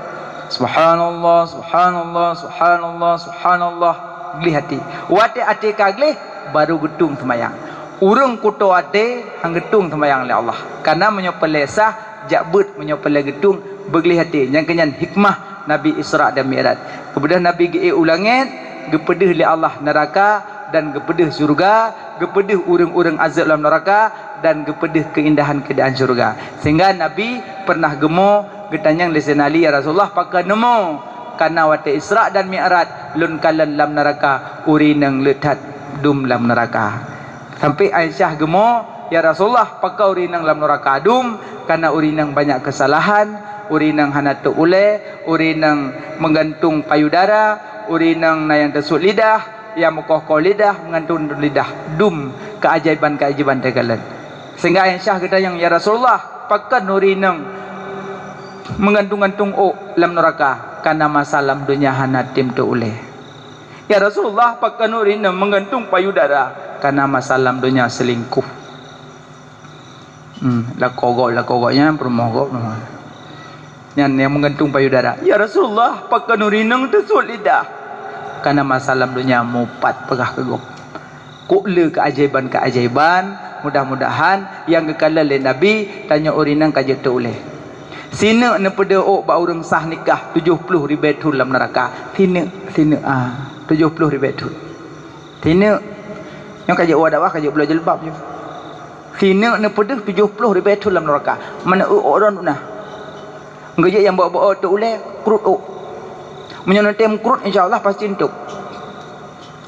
subhanallah subhanallah subhanallah subhanallah geli hati wate ati kaglih baru gedung semayang urung kuto ate hang gedung semayang oleh Allah karena menyopelesah jabut menyopele gedung begeli hati yang kenyan hikmah Nabi Isra dan Mi'raj kemudian Nabi ge ulangit gepedeh li Allah neraka dan gepedeh surga gepedeh urang-urang azab dalam neraka dan gepedeh keindahan keadaan surga sehingga Nabi pernah gemo getanyang lisenali ya Rasulullah pakai nemo karena wate Isra dan Mi'raj lun kalan dalam neraka urinang letat dum dalam neraka sampai Aisyah gemo ya Rasulullah pakai urinang dalam neraka dum karena urinang banyak kesalahan urinang hana tu ule urinang menggantung payudara urinang na yang tersut lidah yang mekokoh lidah menggantung lidah dum keajaiban-keajaiban tegalan sehingga Aisyah kata yang ya Rasulullah pakan urinang menggantung-gantung dalam neraka karena masalah dunia hana tim tu ule ya Rasulullah pakan urinang menggantung payudara karena masalah dunia selingkuh lah kogoknya permohok yang menggantung payudara ya Rasulullah pakai nurinang tersut lidah karena masalah dunia mupat pegah kegok kukle keajaiban-keajaiban mudah-mudahan yang kekala le Nabi tanya orinan kaje tu oleh sina ne pada ba urang sah nikah 70 ribetul dalam neraka sina 70 ribetul sina yang kaje wadawah kaje belajar jilbab je sina ne pada 70 ribetul dalam neraka mana orang nah ngajak yang bawa tu oleh kurut menyono tem kurut insyaallah pasti entuk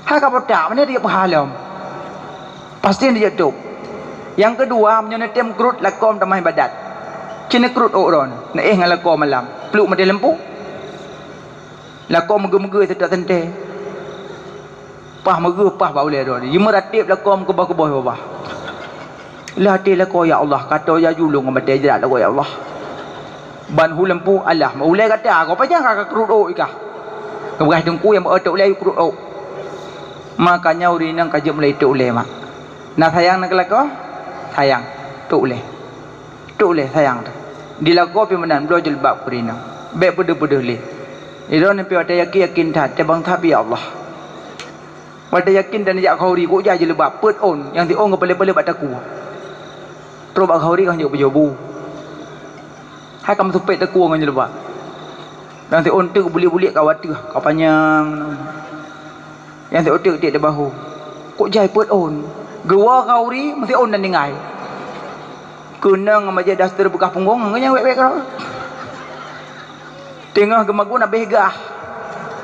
ha ka tak mana dia pahalam pasti dia tuk. Yang kedua menyono tem kurut lakom tamah ibadat cina kurut orang nak ngan lakom malam peluk mati lempu lakom mege-mege sedak sente pah mege pah ba boleh dah dia meratib lakom ke bawah lah hati lakom ya Allah kata ya julung mati jerat lakom ya Allah ban hu lempu alah ulai kata kau pajang kakak kurut ikah keberas dengku yang berada ulai kurut makanya urinang kaje mulai tu ulai mak nak sayang nak kelako sayang tu ulai sayang tu dilako pi menan belo jilbab urinang baik pada le iron pi ada yakin tak tebang tapi ya Allah pada yakin dan jak khauri ku ja jilbab pet on yang ti on kepale-pale bat aku terus bak khauri kan jok berjobu hai kam supet aku ngan jilbab dan ti on tu bulik-bulik kawat tu kau panjang yang ti otik dia bahu kok jai pet on gewa khauri mesti on dan ningai kena ngamaja daster bekas punggung nganya wek-wek kau tengah gemagun habis gah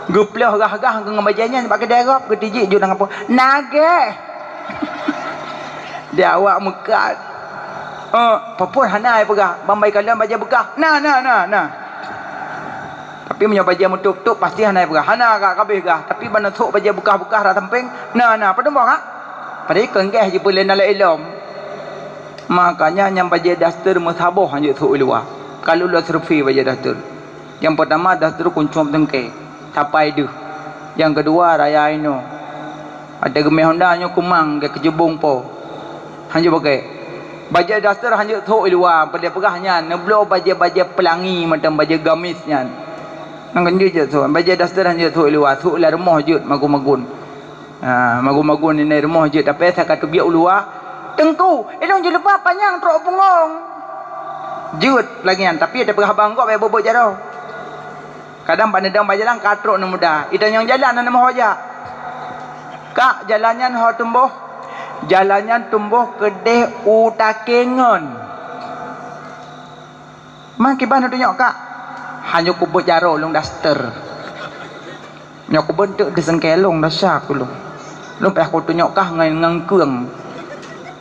geplah gah-gah ngamajanya pakai derap ke tijik jo nang apa nage dia awak mekat papun hanai pegah bambai kalian baja bekas nah tapi punya baja mutuk-tuk pasti hanai pegah hana gak kabeh gah tapi bana sok baja bekas-bekas ra samping nah pada mbok ha pada ikan je boleh nalai ilmu makanya yang baca daster musabah hanya tu luar kalau lu surfi baca daster yang pertama daster kuncum tengke tapai tu yang kedua raya ino ada gemeh Honda nyo kumang ke kejebung po hanya pakai baca daster hanya tu luar pada pegahnya neblo baca pelangi macam baca gamisnya nang je tu baca daster hanya tu luar tu la rumah je magun-magun magun-magun ni rumah je tapi saya kata biar luar tengku elong je lepas panjang teruk pungong jut lagian tapi ada pegah bangkok bae bobok jaro kadang pandang bajalan katruk na muda ida yang jalan na moh aja kak jalannya ho tumbuh jalannya tumbuh kedeh utakengon mak kiban tu nyok kak hanya kubut jaro long daster nyok bentuk disengkelong dasar ku long peh aku tu nyok kah ngang keung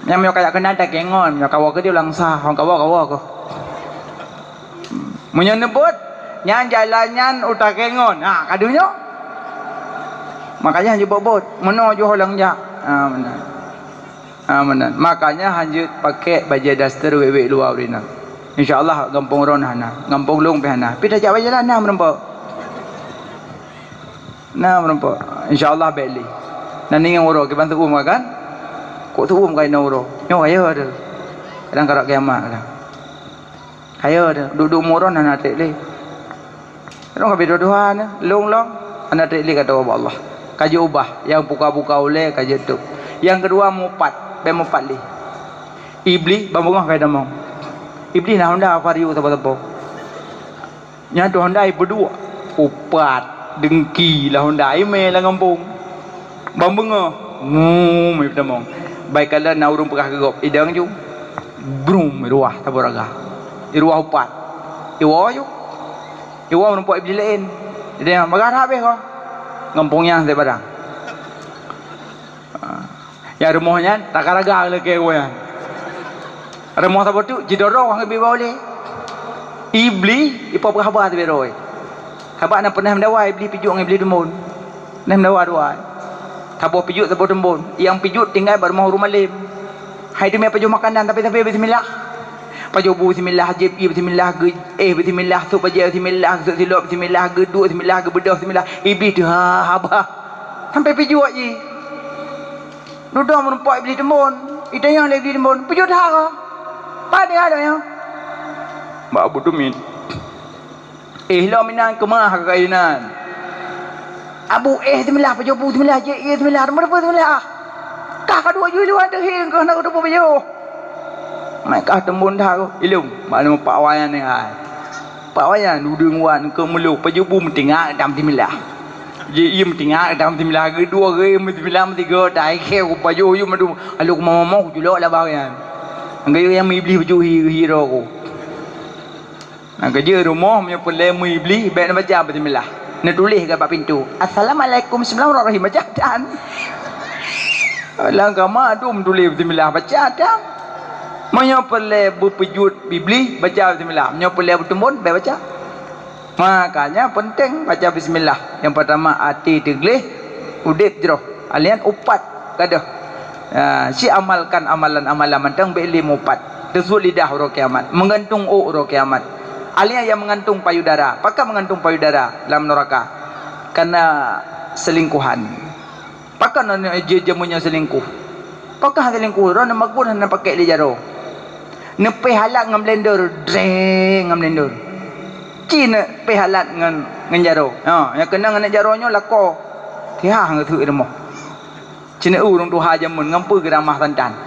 yang mau kayak kena ada kengon, yang kawa ke dia langsa, orang kawa ke. Menyebut yang jalannya utak kengon, kadunya. Makanya hanya bobot, mana jo holang ja. Mana. Makanya hanya pakai baju daster wewe luar rina. Insyaallah gampung ron hana, gampung long pehana. Pi dah jawa jalan nah merempak. Insyaallah beli. Nani yang oro ke bantu kan? Kok tu kai nauro nyo ayo ada kadang karak kiamat kadang ayo ada duduk moron anak tek le kadang ka bedo-doa ne long anak tek le kata Allah kaji ubah yang buka-buka oleh kaji tu yang kedua mupat le iblis bambungah kai damong iblis nah Honda vario tapa-tapa nya tu Honda berdua upat dengki lah Honda me lah ngampung bambungah mai damong baik kalau na urung pekah gegop idang ju brum ruah taburaga ruah upat iwa menumpuk iblis lain dia magar habis kau ngampungnya saya barang ya rumahnya takaraga lagi kau ya rumah tabur tu jidoro orang lebih boleh iblis ipa berhabar tu beroi habak nak pernah mendawa iblis pijuk dengan iblis demun nak mendawa dua tabur pijuk tabur tembun yang pijuk tinggal bermau rumah lim hai demi pijuk makanan tapi bismillah pijuk bu bismillah hajib bismillah bismillah su pijuk bismillah su silap bismillah geduk bismillah gebedah bismillah iblis tu habah sampai pijuk je duduk menumpuk iblis tembun itu yang iblis tembun pijuk dah ke pada ada yang mak abu dumin lo minang kemah kekainan Abu bismillah pajo bu bismillah je bismillah mana bismillah kah kadua ju lu ada hing ke nak depa bayo mai kah tembun dah ko ilung makna pak wayan ni ai pak wayan dudung wan ke meluk pajubu mentingak dam timilah je im tingak dam timilah ke dua ke timilah tiga dai kheu ko pajo ju madu aluk mama ko julok lah bayan anggayo yang iblis baju hero ko kerja rumah punya pelemu iblis baik nak baca bismillah nak tulis kat pintu assalamualaikum bismillahirrahmanirrahim baca dan langkah madum tulis bismillah baca dan punya pelemu berpejut iblis baca bismillah punya pelemu bertembun baik baca makanya penting baca bismillah yang pertama hati teglih udip jeroh alian upat kadah si amalkan amalan-amalan mentang beli mupat tesul lidah ro kiamat menggantung ro kiamat alia yang mengantung payudara. Apakah mengantung payudara dalam neraka? Karena selingkuhan. Apakah nak jemunya selingkuh? Apakah selingkuh? Orang nak magun nak pakai dia jaro. Nepe halat dengan blender, dreng dengan blender. Cina pe halat dengan jaro. Yang kena dengan jaronya lako. Tiah ngatu irmo. Cina urang tuha jamun ngampu geramah tantan.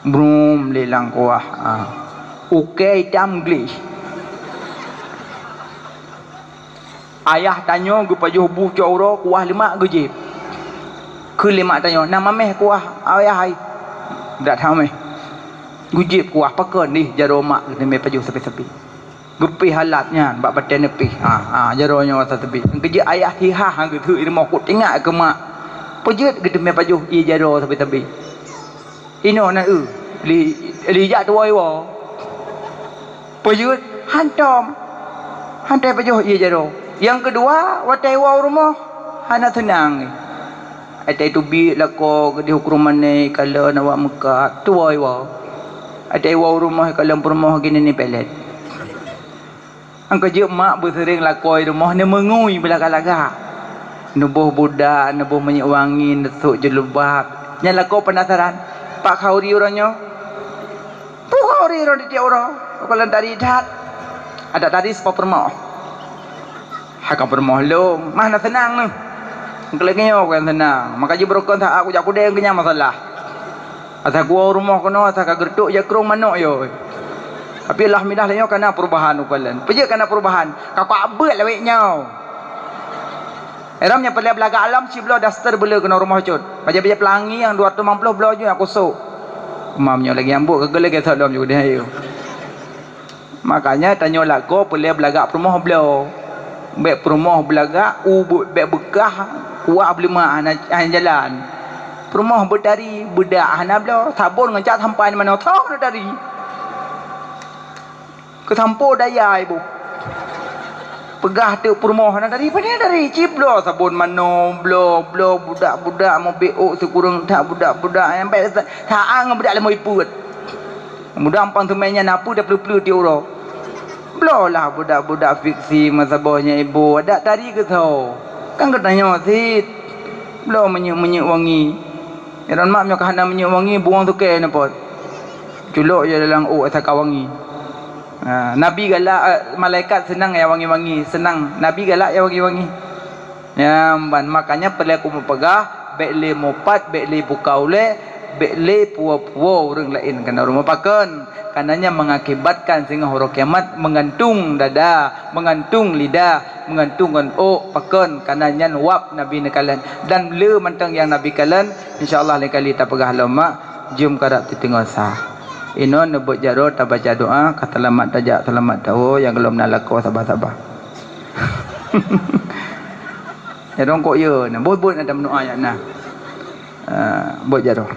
Brum lelang kuah. Ukai hitam gelis. Ayah tanya ke pajuh bucok ro kuah lemak ke jip. Ke lemak tanya, nama meh kuah ayah hai. Tak tahu meh. Gujip kuah pakan ni jaro mak ke meh pajuh sepi-sepi. Gepi halatnya bak paten nepi. Jaronya wasa tepi. Kerja ayah hihah ke tu irmah ku tengak ke mak. Pejut ke meh pajuh i jaro sepi-sepi. Ino na li jak tuai wa. Pejut hantam hantai pajuh ia jaro. Yang kedua watai wa rumah hana tenang ni atai tu bi lako ke di hukum mana kalau nak buat Mekah tuai wa atai wa rumah kalau rumah gini ni pelet angka je mak bersering lakoi rumah ni mengui belaka-laka nubuh budak nubuh minyak wangi nesuk jelubab nya lako penasaran pak khauri orangnya tu khauri orang dia orang kalau dari dah ada tadi sepa permoh hakam permoh lo mana senang ni kelengnya kan senang makanya berokon tak aku jak kudeng kenyang masalah asal gua rumah kono asal kagertuk je krong manok yo tapi alhamdulillah lenyo kana perubahan ukalan peje kana perubahan kakak abet leweknya eramnya perlu belaga alam si belo daster bela kena rumah cut baja-baja pelangi yang 250 belo je aku sok mamnya lagi ambuk kegel lagi sadam juga dia makanya tanya lagu boleh belagak perumah beliau baik perumah belagak baik bekah kuah beli mak jalan perumah berdari bedak hana beliau sabun ngecak sampai mana tahu nak dari ke tampur daya ibu pegah tu perumah nak dari mana dari ciplo sabun mano blo budak-budak mau beok sekurang tak budak-budak yang baik taang budak lemoi put mudah ampang temennya napu dah perlu-perlu dia orang belah lah budak-budak fiksi mazhabahnya ibu ada tadi ke tahu kan katanya sit belah menyuk wangi iran mak punya kahana menyuk wangi buang tukai nampak culok je dalam asaka wangi nabi galak malaikat senang ya wangi-wangi senang nabi galak ya wangi-wangi ya makanya perlu aku mempegah baik le mopat baik le bukaule baik le puwa-puwa orang lain kena rumah pakan karenanya mengakibatkan sehingga hari kiamat menggantung dada, menggantung lidah, mengantungkan pakan karenanya wap Nabi nekalan dan le mentang yang Nabi kalan insyaallah lain kali tak pegah lama jom karak tengok sah. Ino nebut jaro tak baca doa kata selamat tajak selamat tahu yang belum nak laku sabar-sabar. Ya dong kok ya nah buat ada mendoa ya nah. Buat jaro.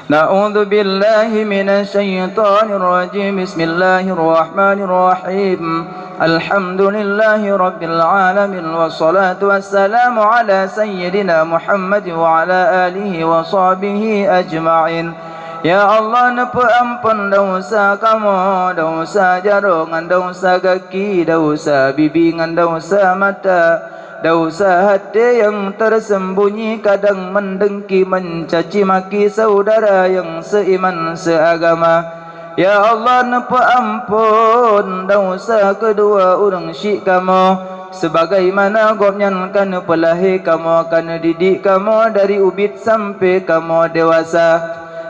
Na'udzu billahi minasyaitonir rajim. Bismillahirrahmanirrahim. Alhamdulillahi rabbil alamin wassalatu wassalamu ala sayyidina Muhammad wa ala alihi wa sahbihi ajma'in. Ya Allah napa ampun dosa kamu, dosa jarongan, dosa kaki, dosa bibi ngan dosa mata, dosa hati yang tersembunyi kadang mendengki mencaci maki saudara yang seiman seagama. Ya Allah napa ampun dosa kedua orang syik kamu, sebagaimana gopnya kana pelahir kamu, kana didik kamu dari ubit sampai kamu dewasa,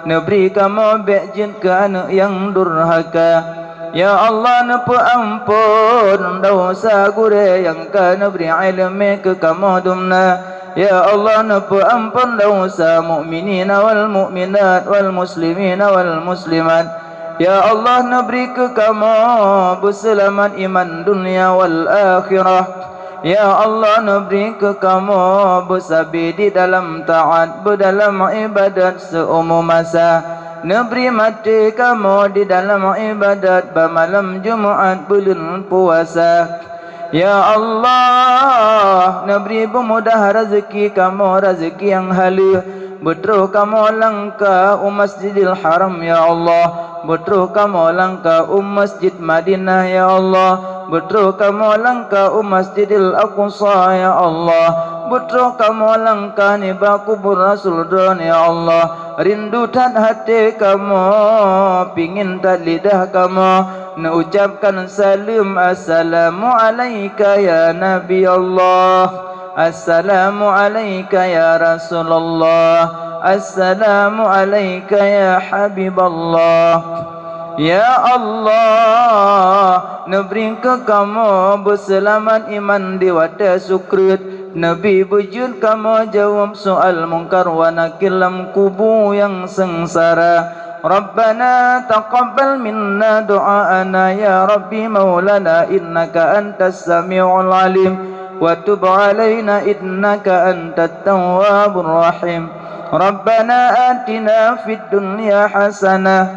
neberi kamu bekjin ke anak yang durhaka. Ya Allah nepu ampun dosa gure yang kana beri ilmu ke kamu dumna. Ya Allah nepu ampun dosa mukminina wal mukminat wal muslimina wal muslimat. Ya Allah neberi ke kamu berselamat iman dunia wal akhirah. Ya Allah neberi ke kamu bersabar di dalam taat, berdalam ibadat seumur masa. Neberi mati kamu di dalam ibadat bermalam Jumaat bulan puasa. Ya Allah neberi pemudah rezeki kamu, rezeki yang halal. Betul kamu langkah Masjidil Haram ya Allah. Betul kamu langkah Masjid Madinah ya Allah. Betul kamu langkah Masjidil Aqsa ya Allah. Betul kamu langkah ni kubur Rasul ya Allah. Rindu tan hati kamu, pingin tan lidah kamu, nak ucapkan salam assalamu alaika ya Nabi Allah. Assalamu alaika ya Rasulullah. Assalamu alaika ya Habiballah. Ya Allah neberi ke kamu berselamat iman di wadah sukrit. Nabi bujud kamu jawab soal mungkar wa nakir lam kubur yang sengsara. Rabbana taqabbal minna du'aana ya Rabbi maulana innaka antas sami'ul alim wa tub alaina innaka antat tawwabur rahim. Rabbana atina fid dunya hasanah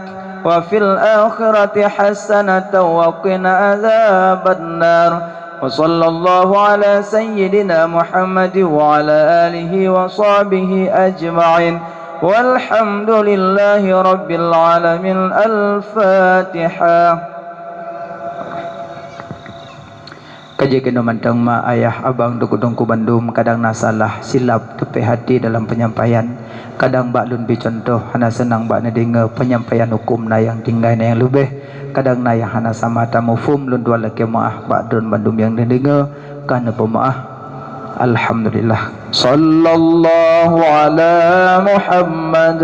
wa fil akhirati hasanatan wa qina adzabannar. Wa sallallahu ala sayyidina Muhammad wa ala alihi wa sahbihi ajma'in. Walhamdulillahi rabbil alamin. Al-Fatihah. Kaji kena mantang ma ayah abang dukudungku Bandung kadang nasalah silap tepi hati dalam penyampaian. Kadang bak lun bi contoh hana senang bak dengar penyampaian hukum na yang tinggal na yang lebih. Kadang na yang hana sama tamu fum lun dua laki maah bak dun Bandung yang dengar kana pemaah. Alhamdulillah. Sallallahu ala Muhammad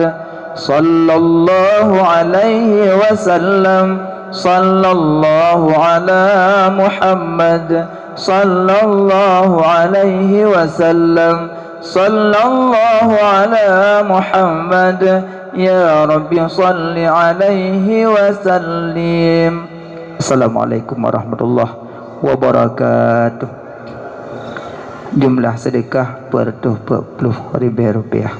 sallallahu alaihi wasallam. Sallallahu ala Muhammad sallallahu alaihi wasallam. Sallallahu ala Muhammad ya Rabbi salli alaihi wasallim. Assalamualaikum warahmatullahi wabarakatuh. Jumlah sedekah per 20.000 rupiah.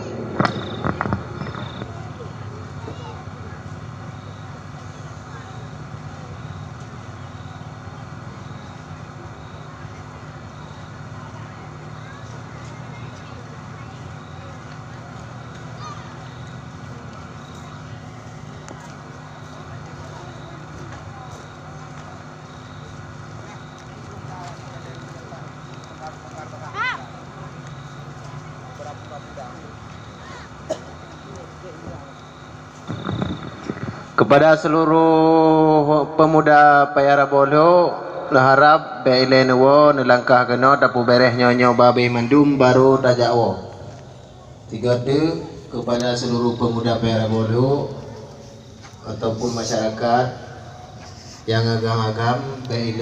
Kepada seluruh pemuda Payara Bolo, naharap beile nuwo nelangkah kena tapu bereh nyonya babe mandum baru tajakwo. Tiga tu kepada seluruh pemuda Payara Bolo ataupun masyarakat yang agam-agam beile